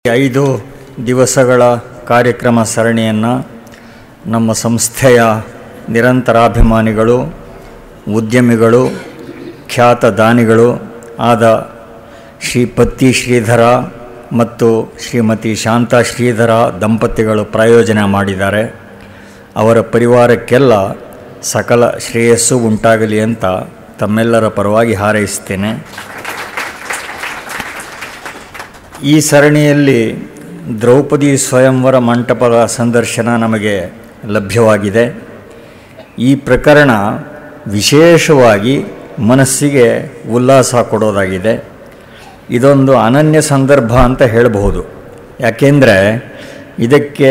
5 ದಿವಸಗಳ ಕಾರ್ಯಕ್ರಮ ಸರಣಿಯನ್ನು ನಮ್ಮ ಸಂಸ್ಥೆಯ ನಿರಂತರಾಭಿಮಾನಿಗಳು, ಉದ್ಯಮಿಗಳು, ಖ್ಯಾತ ದಾನಿಗಳು ಆದ ಶ್ರೀ ಪತ್ತಿ ಶ್ರೀಧರ ಮತ್ತು ಶ್ರೀಮತಿ ಶಾಂತಾ ಶ್ರೀಧರ ದಂಪತಿಗಳು ಪ್ರಾಯೋಜನೆ ಮಾಡಿದ್ದಾರೆ. ಅವರ ಪರಿವಾರಕ್ಕೆಲ್ಲ ಸಕಲ ಶ್ರೇಯಸ್ಸು ಉಂಟಾಗಲಿ ಅಂತ ತಮ್ಮೆಲ್ಲರ ಪರವಾಗಿ ಹಾರೈಸ್ತೇನೆ. ಈ ಸರಣಿಯಲ್ಲಿ ದ್ರೌಪದಿ ಸ್ವಯಂವರ ಮಂಟಪದ ಸಂದರ್ಶನ ನಮಗೆ ಲಭ್ಯವಾಗಿದೆ. ಈ ಪ್ರಕರಣ ವಿಶೇಷವಾಗಿ ಮನಸ್ಸಿಗೆ ಉಲ್ಲಾಸ ಕೊಡೋದಾಗಿದೆ. ಇದೊಂದು ಅನನ್ಯ ಸಂದರ್ಭ ಅಂತ ಹೇಳಬಹುದು. ಯಾಕೆಂದರೆ ಇದಕ್ಕೆ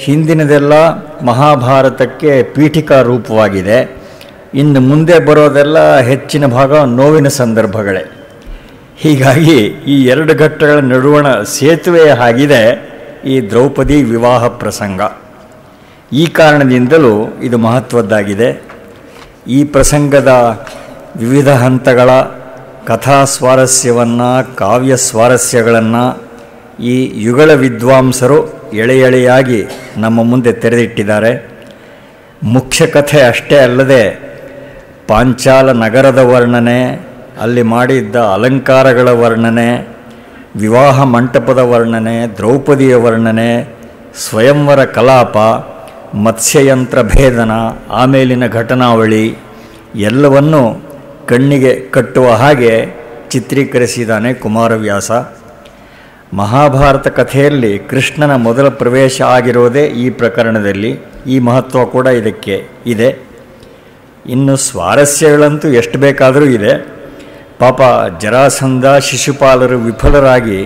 ಹಿಂದಿನದೆಲ್ಲ ಮಹಾಭಾರತಕ್ಕೆ ಪೀಠಿಕಾ ರೂಪವಾಗಿದೆ. ಇನ್ನು ಮುಂದೆ ಬರೋದೆಲ್ಲ ಹೆಚ್ಚಿನ ಭಾಗ ನೋವಿನ ಸಂದರ್ಭಗಳೇ. ಹೀಗಾಗಿ ಈ ಎರಡು ಘಟ್ಟಗಳ ನಡುವಣ ಸೇತುವೆಯ ಹಾಗಿದೆ ಈ ದ್ರೌಪದಿ ವಿವಾಹ ಪ್ರಸಂಗ. ಈ ಕಾರಣದಿಂದಲೂ ಇದು ಮಹತ್ವದ್ದಾಗಿದೆ. ಈ ಪ್ರಸಂಗದ ವಿವಿಧ ಹಂತಗಳ ಕಥಾ ಸ್ವಾರಸ್ಯವನ್ನು, ಕಾವ್ಯ ಸ್ವಾರಸ್ಯಗಳನ್ನು ಈ ಯುಗಳ ವಿದ್ವಾಂಸರು ಎಳೆಯಾಗಿ ನಮ್ಮ ಮುಂದೆ ತೆರೆದಿಟ್ಟಿದ್ದಾರೆ. ಮುಖ್ಯ ಕಥೆ ಅಷ್ಟೇ ಅಲ್ಲದೆ ಪಾಂಚಾಲ ನಗರದ ವರ್ಣನೆ, ಅಲ್ಲಿ ಮಾಡಿದ್ದ ಅಲಂಕಾರಗಳ ವರ್ಣನೆ, ವಿವಾಹ ಮಂಟಪದ ವರ್ಣನೆ, ದ್ರೌಪದಿಯ ವರ್ಣನೆ, ಸ್ವಯಂವರ ಕಲಾಪ, ಮತ್ಸ್ಯಯಂತ್ರ ಭೇದನ, ಆಮೇಲಿನ ಘಟನಾವಳಿ ಎಲ್ಲವನ್ನೂ ಕಣ್ಣಿಗೆ ಕಟ್ಟುವ ಹಾಗೆ ಚಿತ್ರೀಕರಿಸಿದ್ದಾನೆ ಕುಮಾರವ್ಯಾಸ. ಮಹಾಭಾರತ ಕಥೆಯಲ್ಲಿ ಕೃಷ್ಣನ ಮೊದಲ ಪ್ರವೇಶ ಆಗಿರೋದೇ ಈ ಪ್ರಕರಣದಲ್ಲಿ. ಈ ಮಹತ್ವ ಕೂಡ ಇದಕ್ಕೆ ಇದೆ. ಇನ್ನು ಸ್ವಾರಸ್ಯಗಳಂತೂ ಎಷ್ಟು ಬೇಕಾದರೂ ಇದೆ. ಪಾಪ ಜರಾಸಂಧ, ಶಿಶುಪಾಲರು ವಿಫಲರಾಗಿ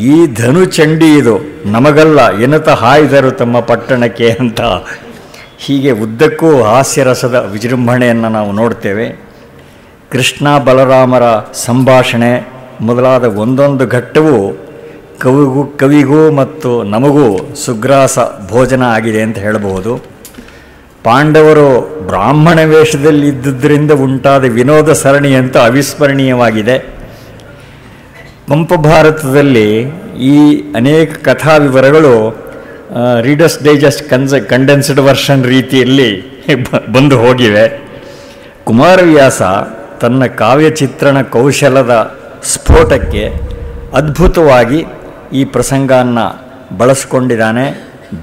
ಈ ಧನುಚಂಡಿ ಇದು ನಮಗಲ್ಲ ಎನ್ನುತ್ತಾ ಹಾಯ್ದರು ತಮ್ಮ ಪಟ್ಟಣಕ್ಕೆ ಅಂತ ಹೀಗೆ ಉದ್ದಕ್ಕೂ ಹಾಸ್ಯರಸದ ವಿಜೃಂಭಣೆಯನ್ನು ನಾವು ನೋಡ್ತೇವೆ. ಕೃಷ್ಣ ಬಲರಾಮರ ಸಂಭಾಷಣೆ ಮೊದಲಾದ ಒಂದೊಂದು ಘಟ್ಟವೂ ಕವಿಗೂ ಮತ್ತು ನಮಗೂ ಸುಗ್ರಾಸ ಭೋಜನ ಆಗಿದೆ ಅಂತ ಹೇಳಬಹುದು. ಪಾಂಡವರು ಬ್ರಾಹ್ಮಣ ವೇಷದಲ್ಲಿ ಇದ್ದುದರಿಂದ ಉಂಟಾದ ವಿನೋದ ಸರಣಿ ಅಂತ ಅವಿಸ್ಮರಣೀಯವಾಗಿದೆ. ಪಂಪ ಭಾರತದಲ್ಲಿ ಈ ಅನೇಕ ಕಥಾ ವಿವರಗಳು ರೀಡರ್ಸ್ ಡೈಜೆಸ್ಟ್ ಕಂಡೆನ್ಸ್ಡ್ ವರ್ಷನ್ ರೀತಿಯಲ್ಲಿ ಬಂದು ಹೋಗಿವೆ. ಕುಮಾರವ್ಯಾಸ ತನ್ನ ಕಾವ್ಯ ಚಿತ್ರಣ ಕೌಶಲದ ಸ್ಫೋಟಕ್ಕೆ ಅದ್ಭುತವಾಗಿ ಈ ಪ್ರಸಂಗವನ್ನು ಬಳಸ್ಕೊಂಡಿದ್ದಾನೆ,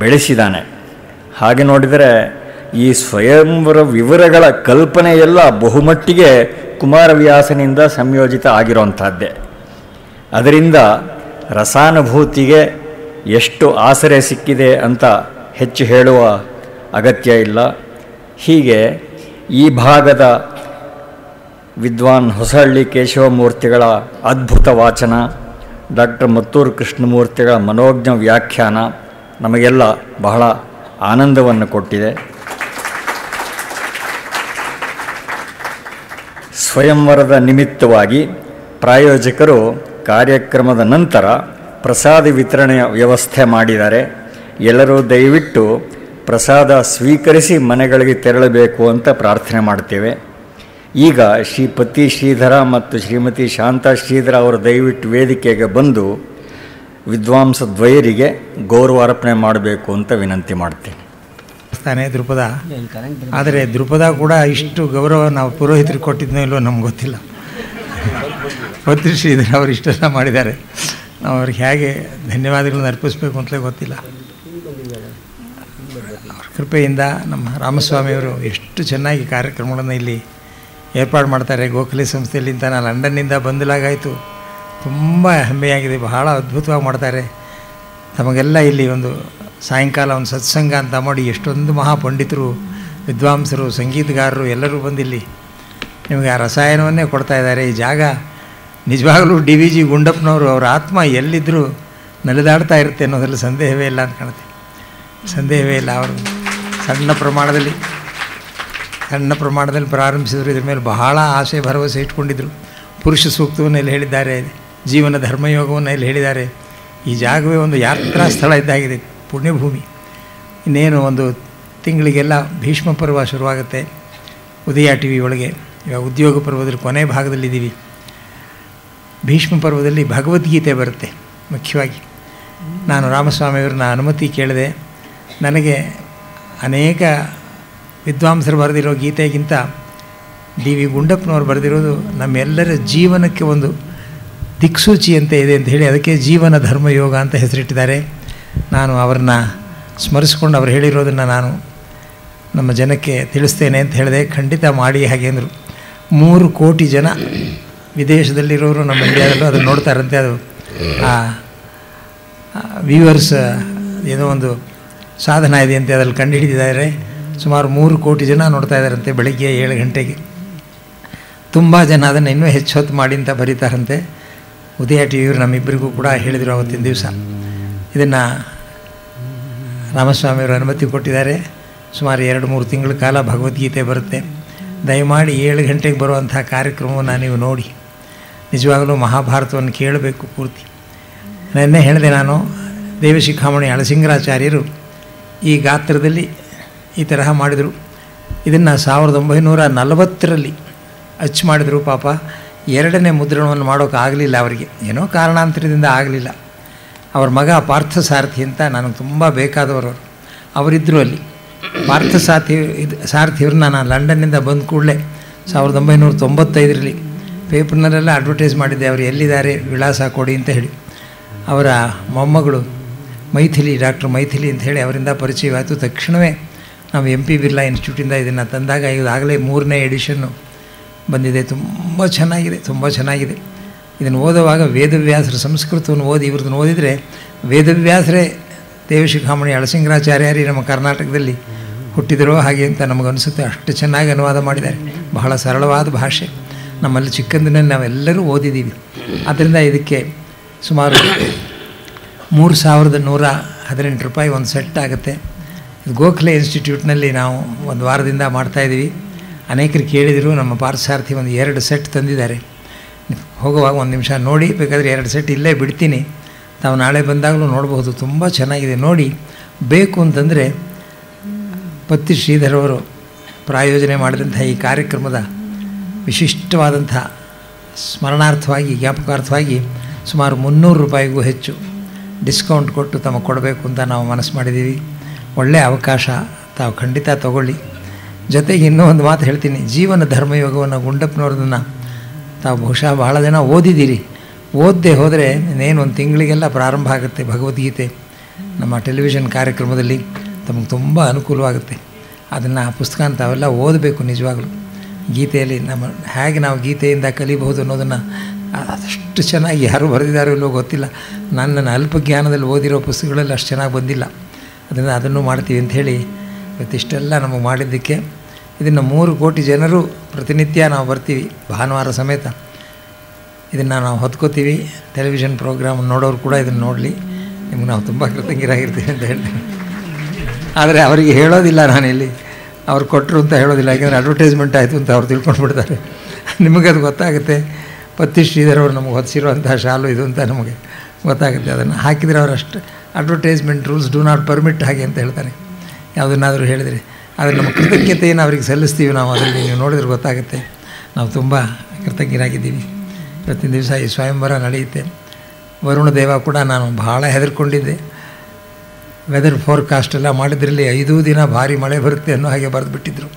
ಬೆಳೆಸಿದ್ದಾನೆ. ಹಾಗೆ ನೋಡಿದರೆ ಈ ಸ್ವಯಂವರ ವಿವರಗಳ ಕಲ್ಪನೆಯೆಲ್ಲ ಬಹುಮಟ್ಟಿಗೆ ಕುಮಾರವ್ಯಾಸನಿಂದ ಸಂಯೋಜಿತ ಆಗಿರುವಂಥದ್ದೇ. ಅದರಿಂದ ರಸಾನುಭೂತಿಗೆ ಎಷ್ಟು ಆಸರೆ ಸಿಕ್ಕಿದೆ ಅಂತ ಹೆಚ್ಚು ಹೇಳುವ ಅಗತ್ಯ ಇಲ್ಲ. ಹೀಗೆ ಈ ಭಾಗದ ವಿದ್ವಾನ್ ಹೊಸಹಳ್ಳಿ ಕೇಶವಮೂರ್ತಿಗಳ ಅದ್ಭುತ ವಾಚನ, ಡಾಕ್ಟರ್ ಮತ್ತೂರು ಕೃಷ್ಣಮೂರ್ತಿಗಳ ಮನೋಜ್ಞ ವ್ಯಾಖ್ಯಾನ ನಮಗೆಲ್ಲ ಬಹಳ ಆನಂದವನ್ನು ಕೊಟ್ಟಿದೆ. ಸ್ವಯಂವರದ ನಿಮಿತ್ತವಾಗಿ ಪ್ರಾಯೋಜಕರು ಕಾರ್ಯಕ್ರಮದ ನಂತರ ಪ್ರಸಾದ ವಿತರಣೆಯ ವ್ಯವಸ್ಥೆ ಮಾಡಿದ್ದಾರೆ. ಎಲ್ಲರೂ ದಯವಿಟ್ಟು ಪ್ರಸಾದ ಸ್ವೀಕರಿಸಿ ಮನೆಗಳಿಗೆ ತೆರಳಬೇಕು ಅಂತ ಪ್ರಾರ್ಥನೆ ಮಾಡ್ತೇವೆ. ಈಗ ಶ್ರೀ ಪತ್ತಿ ಶ್ರೀಧರ ಮತ್ತು ಶ್ರೀಮತಿ ಶಾಂತಾ ಶ್ರೀಧರ ಅವರು ದಯವಿಟ್ಟು ವೇದಿಕೆಗೆ ಬಂದು ವಿದ್ವಾಂಸ ದ್ವಯರಿಗೆ ಗೌರವ ಅರ್ಪಣೆ ಮಾಡಬೇಕು ಅಂತ ವಿನಂತಿ ಮಾಡ್ತೇನೆ. ತಾನೇ ದ್ರುಪದ, ಆದರೆ ದ್ರುಪದ ಕೂಡ ಇಷ್ಟು ಗೌರವ ನಾವು ಪುರೋಹಿತರಿಗೆ ಕೊಟ್ಟಿದ್ದನೋ ಇಲ್ಲವೋ ನಮ್ಗೆ ಗೊತ್ತಿಲ್ಲ. ಪತ್ರಿ ಶ್ರೀಧರ ಅವರು ಇಷ್ಟೆಲ್ಲ ಮಾಡಿದ್ದಾರೆ, ನಾವು ಅವ್ರಿಗೆ ಹೇಗೆ ಧನ್ಯವಾದಗಳನ್ನು ಅರ್ಪಿಸಬೇಕು ಅಂತಲೇ ಗೊತ್ತಿಲ್ಲ. ಅವ್ರ ಕೃಪೆಯಿಂದ ನಮ್ಮ ರಾಮಸ್ವಾಮಿಯವರು ಎಷ್ಟು ಚೆನ್ನಾಗಿ ಕಾರ್ಯಕ್ರಮಗಳನ್ನು ಇಲ್ಲಿ ಏರ್ಪಾಡು ಮಾಡ್ತಾರೆ. ಗೋಖಲೆ ಸಂಸ್ಥೆಯಲ್ಲಿ ಅಂತ ನಾನು ಲಂಡನ್ನಿಂದ ಬಂದಲಾಗಾಯಿತು, ತುಂಬ ಹೆಮ್ಮೆಯಾಗಿದೆ, ಬಹಳ ಅದ್ಭುತವಾಗಿ ಮಾಡ್ತಾರೆ. ತಮಗೆಲ್ಲ ಇಲ್ಲಿ ಒಂದು ಸಾಯಂಕಾಲ ಒಂದು ಸತ್ಸಂಗ ಅಂತ ಮಾಡಿ ಎಷ್ಟೊಂದು ಮಹಾಪಂಡಿತರು, ವಿದ್ವಾಂಸರು, ಸಂಗೀತಗಾರರು ಎಲ್ಲರೂ ಬಂದಿಲ್ಲಿ ನಿಮಗೆ ಆ ರಸಾಯನವನ್ನೇ ಕೊಡ್ತಾಯಿದ್ದಾರೆ. ಈ ಜಾಗ ನಿಜವಾಗಲೂ DVG ಗುಂಡಪ್ಪನವರು ಅವರ ಆತ್ಮ ಎಲ್ಲಿದ್ದರೂ ನಲಿದಾಡ್ತಾ ಇರುತ್ತೆ ಅನ್ನೋದ್ರಲ್ಲಿ ಸಂದೇಹವೇ ಇಲ್ಲ ಅಂತ ಕಾಣುತ್ತೆ. ಸಂದೇಹವೇ ಇಲ್ಲ. ಅವರು ಸಣ್ಣ ಪ್ರಮಾಣದಲ್ಲಿ ಪ್ರಾರಂಭಿಸಿದರು. ಇದ್ರ ಮೇಲೆ ಬಹಳ ಆಸೆ ಭರವಸೆ ಇಟ್ಕೊಂಡಿದ್ದರು. ಪುರುಷ ಸೂಕ್ತವನ್ನು ಇಲ್ಲಿ ಹೇಳಿದ್ದಾರೆ, ಜೀವನ ಧರ್ಮಯೋಗವನ್ನು ಇಲ್ಲಿ ಹೇಳಿದ್ದಾರೆ. ಈ ಜಾಗವೇ ಒಂದು ಯಾತ್ರಾ ಸ್ಥಳ ಇದ್ದಾಗಿದೆ, ಪುಣ್ಯಭೂಮಿ. ಇನ್ನೇನು ಒಂದು ತಿಂಗಳಿಗೆಲ್ಲ ಭೀಷ್ಮ ಪರ್ವ ಶುರುವಾಗುತ್ತೆ ಉದಯ TV ಒಳಗೆ. ಇವಾಗ ಉದ್ಯೋಗ ಪರ್ವದಲ್ಲಿ ಕೊನೆ ಭಾಗದಲ್ಲಿದ್ದೀವಿ. ಭೀಷ್ಮ ಪರ್ವದಲ್ಲಿ ಭಗವದ್ಗೀತೆ ಬರುತ್ತೆ ಮುಖ್ಯವಾಗಿ. ನಾನು ರಾಮಸ್ವಾಮಿಯವ್ರನ್ನ ಅನುಮತಿ ಕೇಳಿದೆ. ನನಗೆ ಅನೇಕ ವಿದ್ವಾಂಸರು ಬರೆದಿರೋ ಗೀತೆಗಿಂತ ಡಿ ವಿ ಗುಂಡಪ್ಪನವರು ಬರೆದಿರೋದು ನಮ್ಮೆಲ್ಲರ ಜೀವನಕ್ಕೆ ಒಂದು ದಿಕ್ಸೂಚಿಯಂತೆ ಇದೆ ಅಂತ ಹೇಳಿ ಅದಕ್ಕೆ ಜೀವನ ಧರ್ಮಯೋಗ ಅಂತ ಹೆಸರಿಟ್ಟಿದ್ದಾರೆ. ನಾನು ಅವ್ರನ್ನ ಸ್ಮರಿಸ್ಕೊಂಡು ಅವ್ರು ಹೇಳಿರೋದನ್ನು ನಾನು ನಮ್ಮ ಜನಕ್ಕೆ ತಿಳಿಸ್ತೇನೆ ಅಂತ ಹೇಳಿದೆ. ಖಂಡಿತ ಮಾಡಿ ಹಾಗೆ ಅಂದರು. 3 ಕೋಟಿ ಜನ ವಿದೇಶದಲ್ಲಿರೋರು ನಮ್ಮ ಇಂಡಿಯಾದಲ್ಲೂ ಅದನ್ನು ನೋಡ್ತಾರಂತೆ. ಅದು ವ್ಯೂವರ್ಸ್ ಏನೋ ಒಂದು ಸಾಧನ ಇದೆ ಅಂತೆ, ಅದ್ರಲ್ಲಿ ಕಂಡುಹಿಡಿದಿದ್ದಾರೆ. ಸುಮಾರು 3 ಕೋಟಿ ಜನ ನೋಡ್ತಾ ಇದ್ದಾರಂತೆ ಬೆಳಗ್ಗೆ 7 ಗಂಟೆಗೆ. ತುಂಬ ಜನ ಅದನ್ನು ಇನ್ನೂ ಹೆಚ್ಚು ಹೊತ್ತು ಮಾಡಿ ಅಂತ ಬರೀತಾರಂತೆ. ಉದಯ ಟಿ ವಿಯವರು ನಮ್ಮಿಬ್ಬರಿಗೂ ಕೂಡ ಹೇಳಿದರು ಅವತ್ತಿನ ದಿವಸ. ಇದನ್ನು ರಾಮಸ್ವಾಮಿಯವರು ಅನುಮತಿ ಕೊಟ್ಟಿದ್ದಾರೆ. ಸುಮಾರು 2-3 ತಿಂಗಳ ಕಾಲ ಭಗವದ್ಗೀತೆ ಬರುತ್ತೆ. ದಯಮಾಡಿ 7 ಗಂಟೆಗೆ ಬರುವಂಥ ಕಾರ್ಯಕ್ರಮವನ್ನು ನೀವು ನೋಡಿ. ನಿಜವಾಗಲೂ ಮಹಾಭಾರತವನ್ನು ಕೇಳಬೇಕು ಪೂರ್ತಿ. ನೆನ್ನೆ ಹೇಳಿದೆ ನಾನು, ದೇವಶಿಖಾಮಣಿ ಹಳಸಿಂಗರಾಚಾರ್ಯರು ಈ ಗಾತ್ರದಲ್ಲಿ ಈ ತರಹ ಮಾಡಿದರು. ಇದನ್ನು 1940ರಲ್ಲಿ ಅಚ್ಚು ಮಾಡಿದರು. ಪಾಪ 2ನೇ ಮುದ್ರಣವನ್ನು ಮಾಡೋಕ್ಕಾಗಲಿಲ್ಲ ಅವರಿಗೆ, ಏನೋ ಕಾರಣಾಂತರದಿಂದ ಆಗಲಿಲ್ಲ. ಅವ್ರ ಮಗ ಪಾರ್ಥಸಾರಥಿ ಅಂತ ನನಗೆ ತುಂಬ ಬೇಕಾದವರು ಅವರಿದ್ದರು ಅಲ್ಲಿ. ಸಾರಥಿಯವ್ರನ್ನ ನಾನು ಲಂಡನ್ನಿಂದ ಬಂದ ಕೂಡಲೇ 1995ರಲ್ಲಿ ಪೇಪರ್ನಲ್ಲೆಲ್ಲ ಅಡ್ವರ್ಟೈಸ್ ಮಾಡಿದ್ದೆ, ಅವರು ಎಲ್ಲಿದ್ದಾರೆ ವಿಳಾಸ ಕೊಡಿ ಅಂತ ಹೇಳಿ. ಅವರ ಮೊಮ್ಮಗಳು ಮೈಥಿಲಿ, ಡಾಕ್ಟರ್ ಮೈಥಿಲಿ ಅಂತ ಹೇಳಿ ಅವರಿಂದ ಪರಿಚಯವಾಯಿತು. ತಕ್ಷಣವೇ ನಾವು MP ಬಿರ್ಲಾ ಇನ್ಸ್ಟಿಟ್ಯೂಟಿಂದ ಇದನ್ನು ತಂದಾಗ ಈಗಾಗಲೇ 3ನೇ ಎಡಿಷನ್ನು ಬಂದಿದೆ. ತುಂಬ ಚೆನ್ನಾಗಿದೆ, ತುಂಬ ಚೆನ್ನಾಗಿದೆ. ಇದನ್ನು ಓದುವಾಗ ವೇದವ್ಯಾಸರ ಸಂಸ್ಕೃತವನ್ನು ಓದಿ ಇವ್ರದ್ದು ಓದಿದರೆ ವೇದವ್ಯಾಸರೇ ದೇವಶಿಖಾಮಣಿ ಹಳಸಿಂಗರಾಚಾರ್ಯರು ನಮ್ಮ ಕರ್ನಾಟಕದಲ್ಲಿ ಹುಟ್ಟಿದರೋ ಹಾಗೆ ಅಂತ ನಮಗನಿಸುತ್ತೆ. ಅಷ್ಟು ಚೆನ್ನಾಗಿ ಅನುವಾದ ಮಾಡಿದ್ದಾರೆ. ಬಹಳ ಸರಳವಾದ ಭಾಷೆ. ನಮ್ಮಲ್ಲಿ ಚಿಕ್ಕಂದಿನಲ್ಲಿ ನಾವೆಲ್ಲರೂ ಓದಿದ್ದೀವಿ. ಆದ್ದರಿಂದ ಇದಕ್ಕೆ ಸುಮಾರು 3118 ರೂಪಾಯಿ ಒಂದು ಸೆಟ್ ಆಗುತ್ತೆ. ಇದು ಗೋಖಲೆ ಇನ್ಸ್ಟಿಟ್ಯೂಟ್ನಲ್ಲಿ ನಾವು 1 ವಾರದಿಂದ ಮಾಡ್ತಾಯಿದ್ದೀವಿ. ಅನೇಕರು ಕೇಳಿದರು. ನಮ್ಮ ಪಾರ್ಥಸಾರಥಿ ಒಂದು 2 ಸೆಟ್ ತಂದಿದ್ದಾರೆ. ಹೋಗುವಾಗ 1 ನಿಮಿಷ ನೋಡಿ, ಬೇಕಾದರೆ 2 ಸೆಟ್ ಇಲ್ಲೇ ಬಿಡ್ತೀನಿ, ತಾವು ನಾಳೆ ಬಂದಾಗಲೂ ನೋಡಬಹುದು. ತುಂಬ ಚೆನ್ನಾಗಿದೆ ನೋಡಿ. ಬೇಕು ಅಂತಂದರೆ ಪತ್ತಿ ಶ್ರೀಧರ್ ಅವರು ಪ್ರಾಯೋಜನೆ ಮಾಡಿದಂಥ ಈ ಕಾರ್ಯಕ್ರಮದ ವಿಶಿಷ್ಟವಾದಂಥ ಸ್ಮರಣಾರ್ಥವಾಗಿ, ಜ್ಞಾಪಕಾರ್ಥವಾಗಿ ಸುಮಾರು 300 ರೂಪಾಯಿಗೂ ಹೆಚ್ಚು ಡಿಸ್ಕೌಂಟ್ ಕೊಟ್ಟು ತಮಗೆ ಕೊಡಬೇಕು ಅಂತ ನಾವು ಮನಸ್ಸು ಮಾಡಿದ್ದೀವಿ. ಒಳ್ಳೆಯ ಅವಕಾಶ, ತಾವು ಖಂಡಿತ ತಗೊಳ್ಳಿ. ಜೊತೆಗೆ ಇನ್ನೂ ಒಂದು ಮಾತು ಹೇಳ್ತೀನಿ. ಜೀವನ ಧರ್ಮಯೋಗವನ್ನು ಗುಂಡಪ್ಪನವ್ರದನ್ನು ತಾವು ಬಹುಶಃ ಬಹಳ ಜನ ಓದಿದ್ದೀರಿ. ಓದದೆ ಹೋದರೆ ಇನ್ನೇನು 1 ತಿಂಗಳಿಗೆಲ್ಲ ಪ್ರಾರಂಭ ಆಗುತ್ತೆ ಭಗವದ್ಗೀತೆ. ನಮ್ಮ ಟೆಲಿವಿಷನ್ ಕಾರ್ಯಕ್ರಮದಲ್ಲಿ ತಮಗೆ ತುಂಬ ಅನುಕೂಲವಾಗುತ್ತೆ. ಅದನ್ನು ಆ ಪುಸ್ತಕನ ತಾವೆಲ್ಲ ಓದಬೇಕು. ನಿಜವಾಗಲೂ ಗೀತೆಯಲ್ಲಿ ಹೇಗೆ ನಾವು ಗೀತೆಯಿಂದ ಕಲಿಬಹುದು ಅನ್ನೋದನ್ನು ಅಷ್ಟು ಚೆನ್ನಾಗಿ ಯಾರು ಬರೆದಿದ್ದಾರೋ ಇಲ್ಲೋ ಗೊತ್ತಿಲ್ಲ. ನನ್ನ ಅಲ್ಪ ಜ್ಞಾನದಲ್ಲಿ ಓದಿರೋ ಪುಸ್ತಕಗಳಲ್ಲಿ ಅಷ್ಟು ಚೆನ್ನಾಗಿ ಬಂದಿಲ್ಲ. ಅದನ್ನು ಮಾಡ್ತೀವಿ ಅಂಥೇಳಿ ಇವತ್ತಿಷ್ಟೆಲ್ಲ ನಮಗೆ ಮಾಡಿದ್ದಕ್ಕೆ. ಇದನ್ನು 3 ಕೋಟಿ ಜನರು ಪ್ರತಿನಿತ್ಯ ನಾವು ಬರ್ತೀವಿ, ಭಾನುವಾರ ಸಮೇತ ಇದನ್ನು ನಾವು ಹೊತ್ಕೋತೀವಿ. ಟೆಲಿವಿಷನ್ ಪ್ರೋಗ್ರಾಮ್ ನೋಡೋರು ಕೂಡ ಇದನ್ನು ನೋಡಲಿ. ನಿಮ್ಗೆ ನಾವು ತುಂಬ ಕೃತಜ್ಞರಾಗಿರ್ತೀವಿ ಅಂತ ಹೇಳ್ತೀನಿ. ಆದರೆ ಅವರಿಗೆ ಹೇಳೋದಿಲ್ಲ ನಾನಿಲ್ಲಿ, ಅವ್ರು ಕೊಟ್ಟರು ಅಂತ ಹೇಳೋದಿಲ್ಲ. ಯಾಕೆಂದರೆ ಅಡ್ವರ್ಟೈಸ್ಮೆಂಟ್ ಆಯಿತು ಅಂತ ಅವ್ರು ತಿಳ್ಕೊಂಡು ಬಿಡ್ತಾರೆ. ನಿಮಗದು ಗೊತ್ತಾಗುತ್ತೆ. ಪತ್ತಿ ಶ್ರೀಧರ್ ಅವರು ನಮಗೆ ಹೊತ್ತಿಸಿರುವಂಥ ಶಾಲು ಇದು ಅಂತ ನಮಗೆ ಗೊತ್ತಾಗುತ್ತೆ. ಅದನ್ನು ಹಾಕಿದರೆ ಅವರಷ್ಟು advertisement rules do not permit ಹಾಗೆ ಅಂತ ಹೇಳ್ತಾರೆ ಯಾವುದನ್ನಾದರೂ ಹೇಳಿದರೆ. ಆದರೆ ನಮ್ಮ ಕೃತಜ್ಞತೆಯನ್ನು ಅವರಿಗೆ ಸಲ್ಲಿಸ್ತೀವಿ ನಾವು. ಅದರಲ್ಲಿ ನೀವು ನೋಡಿದ್ರೆ ಗೊತ್ತಾಗುತ್ತೆ. ನಾವು ತುಂಬ ಕೃತಜ್ಞರಾಗಿದ್ದೀವಿ. ಇವತ್ತಿನ ದಿವಸ ಈ ಸ್ವಯಂವರ ನಡೆಯುತ್ತೆ. ವರುಣ ದೇವ ಕೂಡ ನಾನು ಭಾಳ ಹೆದರ್ಕೊಂಡಿದ್ದೆ. ವೆದರ್ ಫೋರ್ಕಾಸ್ಟ್ ಎಲ್ಲ ಮಾಡಿದ್ರಲ್ಲಿ 5 ದಿನ ಭಾರಿ ಮಳೆ ಬರುತ್ತೆ ಅನ್ನೋ ಹಾಗೆ ಬರೆದುಬಿಟ್ಟಿದ್ರು.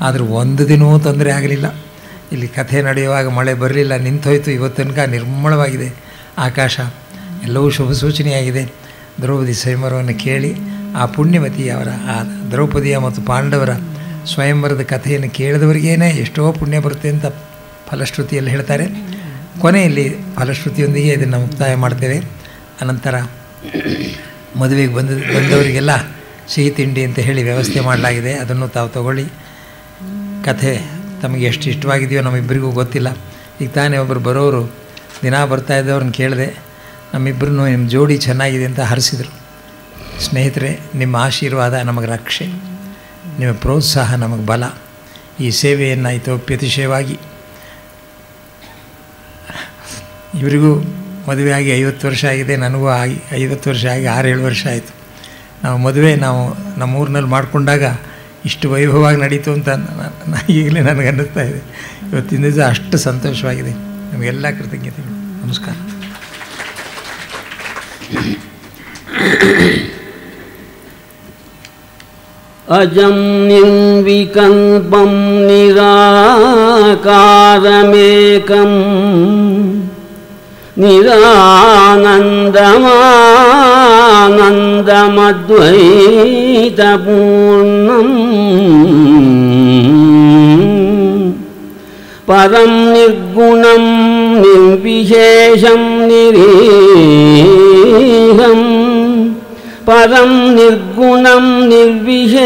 ಆದರೆ 1 ದಿನವೂ ತೊಂದರೆ ಆಗಲಿಲ್ಲ. ಇಲ್ಲಿ ಕಥೆ ನಡೆಯುವಾಗ ಮಳೆ ಬರಲಿಲ್ಲ, ನಿಂತೋಯ್ತು. ಇವತ್ತು ತನಕ ನಿರ್ಮಳವಾಗಿದೆ ಆಕಾಶ. ಎಲ್ಲವೂ ಶುಭ ಸೂಚನೆಯಾಗಿದೆ. ದ್ರೌಪದಿ ಸ್ವಯಂವರವನ್ನು ಕೇಳಿ ಆ ಪುಣ್ಯವತಿಯವರ, ಆ ದ್ರೌಪದಿಯ ಮತ್ತು ಪಾಂಡವರ ಸ್ವಯಂವರದ ಕಥೆಯನ್ನು ಕೇಳಿದವರಿಗೇನೆ ಎಷ್ಟೋ ಪುಣ್ಯ ಬರುತ್ತೆ ಅಂತ ಫಲಶ್ರುತಿಯಲ್ಲಿ ಹೇಳ್ತಾರೆ. ಕೊನೆಯಲ್ಲಿ ಫಲಶ್ರುತಿಯೊಂದಿಗೆ ಇದನ್ನು ಮುಕ್ತಾಯ ಮಾಡ್ತೇವೆ. ಅನಂತರ ಮದುವೆಗೆ ಬಂದವರಿಗೆಲ್ಲ ಸಿಹಿ ತಿಂಡಿ ಅಂತ ಹೇಳಿ ವ್ಯವಸ್ಥೆ ಮಾಡಲಾಗಿದೆ. ಅದನ್ನು ತಾವು ತಗೊಳ್ಳಿ. ಕಥೆ ತಮಗೆ ಎಷ್ಟು ಇಷ್ಟವಾಗಿದೆಯೋ ನಮ್ಮಿಬ್ಬರಿಗೂ ಗೊತ್ತಿಲ್ಲ. ಈಗ ತಾನೇ ಒಬ್ಬರು ಬರೋರು ದಿನ ಬರ್ತಾಯಿದ್ದವ್ರನ್ನ ಕೇಳಿದೆ, ನಮ್ಮಿಬ್ಬರೂ ನಿಮ್ಮ ಜೋಡಿ ಚೆನ್ನಾಗಿದೆ ಅಂತ ಹರಿಸಿದರು. ಸ್ನೇಹಿತರೆ, ನಿಮ್ಮ ಆಶೀರ್ವಾದ ನಮಗೆ ರಕ್ಷೆ, ನಿಮ್ಮ ಪ್ರೋತ್ಸಾಹ ನಮಗೆ ಬಲ. ಈ ಸೇವೆಯನ್ನು ಇತೋಪ್ಯತಿಶಯವಾಗಿ ಇವರಿಗೂ ಮದುವೆ ಆಗಿ 50 ವರ್ಷ ಆಗಿದೆ, ನನಗೂ ಆಗಿ 50 ವರ್ಷ ಆಗಿ 6-7 ವರ್ಷ ಆಯಿತು. ನಾವು ನಮ್ಮೂರಿನಲ್ಲಿ ಮಾಡಿಕೊಂಡಾಗ ಇಷ್ಟು ವೈಭವವಾಗಿ ನಡೀತು ಅಂತ ಈಗಲೇ ನನಗೆ ಅನ್ನಿಸ್ತಾ ಇದೆ. ಇವತ್ತಿನ ದಿವಸ ಅಷ್ಟು ಸಂತೋಷವಾಗಿದೆ. ನಮಗೆಲ್ಲ ಕೃತಜ್ಞತೆಗಳು. ನಮಸ್ಕಾರ. ಅಜಂ ನಿರ್ವಿಕಲ್ಪಂ ನಿರಾಕಾರಮೇಕಂ ನಿರಾನಂದಮಾನಂದಮದ್ವೈತಪೂರ್ಣಂ ಪರಂ ನಿರ್ಗುಣಂ ನಿರ್ವಿಶೇಷಂ ನಿರೀಹಂ ಪರಂ ನಿರ್ಗುಣಂ ನಿರ್ವಿಶೇಷಂ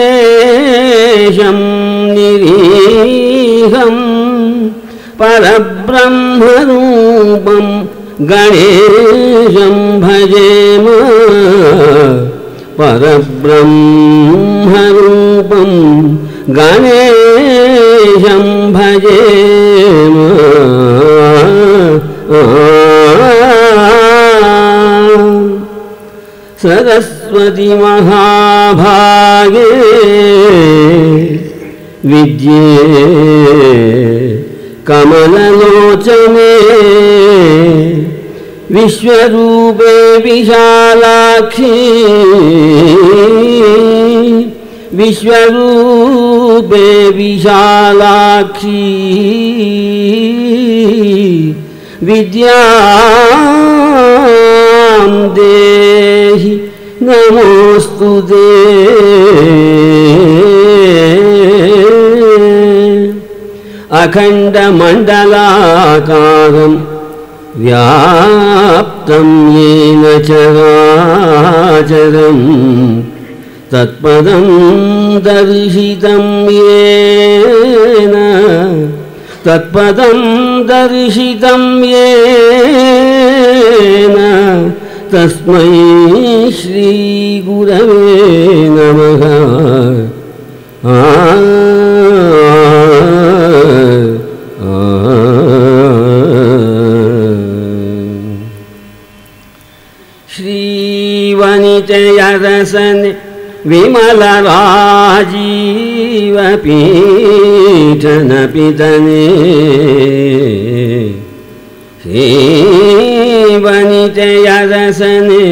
ನಿರೀಹಂ ಪರಬ್ರಹ್ಮರೂಪಂ ಗಣೇಶಂ ಭಜೇಮ ಪರಬ್ರಹ್ಮರೂಪಂ ಗಣೇಶಂ ಭಜೇಮ ಸರಸ್ವತಿ ಮಹಾಭಾಗೇ ವಿದ್ಯೆ ಕಮಲಲೋಚನೆ ವಿಶ್ವರೂಪೇ ವಿಶಾಲಾಕ್ಷಿ ವಿಶ್ವರೂಪೇ ವಿಶಾಲಾಕ್ಷಿ ವಿದ್ಯಾಂ ದೇಹಿ ನಮೋಸ್ತುತೇ ಅಖಂಡಮಂಡಲಾಕಾರಂ ವ್ಯಾಪ್ತಂ ಯೇನ ಚರಾಚರಂ ತತ್ಪದಂ ದರ್ಶಿತಂ ಯೇನ ತತ್ಪದಂ ದರ್ಶಿತಂ ಯೇನ ತಸ್ಮೈ ಶ್ರೀ ಗುರವೇ ನಮಃ. ಶ್ರೀವನಿತೆಯರಸನೆ ವಿಮಲರಾಜೀವಪೀಠನಪಿತನೆ ಶ್ರೀವನಿತೆಯರಸನೆ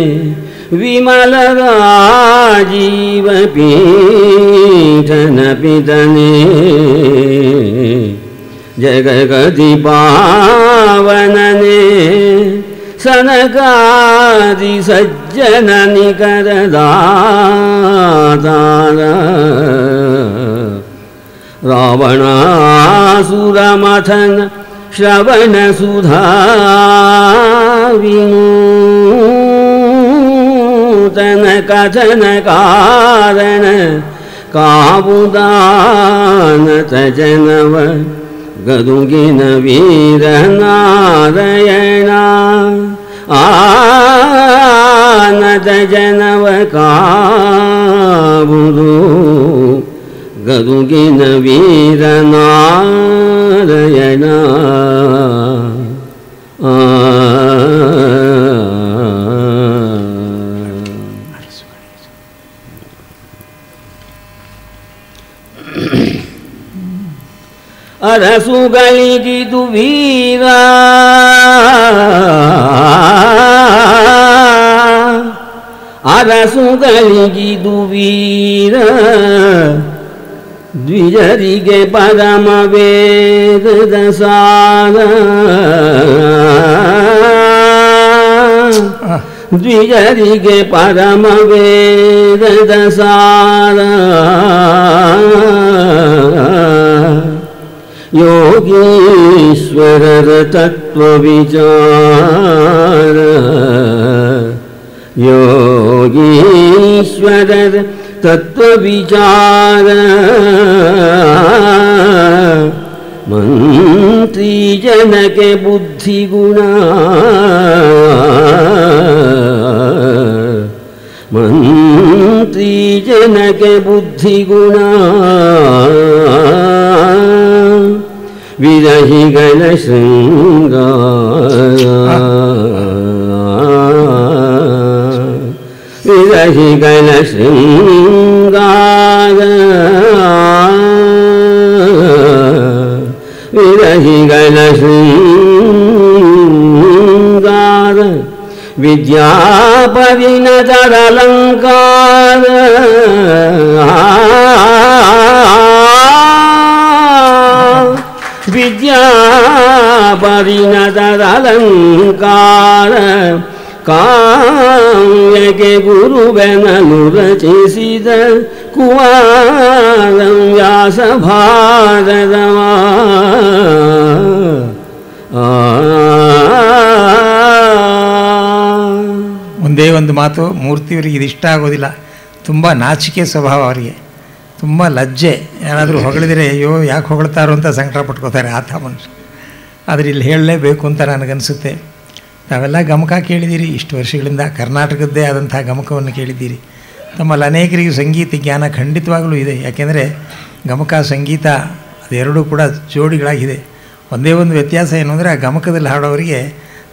ವಿಮಲರಾಜೀವಪೀಠನಪಿತನೆ ಜಗಗತಿ ಪಾವನನೆ ಸನಕಾದಿ ಸಜ್ಜನ ನಿಕರದಾತಾರ ರಾವಣಾಸುರಮಥನ ಶ್ರವಣ ಸುಧಾ ವಿನೂತನ ಕಥನ ಕಾರಣ ಕಾವುದಾನತ ಜನವ ಗದುಗಿನ ವೀರ ನಾರಾಯಣ ಆನತ ಜನವ ಕಾವುದು ಗದುಗಿನ ವೀರ ನಾರಾಯಣ ಅರಸುಗಳಿಗಿದು ವೀರ ಅರಸುಗಳಿಗಿದು ವೀರ ದ್ವಿಜರಿಗೆ ಪರಮ ವೇದದ ಸಾರ ದ್ವಿಜರಿಗೆ ಪರಮ ವೇದದ ಸಾರ ಯೋಗೀಶ್ವರರ ತತ್ವ ವಿಚಾರ ಯೋಗೀಶ್ವರರ ತತ್ವ ವಿಚಾರ ಮಂತ್ರಿ ಜನಕ್ಕೆ ಬುದ್ಧಿ ಗುಣ ಮಂತ್ರಿ ಜನಕ್ಕೆ ಬುದ್ಧಿ ಗುಣ ವಿರಹಿಗಳ ಶೃಂಗಾರ ವಿರಹಿಗಳ ಶೃಂಗಾರ ವಿರಹಿಗಳ ಶೃಂಗಾರ ವಿದ್ಯಾಪರಿಣತರಲಂಕಾರ ವಿದ್ಯಾಪರಿಣತರಲಂಕಾರ ಕಾವ್ಯಕ್ಕೆ ಗುರುವೆನಲು ರಚಿಸಿದ ಕುಮಾರ ವ್ಯಾಸ ಭಾರತವ ಒಂದೇ ಒಂದು ಮಾತು, ಮೂರ್ತಿಯವರಿಗೆ ಇದಿಷ್ಟ ಆಗೋದಿಲ್ಲ. ತುಂಬ ನಾಚಿಕೆ ಸ್ವಭಾವ ಅವರಿಗೆ, ತುಂಬ ಲಜ್ಜೆ. ಯಾರಾದರೂ ಹೊಗಳಿದರೆ ಅಯ್ಯೋ ಯಾಕೆ ಹೊಗಳ್ತಾರೋ ಅಂತ ಸಂಕಟ ಪಟ್ಕೋತಾರೆ ಆತ ಮನುಷ್ಯ. ಆದರೆ ಇಲ್ಲಿ ಹೇಳಲೇಬೇಕು ಅಂತ ನನಗನ್ಸುತ್ತೆ. ನಾವೆಲ್ಲ ಗಮಕ ಕೇಳಿದ್ದೀರಿ ಇಷ್ಟು ವರ್ಷಗಳಿಂದ, ಕರ್ನಾಟಕದ್ದೇ ಆದಂಥ ಗಮಕವನ್ನು ಕೇಳಿದ್ದೀರಿ. ನಮ್ಮಲ್ಲಿ ಅನೇಕರಿಗೆ ಸಂಗೀತ ಜ್ಞಾನ ಖಂಡಿತವಾಗಲೂ ಇದೆ. ಯಾಕೆಂದರೆ ಗಮಕ ಸಂಗೀತ ಅದೆರಡೂ ಕೂಡ ಜೋಡಿಗಳಾಗಿದೆ. ಒಂದೇ ಒಂದು ವ್ಯತ್ಯಾಸ ಏನು ಅಂದರೆ, ಆ ಗಮಕದಲ್ಲಿ ಹಾಡೋರಿಗೆ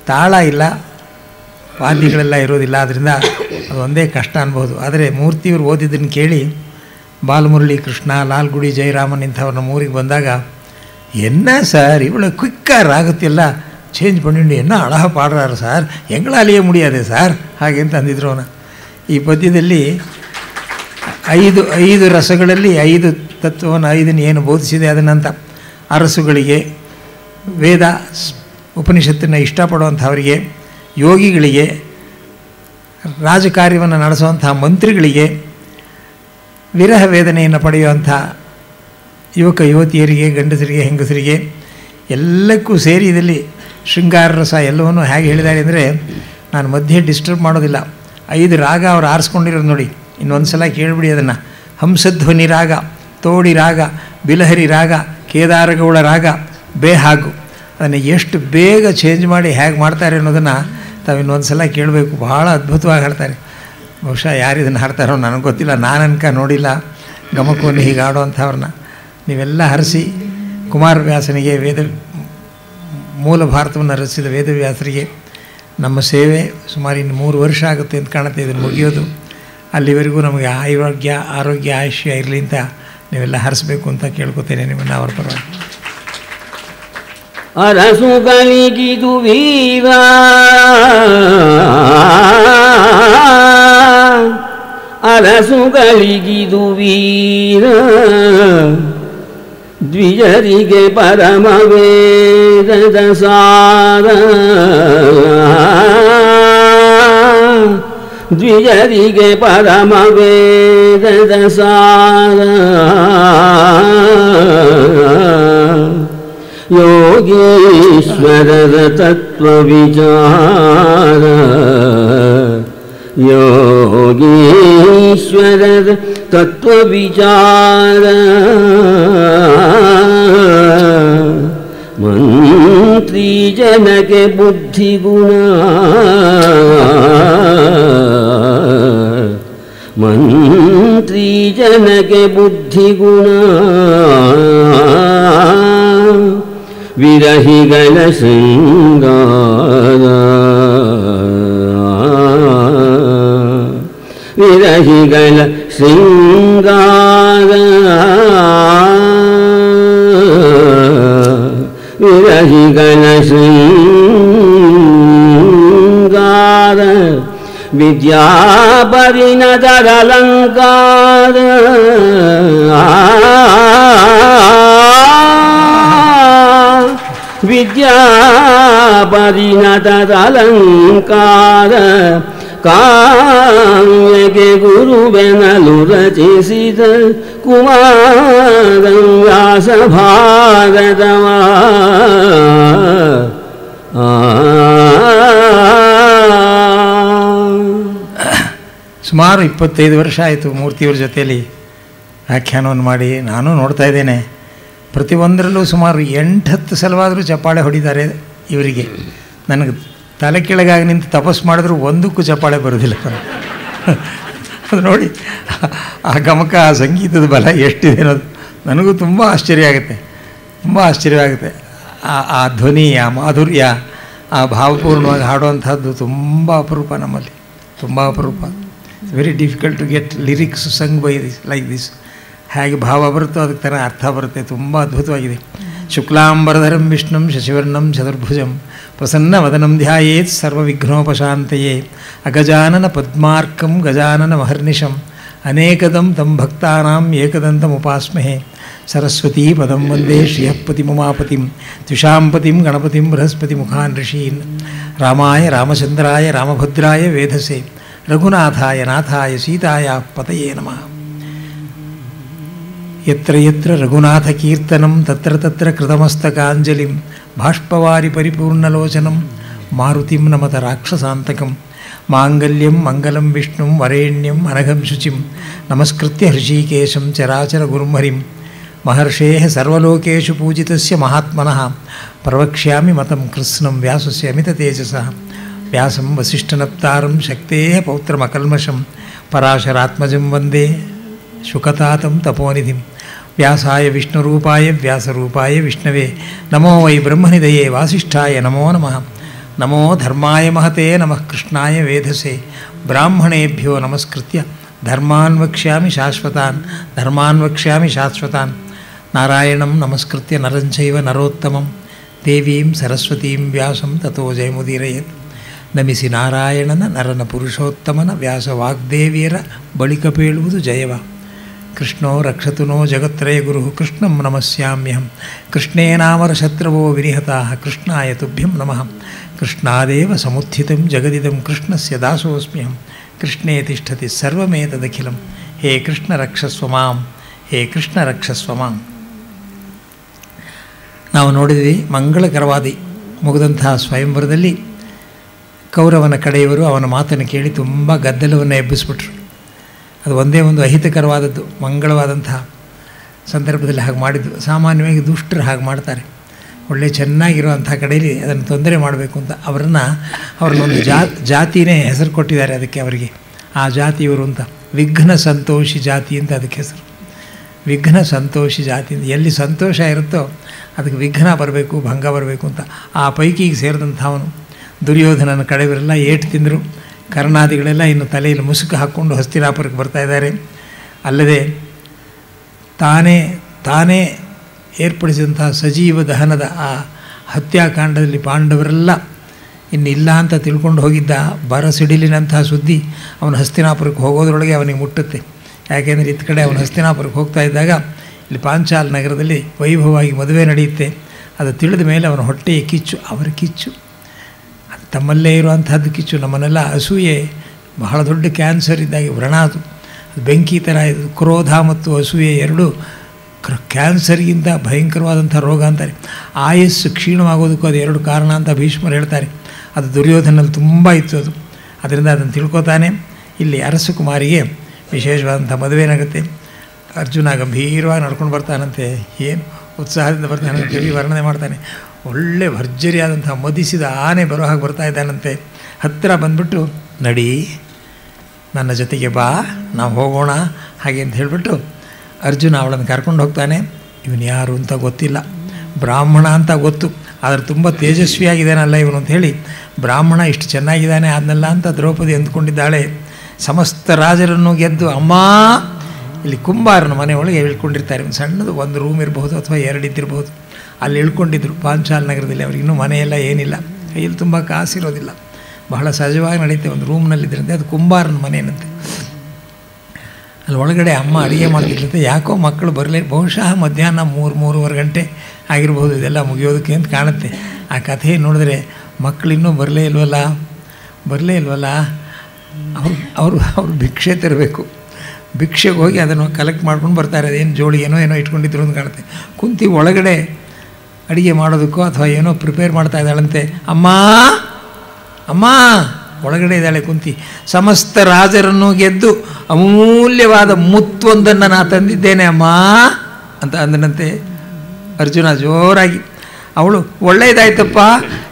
ತಾಳ ಇಲ್ಲ, ವಾದ್ಯಗಳೆಲ್ಲ ಇರೋದಿಲ್ಲ. ಆದ್ದರಿಂದ ಅದು ಒಂದೇ ಕಷ್ಟ ಅನ್ಬೋದು. ಆದರೆ ಮೂರ್ತಿಯವರು ಓದಿದ್ದನ್ನು ಕೇಳಿ ಬಾಲಮುರಳಿ ಕೃಷ್ಣ, ಲಾಲ್ಗುಡಿ ಜಯರಾಮನ್ ಇಂಥವ್ರನ್ನ ಊರಿಗೆ ಬಂದಾಗ, என்ன சார் இவ்வளோ குயிக்காக ராகத்தைಲ್ಲ ಚೇಂಜ್ பண்ணிட்டு என்ன அழகாக பாடுறாரு சார், எங்களாலேயே முடியாது சார் ಹಾಗೆ ಅಂತ ಅಂದಿದ್ರು ಅವನ. ಈ ಪದ್ಯದಲ್ಲಿ ಐದು ರಸಗಳಲ್ಲಿ 5 ತತ್ವವನ್ನು 5 ಏನು ಬೋಧಿಸಿದೆ ಅದನ್ನಂತ ಅರಸುಗಳಿಗೆ, ವೇದ ಉಪನಿಷತ್ತನ್ನು ಇಷ್ಟಪಡುವಂಥವರಿಗೆ, ಯೋಗಿಗಳಿಗೆ, ರಾಜಕಾರ್ಯವನ್ನು ನಡೆಸುವಂಥ ಮಂತ್ರಿಗಳಿಗೆ, ವಿರಹ ವೇದನೆಯನ್ನು ಪಡೆಯುವಂಥ ಯುವಕ ಯುವತಿಯರಿಗೆ, ಗಂಡಸರಿಗೆ, ಹೆಂಗಸರಿಗೆ ಎಲ್ಲಕ್ಕೂ ಸೇರಿ ಇದರಲ್ಲಿ ಶೃಂಗಾರ ರಸ ಎಲ್ಲವನ್ನೂ ಹೇಗೆ ಹೇಳಿದ್ದಾರೆ ಅಂದರೆ, ನಾನು ಮಧ್ಯೆ ಡಿಸ್ಟರ್ಬ್ ಮಾಡೋದಿಲ್ಲ. 5 ರಾಗ ಅವ್ರು ಆರಿಸ್ಕೊಂಡಿರೋದು ನೋಡಿ, ಇನ್ನೊಂದು ಸಲ ಕೇಳಿಬಿಡಿ ಅದನ್ನು. ಹಂಸಧ್ವನಿ ರಾಗ, ತೋಡಿ ರಾಗ, ಬಿಲಹರಿ ರಾಗ, ಕೇದಾರಗೌಳ ರಾಗ, ಬೇಹಾಗು. ಅದನ್ನು ಎಷ್ಟು ಬೇಗ ಚೇಂಜ್ ಮಾಡಿ ಹೇಗೆ ಮಾಡ್ತಾರೆ ಅನ್ನೋದನ್ನು ತಾವು ಇನ್ನೊಂದು ಸಲ ಕೇಳಬೇಕು. ಭಾಳ ಅದ್ಭುತವಾಗಿ ಹಾಡ್ತಾರೆ. ಬಹುಶಃ ಯಾರು ಇದನ್ನು ಹಾಡ್ತಾರೋ ನನಗೆ ಗೊತ್ತಿಲ್ಲ, ನಾನು ಅನ್ಕ ನೋಡಿಲ್ಲ ಗಮಕವನ್ನು ಹೀಗೆ ಆಡೋವಂಥವ್ರನ್ನ. ನೀವೆಲ್ಲ ಹರಿಸಿ ಕುಮಾರವ್ಯಾಸನಿಗೆ, ಮೂಲ ಭಾರತವನ್ನು ರಚಿಸಿದ ವೇದವ್ಯಾಸರಿಗೆ ನಮ್ಮ ಸೇವೆ ಸುಮಾರು ಇನ್ನು 3 ವರ್ಷ ಆಗುತ್ತೆ ಅಂತ ಕಾಣುತ್ತೆ ಇದನ್ನು ಮುಗಿಯೋದು. ಅಲ್ಲಿವರೆಗೂ ನಮಗೆ ಆರೋಗ್ಯ ಆಯುಷ್ಯ ಇರಲಿ ಅಂತ ನೀವೆಲ್ಲ ಹರಿಸಬೇಕು ಅಂತ ಕೇಳ್ಕೊತೇನೆ ನಿಮ್ಮನ್ನು ಅವರ ಪರವಾಗಿ. ಅರಸುಗಳಿಗಿದು ವೀರ ಅರಸುಗಳಿಗಿದು ವೀರ ದ್ವಿಜರಿಗೆ ಪರಮ ವೇದದ ಸಾರ ದ್ವಿಜರಿಗೆ ಪರಮ ವೇದದ ಸಾರ ಯೋಗೀಶ್ವರರ ತತ್ವ ವಿಚಾರ ಯೋಗೀಶ್ವರರ ತತ್ವ ವಿಚಾರ ಮಂತ್ರಿ ಜನಕ್ಕೆ ಬುದ್ಧಿ ಗುಣ ಮಂತ್ರಿ ಜನಕ್ಕೆ ಬುದ್ಧಿ ಗುಣ ವಿರಹಿಗಳ ಶೃಂಗಾರ ವಿರಹಿಗಳ ಶೃಂಗಾರ ವಿರಹಿಗಳ ಶೃಂಗಾರ ವಿದ್ಯಾಪರಿಣತರಲಂಕಾರ ವಿದ್ಯಾಪರಿಣತರಲಂಕಾರ ಕಾವ್ಯಕ್ಕೆ ಗುರುವೆನಲು ರಚಿಸಿದ ಕುಮಾರ ವ್ಯಾಸ ಭಾರತವ ಸುಮಾರು 25 ವರ್ಷ ಆಯಿತು ಮೂರ್ತಿಯವ್ರ ಜೊತೆಯಲ್ಲಿ ವ್ಯಾಖ್ಯಾನವನ್ನು ಮಾಡಿ. ನಾನು ನೋಡ್ತಾ ಇದ್ದೇನೆ, ಪ್ರತಿಯೊಂದರಲ್ಲೂ ಸುಮಾರು 8-10 ಸಲವಾದರೂ ಚಪ್ಪಾಳೆ ಹೊಡಿತಾರೆ ಇವರಿಗೆ. ನನಗೆ ತಲೆ ಕೆಳಗಾಗಿ ನಿಂತು ತಪಸ್ಸು ಮಾಡಿದ್ರು ಒಂದಕ್ಕೂ ಚಪ್ಪಾಳೆ ಬರೋದಿಲ್ಲ. ಅದು ನೋಡಿ ಆ ಗಮಕ, ಆ ಸಂಗೀತದ ಬಲ ಎಷ್ಟಿದೆ ಅನ್ನೋದು ನನಗೂ ತುಂಬ ಆಶ್ಚರ್ಯ ಆಗುತ್ತೆ, ತುಂಬ ಆಶ್ಚರ್ಯವಾಗುತ್ತೆ. ಆ ಧ್ವನಿ, ಆ ಮಾಧುರ್ಯ, ಆ ಭಾವಪೂರ್ಣವಾಗಿ ಹಾಡುವಂಥದ್ದು ತುಂಬ ಅಪರೂಪ ನಮ್ಮಲ್ಲಿ, ತುಂಬ ಅಪರೂಪ. It's very difficult to get lyrics sung by this like this. ಹೇಗೆ ಭಾವ ಬರುತ್ತೋ ಅದಕ್ಕೆ ಥರ ಅರ್ಥ ಬರುತ್ತೆ. ತುಂಬ ಅದ್ಭುತವಾಗಿದೆ. ಶುಕ್ಲಾಂಬರಧರಂ ವಿಷ್ಣುಂ ಶಶಿವರ್ಣಂ ಚತುರ್ಭುಜಂ ಪ್ರಸನ್ನವದನಂ ಧ್ಯಾಯೇತ್ ಸರ್ವವಿಘ್ನೋಪಶಾಂತಯೇ ಅಗಜಾನನ ಪದ್ಮಾರ್ಕಂ ಗಜಾನನ ಮಹರ್ನಿಶಂ ಅನೇಕದಂ ತಂ ಭಕ್ತಾನಾಂ ಏಕದಂತಮುಪಾಸ್ಮಹೇ ಸರಸ್ವತೀ ಪದಂ ವಂದೇ ಶ್ರೀಯಃಪತಿಮುಮಾಪತಿಂ ತ್ರಿಷಾಂಪತಿಂ ಗಣಪತಿಂ ಬೃಹಸ್ಪತಿ ಮುಖಾನ್ ಋಷೀನ್ ರಾಮಾಯ ರಾಮಚಂದ್ರಾಯ ರಾಮಭದ್ರಾಯ ವೇಧಸೆ ರಘುನಾಥಾಯ ನಾಥಾಯ ಸೀತಾಯ ಪತಯೇ ನಮಃ. ಯತ್ರ ಯತ್ರ ರಘುನಾಥಕೀರ್ತನಂ ತತ್ರ ತತ್ರ ಕೃತಮಸ್ತಕಾಂಜಲಿಂ ಬಾಷ್ಪವಾರಿ ಪರಿಪೂರ್ಣಲೋಚನಂ ಮಾರುತಿಂ ನಮತ ರಾಕ್ಷಸಾಂತಕಂ ಮಾಂಗಲ್ಯಂ ಮಂಗಲಂ ವಿಷ್ಣುಂ ವರೇಣ್ಯಂ ಅನಘಂ ಶುಚಿಂ ನಮಸ್ಕೃತ್ಯ ಹೃಷೀಕೇಶಂ ಚರಾಚರ ಗುರುಮಹರಿಂ ಮಹರ್ಷೇಃ ಸರ್ವಲೋಕೇಶು ಪೂಜಿತಸ್ಯ ಮಹಾತ್ಮನಃ ಪ್ರವಕ್ಷ್ಯಾಮಿ ಮತಂ ಕೃತ್ಸ್ನಂ ವ್ಯಾಸಸ್ಯ ಅಮಿತ ತೇಜಸಃ ವ್ಯಾಸಂ ವಸಿಷ್ಠನಪ್ತಾರಂ ಶಕ್ತೇಃ ಪೌತ್ರಮಕಲ್ಮಷಂ ಪರಾಶರಾತ್ಮಜಂ ವಂದೇ ಶುಕತಾತಂ ತಪೋನಿಧಿಂ ವ್ಯಾಸಾಯ ವಿಷ್ಣುರೂಪಾಯ ವ್ಯಾಸರೂಪಾಯ ವಿಷ್ಣವೇ ನಮೋ ವೈ ಬ್ರಹ್ಮನಿಧಯೇ ವಾಸಿಷ್ಠಾಯ ನಮೋ ನಮಃ. ನಮೋ ಧರ್ಮಾಯ ಮಹತೆ ನಮಃ ಕೃಷ್ಣಾಯ ವೇಧಸೆ ಬ್ರಾಹ್ಮಣೇಭ್ಯೋ ನಮಸ್ಕೃತ್ಯ ಧರ್ಮಾನ್ ವಕ್ಷ್ಯಾಮಿ ಶಾಶ್ವತಾನ್ ನಾರಾಯಣಂ ನಮಸ್ಕೃತ್ಯ ನರಂಚೈವ ನರೋತ್ತಮಂ ದೇವೀಂ ಸರಸ್ವತೀಂ ವ್ಯಾಸಂ ತಥೋ ಜಯಮುದೀರಯೇತ್. ನಮಿಸಿ ನಾರಾಯಣನ ನರನ ಪುರುಷೋತ್ತಮನ ವ್ಯಾಸ ವಾಗ್ದೇವಿಯರ ಬಳಿಕ ಪೇಳುವುದು ಜಯವ. ಕೃಷ್ಣೋ ರಕ್ಷತು ನೋ ಜಗತ್ರಯ ಗುರು ಕೃಷ್ಣಂ ನಮಸ್ಯಾಮ್ಯಹಂ ಕೃಷ್ಣೇನಾಮರ ಶತ್ರವೋ ವಿನಿಹತಾಃ ಕೃಷ್ಣಾಯ ತುಭ್ಯಂ ನಮಃ. ಕೃಷ್ಣಾದೇವ ಸಮುತ್ಥಿತಂ ಜಗದಿದಂ ಕೃಷ್ಣಸ್ಯ ದಾಸೋಸ್ಮ್ಯಹಂ ಕೃಷ್ಣೇ ತಿಷ್ಠತಿ ಸರ್ವಮೇತದಖಿಲಂ. ಹೇ ಕೃಷ್ಣ ರಕ್ಷಸ್ವ ಮಾಂ, ಹೇ ಕೃಷ್ಣ ರಕ್ಷಸ್ವ ಮಾಂ. ನಾವು ನೋಡಿದ್ವಿ ಮಂಗಳಕರವಾದಿ ಮುಗಿದಂತಹ ಸ್ವಯಂವರದಲ್ಲಿ ಕೌರವನ ಕಡೆಯವರು ಅವನ ಮಾತನ್ನು ಕೇಳಿ ತುಂಬ ಗದ್ದಲವನ್ನು ಎಬ್ಬಿಸ್ಬಿಟ್ರು. ಅದು ಒಂದೇ ಒಂದು ಅಹಿತಕರವಾದದ್ದು, ಮಂಗಳವಾದಂತಹ ಸಂದರ್ಭದಲ್ಲಿ ಹಾಗೆ ಮಾಡಿದ್ದು. ಸಾಮಾನ್ಯವಾಗಿ ದುಷ್ಟರು ಹಾಗೆ ಮಾಡ್ತಾರೆ. ಒಳ್ಳೆ ಚೆನ್ನಾಗಿರುವಂಥ ಕಡೆಯಲ್ಲಿ ಅದನ್ನು ತೊಂದರೆ ಮಾಡಬೇಕು ಅಂತ ಅವ್ರನ್ನೊಂದು ಜಾತಿನೇ ಹೆಸರು ಕೊಟ್ಟಿದ್ದಾರೆ ಅದಕ್ಕೆ. ಅವರಿಗೆ ಆ ಜಾತಿ ಇವರು ಅಂತ ವಿಘ್ನ ಸಂತೋಷಿ ಜಾತಿ ಅಂತ ಅದಕ್ಕೆ ಹೆಸರು. ವಿಘ್ನ ಸಂತೋಷಿ ಜಾತಿ ಅಂತ ಎಲ್ಲಿ ಸಂತೋಷ ಇರುತ್ತೋ ಅದಕ್ಕೆ ವಿಘ್ನ ಬರಬೇಕು, ಭಂಗ ಬರಬೇಕು ಅಂತ. ಆ ಪೈಕಿಗೆ ಸೇರಿದಂಥವನು ದುರ್ಯೋಧನನ ಕಡೆಯವರೆಲ್ಲ ಏಟು ತಿಂದರು. ಕರ್ಣಾದಿಗಳೆಲ್ಲ ಇನ್ನು ತಲೆಯಲ್ಲಿ ಮುಸುಕು ಹಾಕ್ಕೊಂಡು ಹಸ್ತಿನಾಪುರಕ್ಕೆ ಬರ್ತಾಯಿದ್ದಾರೆ. ಅಲ್ಲದೆ ತಾನೇ ಏರ್ಪಡಿಸಿದಂಥ ಸಜೀವ ದಹನದ ಆ ಹತ್ಯಾಕಾಂಡದಲ್ಲಿ ಪಾಂಡವರೆಲ್ಲ ಇನ್ನಿಲ್ಲ ಅಂತ ತಿಳ್ಕೊಂಡು ಹೋಗಿದ್ದ ಬರಸಿಡಿಲಿನಂತಹ ಸುದ್ದಿ ಅವನ ಹಸ್ತಿನಾಪುರಕ್ಕೆ ಹೋಗೋದ್ರೊಳಗೆ ಅವನಿಗೆ ಮುಟ್ಟುತ್ತೆ. ಯಾಕೆಂದರೆ ಇತ್ತ ಕಡೆ ಅವನು ಹಸ್ತಿನಾಪುರಕ್ಕೆ ಹೋಗ್ತಾ ಇದ್ದಾಗ ಇಲ್ಲಿ ಪಾಂಚಾಲ ನಗರದಲ್ಲಿ ವೈಭವವಾಗಿ ಮದುವೆ ನಡೆಯುತ್ತೆ. ಅದು ತಿಳಿದ ಮೇಲೆ ಅವನ ಹೊಟ್ಟೆಯ ಕಿಚ್ಚು, ಅವರ ಕಿಚ್ಚು, ಅದು ತಮ್ಮಲ್ಲೇ ಇರುವಂಥದ್ದು ಕಿಚ್ಚು. ನಮ್ಮನ್ನೆಲ್ಲ ಅಸೂಯೆ ಬಹಳ ದೊಡ್ಡ ಕ್ಯಾನ್ಸರ್ ಇದ್ದಾಗೆ ವ್ರಣ, ಅದು ಬೆಂಕಿ ಥರ. ಇದು ಕ್ರೋಧ ಮತ್ತು ಅಸೂಯೆ ಎರಡೂ ಕ್ಯಾನ್ಸರ್ಗಿಂತ ಭಯಂಕರವಾದಂಥ ರೋಗ ಅಂತಾರೆ. ಆಯಸ್ಸು ಕ್ಷೀಣವಾಗೋದಕ್ಕೂ ಅದು ಎರಡು ಕಾರಣ ಅಂತ ಭೀಷ್ಮರು ಹೇಳ್ತಾರೆ. ಅದು ದುರ್ಯೋಧನಲ್ಲಿ ತುಂಬ ಇತ್ತು ಅದು. ಅದರಿಂದ ಅದನ್ನು ತಿಳ್ಕೊತಾನೆ ಇಲ್ಲಿ ಅರಸಕುಮಾರಿಗೆ ವಿಶೇಷವಾದಂಥ ಮದುವೆನಾಗುತ್ತೆ. ಅರ್ಜುನ ಗಂಭೀರವಾಗಿ ನಡ್ಕೊಂಡು ಬರ್ತಾನಂತೆ, ಏನು ಉತ್ಸಾಹದಿಂದ ಬರ್ತಾನೆ ಅಂತೇಳಿ ವರ್ಣನೆ ಮಾಡ್ತಾನೆ. ಒಳ್ಳೆ ಭರ್ಜರಿಯಾದಂಥ ಮದಿಸಿದ ಆನೆ ಬರೋ ಹಾಗೆ ಬರ್ತಾ ಇದ್ದಾನಂತೆ. ಹತ್ತಿರ ಬಂದುಬಿಟ್ಟು, ನಡಿ ನನ್ನ ಜೊತೆಗೆ ಬಾ, ನಾವು ಹೋಗೋಣ ಹಾಗೆ ಅಂತ ಹೇಳಿಬಿಟ್ಟು ಅರ್ಜುನ ಅವಳನ್ನು ಕರ್ಕೊಂಡು ಹೋಗ್ತಾನೆ. ಇವನು ಯಾರು ಅಂತ ಗೊತ್ತಿಲ್ಲ, ಬ್ರಾಹ್ಮಣ ಅಂತ ಗೊತ್ತು, ಆದರೆ ತುಂಬ ತೇಜಸ್ವಿಯಾಗಿದ್ದಾನಲ್ಲ ಇವನು ಅಂಥೇಳಿ. ಬ್ರಾಹ್ಮಣ ಇಷ್ಟು ಚೆನ್ನಾಗಿದ್ದಾನೆ ಅದನ್ನೆಲ್ಲ ಅಂತ ದ್ರೌಪದಿ ಅಂದ್ಕೊಂಡಿದ್ದಾಳೆ. ಸಮಸ್ತ ರಾಜರನ್ನು ಗೆದ್ದು ಅಮ್ಮ ಇಲ್ಲಿ ಕುಂಬಾರನ ಮನೆ ಒಳಗೆ ಇಳ್ಕೊಂಡಿರ್ತಾರೆ. ಒಂದು ಸಣ್ಣದು ಒಂದು ರೂಮ್ ಇರಬಹುದು ಅಥವಾ ಎರಡು ಇದ್ದಿರಬಹುದು. ಅಲ್ಲಿ ಇಳ್ಕೊಂಡಿದ್ರು ಪಾಂಚಾಲ ನಗರದಲ್ಲಿ. ಅವ್ರಿಗಿನ್ನೂ ಮನೆಯೆಲ್ಲ ಏನಿಲ್ಲ, ಕೈಯಲ್ಲಿ ತುಂಬ ಕಾಸಿರೋದಿಲ್ಲ, ಬಹಳ ಸಹಜವಾಗಿ ನಡೀತೆ. ಒಂದು ರೂಮ್ನಲ್ಲಿದ್ದರಂತೆ, ಅದು ಕುಂಬಾರನ ಮನೆಯಂತೆ. ಅಲ್ಲಿ ಒಳಗಡೆ ಅಮ್ಮ ಅಡುಗೆ ಮಾಡ್ತಿದ್ರಂತೆ. ಯಾಕೋ ಮಕ್ಕಳು ಬರಲೇ, ಬಹುಶಃ ಮಧ್ಯಾಹ್ನ 3-3:30 ಗಂಟೆ ಆಗಿರ್ಬೋದು ಇದೆಲ್ಲ ಮುಗಿಯೋದಕ್ಕೆ ಅಂತ ಕಾಣುತ್ತೆ. ಆ ಕಥೆ ನೋಡಿದ್ರೆ ಮಕ್ಕಳಿನ್ನೂ ಬರಲೇ ಇಲ್ವಲ್ಲ. ಅವರು ಭಿಕ್ಷೆ ತರಬೇಕು. ಭಿಕ್ಷೆಗೆ ಹೋಗಿ ಅದನ್ನು ಕಲೆಕ್ಟ್ ಮಾಡ್ಕೊಂಡು ಬರ್ತಾರೆ. ಅದೇನು ಜೋಳಿ ಏನೋ ಇಟ್ಕೊಂಡಿದ್ರು ಅಂತ ಕಾಣುತ್ತೆ. ಕುಂತಿ ಒಳಗಡೆ ಅಡುಗೆ ಮಾಡೋದಕ್ಕೋ ಅಥವಾ ಏನೋ ಪ್ರಿಪೇರ್ ಮಾಡ್ತಾ ಇದ್ದಾಳಂತೆ. ಅಮ್ಮ ಒಳಗಡೆ ಇದ್ದಾಳೆ ಕುಂತಿ. ಸಮಸ್ತ ರಾಜರನ್ನು ಗೆದ್ದು ಅಮೂಲ್ಯವಾದ ಮುತ್ತೊಂದನ್ನು ನಾ ತಂದಿದ್ದೇನೆ ಅಮ್ಮ ಅಂತ ಅಂದನಂತೆ ಅರ್ಜುನ ಜೋರಾಗಿ. ಅವಳು ಒಳ್ಳೆಯದಾಯ್ತಪ್ಪ,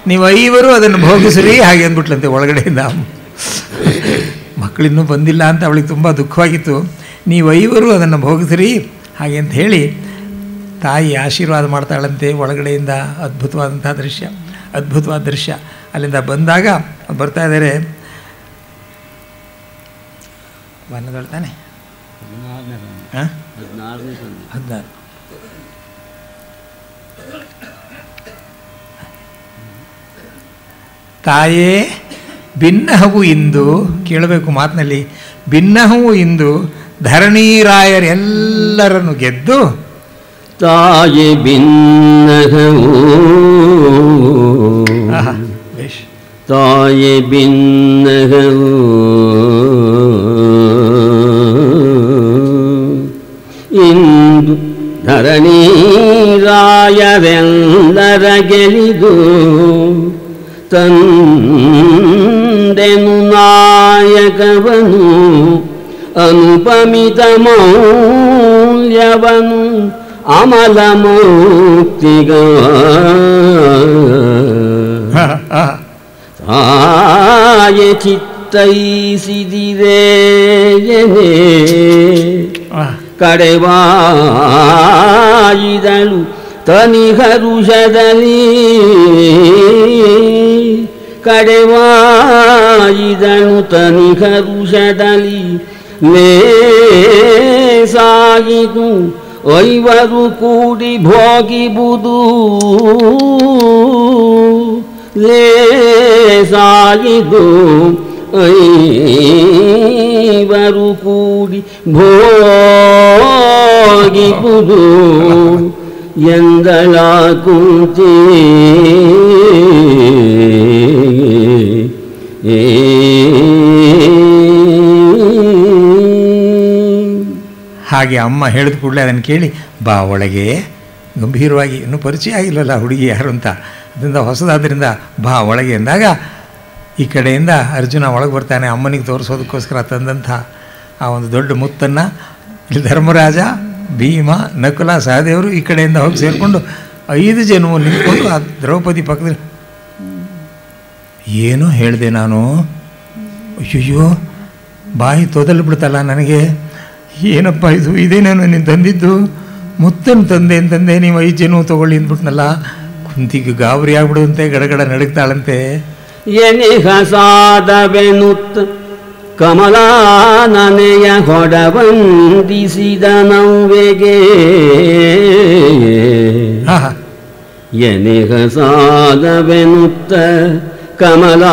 ನೀವು 5 ಅದನ್ನು ಭೋಗಿಸ್ರಿ ಹಾಗೆ ಅಂದ್ಬಿಟ್ಲಂತೆ ಒಳಗಡೆಯಿಂದ. ಮಕ್ಕಳಿನ್ನೂ ಬಂದಿಲ್ಲ ಅಂತ ಅವಳಿಗೆ ತುಂಬ ದುಃಖವಾಗಿತ್ತು. ನೀವು 5 ಅದನ್ನು ಭೋಗಿಸ್ರಿ ಹಾಗೆ ಅಂತ ಹೇಳಿ ತಾಯಿ ಆಶೀರ್ವಾದ ಮಾಡ್ತಾಳಂತೆ ಒಳಗಡೆಯಿಂದ. ಅದ್ಭುತವಾದ ದೃಶ್ಯ. ಅಲ್ಲಿಂದ ಬಂದಾಗ ಬರ್ತಾ ಇದ್ದಾರೆ. ಬನ್ನದೊಳ್ತಾನೆ 16. ತಾಯೇ ಭಿನ್ನಹವು ಇಂದು, ಕೇಳಬೇಕು ಮಾತಿನಲ್ಲಿ, ಭಿನ್ನಹವು ಇಂದು ಧರಣೀರಾಯರೆಲ್ಲರನ್ನು ಗೆದ್ದು ತಾಯಿ ಭಿನ್ನಹವು ತಾಯಿ ಭಿನ್ನಹವು ಇಂದು ಧರಣೀರಾಯರೆಲ್ಲರ ಗೆಲಿದು ತಂದೆನು ನಾಯಕವನು ಅನುಪಮಿತ ಮೌಲ್ಯವನು ಅಮಲ ಮುಕ್ತಿಗ ತಾಯೆ ಚಿತ್ತೈಸಿದಿರೇಯನೇ ಕಡೆವಾಯಿದಳು ತನಿಹರುಷದಲ್ಲಿ ಕಡೆವಾಯಿದಳು ತನಿಹರುಷದಲ್ಲಿ ಲೇಸಾಯಿತು ಐವರು ಕೂಡಿ ಭೋಗಿಬುದು ಲೇಸಾಯಿತು ಐವರು ಕೂಡಿ ಭೋಗಿಬುದು ಎಂದಳ ಕುಂತಿ ಹಾಗೆ ಅಮ್ಮ ಹೇಳಿದ ಕೂಡಲೇ ಅದನ್ನು ಕೇಳಿ ಬಾ ಒಳಗೆ, ಗಂಭೀರವಾಗಿ, ಇನ್ನೂ ಪರಿಚಯ ಆಗಿಲ್ಲಲ್ಲ ಹುಡುಗಿ ಯಾರು ಅಂತ, ಅದರಿಂದ ಹೊಸದಾದ್ರಿಂದ ಬಾ ಒಳಗೆ ಎಂದಾಗ ಈ ಕಡೆಯಿಂದ ಅರ್ಜುನ ಒಳಗೆ ಬರ್ತಾನೆ. ಅಮ್ಮನಿಗೆ ತೋರಿಸೋದಕ್ಕೋಸ್ಕರ ತಂದಂಥ ಆ ಒಂದು ದೊಡ್ಡ ಮುತ್ತನ್ನು ಇಲ್ಲಿ ಧರ್ಮರಾಜ, ಭೀಮ, ನಕುಲ, ಸಹದೇವರು ಈ ಕಡೆಯಿಂದ ಹೋಗಿ ಸೇರಿಕೊಂಡು 5 ಜನವು ನಿಂತ್ಕೊಂಡು ಆ ದ್ರೌಪದಿ ಪಕ್ಕದಲ್ಲಿ ಏನೋ ಹೇಳಿದೆ ನಾನು, ಅಯ್ಯಯ್ಯೋ ಬಾಯಿ ತೊದಲು ಬಿಡ್ತಲ್ಲ ನನಗೆ, ಏನಪ್ಪ ಇದು, ಇದೇನೇನು ನೀನು ತಂದಿದ್ದು, ಮುತ್ತನ್ನು ತಂದೆ ಅಂತಂದೆ, ನೀವು 5 ಜನ ತೊಗೊಳ್ಳಿ ಅಂದ್ಬಿಟ್ನಲ್ಲ. ಕುಂತಿಗೆ ಗಾಬರಿ ಆಗ್ಬಿಡುವಂತೆ ಗಡಗಡ ನಡುಗ್ತಾಳಂತೆ. ಎನಿಹಸಾದವೆನುತ್ತ ಕಮಲಾನನೆಯ ಹೊಡವಂದಿಸಿದ ನವ್ವೆಗೆ ಎನಿಹಸಾದವೆನುತ್ತ ಕಮಲಾನನೆಯ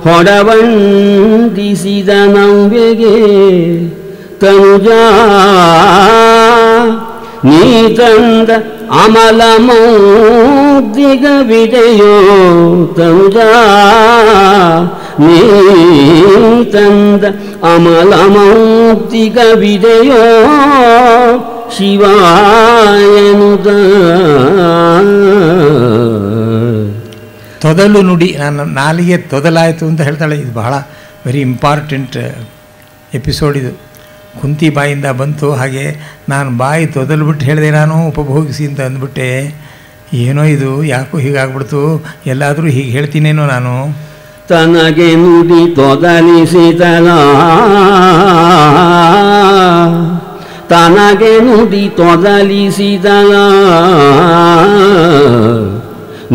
ಹೊಡವಂದಿಸಿದ ನವ್ವೆಗೆ ತನುಜಾ ನೀ ತಂದ ಅಮಲ ಮೌದ್ದಿಗ ವಿದೆಯೋ ತನುಜಾ ನೀ ತಂದ ಅಮಲ ಮೌದ್ದಿಗ ವಿದೆಯೋ ಶಿವಾಯನುದ. ತೊದಲು ನುಡಿ, ನಾನು ನಾಲಿಗೆ ತೊದಲಾಯಿತು ಅಂತ ಹೇಳ್ತಾಳೆ. ಇದು ಬಹಳ ವೆರಿ ಇಂಪಾರ್ಟೆಂಟ್ ಎಪಿಸೋಡ್ ಇದು. ಕುಂತಿ ಬಾಯಿಂದ ಬಂತು, ಹಾಗೆ ನಾನು ಬಾಯಿ ತೊದಲು ಬಿಟ್ಟು ಹೇಳಿದೆ, ನಾನು ಉಪಭೋಗಿಸಿ ಅಂತ ಅಂದ್ಬಿಟ್ಟೆ. ಏನೋ ಇದು ಯಾಕೋ ಹೀಗಾಗ್ಬಿಡ್ತು, ಎಲ್ಲಾದರೂ ಹೀಗೆ ಹೇಳ್ತೀನೇನೋ ನಾನು. ತನಗೆ ನುಡಿ ತೊದಲಿಸಿದಲ, ತನಗೆ ನುಡಿ ತೊದಲಿಸಿದಲ,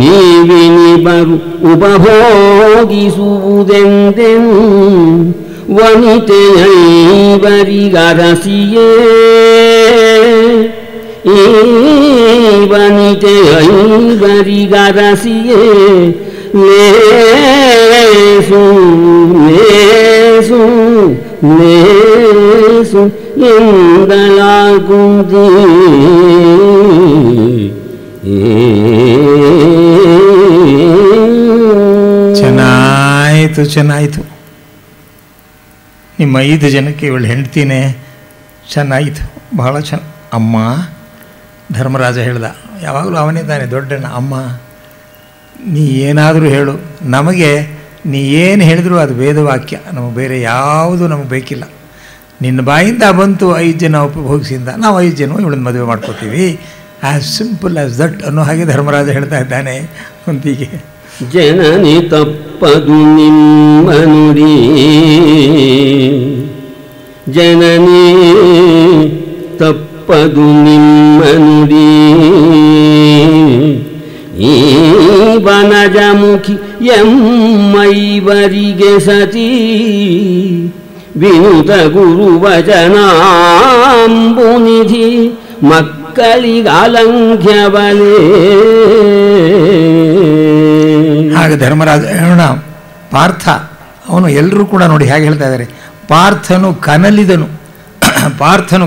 ನೀವಿನಿಬರು ಉಪಭೋಗಿಸುವುದೆಂದೆನು ವನಿತೆಯೈವರಿಗರಸಿಯೇ, ಈ ವನಿತೆಯೈವರಿಗರಸಿಯೇ ಲೇಸು ಲೇಸು ಲೇಸು ಎಂದಲಾಗುವುದೇ. ಚೆನ್ನಾಯಿತು ಚೆನ್ನಾಯಿತು, ನಿಮ್ಮ 5 ಜನಕ್ಕೆ ಇವಳು ಹೆಂಡ್ತಿನೇ, ಚೆನ್ನಾಯಿತು, ಬಹಳ ಅಮ್ಮ, ಧರ್ಮರಾಜ ಹೇಳ್ದ, ಯಾವಾಗಲೂ ಅವನೇ ತಾನೆ ದೊಡ್ಡಣ್ಣ. ಅಮ್ಮ ನೀ ಏನಾದರೂ ಹೇಳು, ನಮಗೆ ನೀ ಏನು ಹೇಳಿದ್ರು ಅದು ವೇದವಾಕ್ಯ, ನಮಗೆ ಬೇರೆ ಯಾವುದು ನಮಗೆ ಬೇಕಿಲ್ಲ. ನಿನ್ನ ಬಾಯಿಂದ ಬಂತು 5 ಜನ ಉಪಭೋಗಿಸಿಂದ, ನಾವು 5 ಜನ ಇವಳನ್ನ ಮದುವೆ ಮಾಡ್ಕೋತೀವಿ, ಆ್ಯಸ್ ಸಿಂಪಲ್ ಆ್ಯಸ್ ದಟ್ ಅನ್ನೋ ಹಾಗೆ ಧರ್ಮರಾಜ ಹೇಳ್ತಾ ಇದ್ದಾನೆ ಕುಂತಿಗೆ. ಜನನಿ ತಪ್ಪದು ನಿಮ್ಮ ನುಡಿ, ಜನನಿ ತಪ್ಪದು ನಿಮ್ಮ ನುಡಿ, ಈ ವನಜಮುಖಿ ಎಮ್ಮೈವರಿಗೆ ಸತಿ ವಿನುತ ಗುರು ವಚನಾಂಬುನಿಧಿ ಮಕ್ಕ ಕಲಿಗಾಲಂಘ್ಯವಲೇ. ಹಾಗೆ ಧರ್ಮರಾಜ ಹೇಳೋಣ, ಪಾರ್ಥ ಅವನು ಎಲ್ಲರೂ ಕೂಡ ನೋಡಿ ಹೇಗೆ ಹೇಳ್ತಾ ಇದ್ದಾರೆ, ಪಾರ್ಥನು ಕನಲಿದನು, ಪಾರ್ಥನು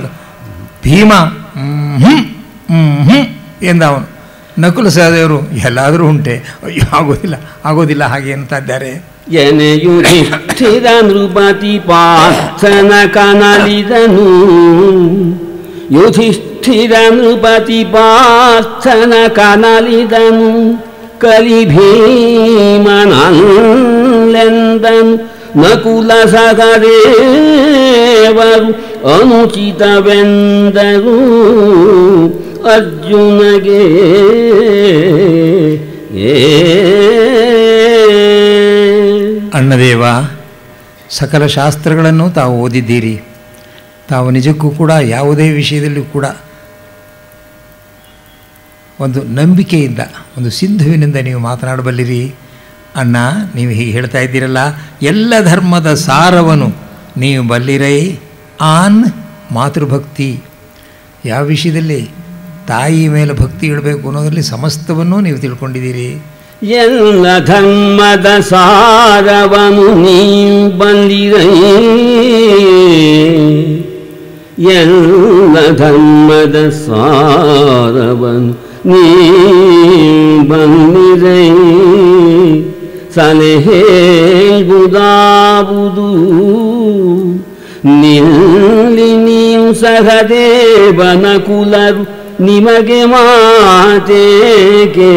ಭೀಮ ಎಂದ ಅವನು. ನಕುಲ ಸಹದೇವರು ಎಲ್ಲಾದರೂ ಉಂಟೆ, ಅಯ್ಯೋ ಆಗೋದಿಲ್ಲ ಹಾಗೆ ಅಂತ ಇದ್ದಾರೆ. ಯುಧಿಷ್ಠಿರ ನೃಪತಿ ಪಾರ್ಥನ ಕನಲಿದನು, ಯುಧಿಷ್ಠಿರ ನೃಪತಿ ಪಾರ್ಥನ ಕನಲಿದನು, ಕಲಿಭೀಮನಲ್ಲೆಂದನು ನಕುಲ ಸಹದೇವರು ಅನುಚಿತವೆಂದರು ಅರ್ಜುನಗೆ. ಅಣ್ಣದೇವ, ಸಕಲ ಶಾಸ್ತ್ರಗಳನ್ನು ತಾವು ಓದಿದ್ದೀರಿ, ತಾವು ನಿಜಕ್ಕೂ ಕೂಡ ಯಾವುದೇ ವಿಷಯದಲ್ಲೂ ಕೂಡ ಒಂದು ನಂಬಿಕೆಯಿಂದ, ಒಂದು ಸಿಂಧುವಿನಿಂದ ನೀವು ಮಾತನಾಡಬಲ್ಲಿರಿ. ಅಣ್ಣ, ನೀವು ಹೀಗೆ ಹೇಳ್ತಾ ಇದ್ದೀರಲ್ಲ, ಎಲ್ಲ ಧರ್ಮದ ಸಾರವನ್ನು ನೀವು ಬಲ್ಲಿರೈ. ಆನ್ ಮಾತೃಭಕ್ತಿ, ಯಾವ ವಿಷಯದಲ್ಲಿ ತಾಯಿ ಮೇಲೆ ಭಕ್ತಿ ಇಡಬೇಕು ಅನ್ನೋದರಲ್ಲಿ ಸಮಸ್ತವನ್ನೂ ನೀವು ತಿಳ್ಕೊಂಡಿದ್ದೀರಿ. ಎಲ್ಲ ಧರ್ಮದ ಸಾರವನು ನೀವು ಬಲ್ಲಿರೈ, ಎಲ್ಲ ಧರ್ಮದ ಸಾರವನು ನೀ ಬಲ್ಲಿರೈ. ಸಲಹೇಗುದಾವುದು ನಿಲ್ಲಿ ನೀವು ಸಹದೇವನ ಕುಲರು ನಿಮಗೆ ಮಾತೇಕೆ.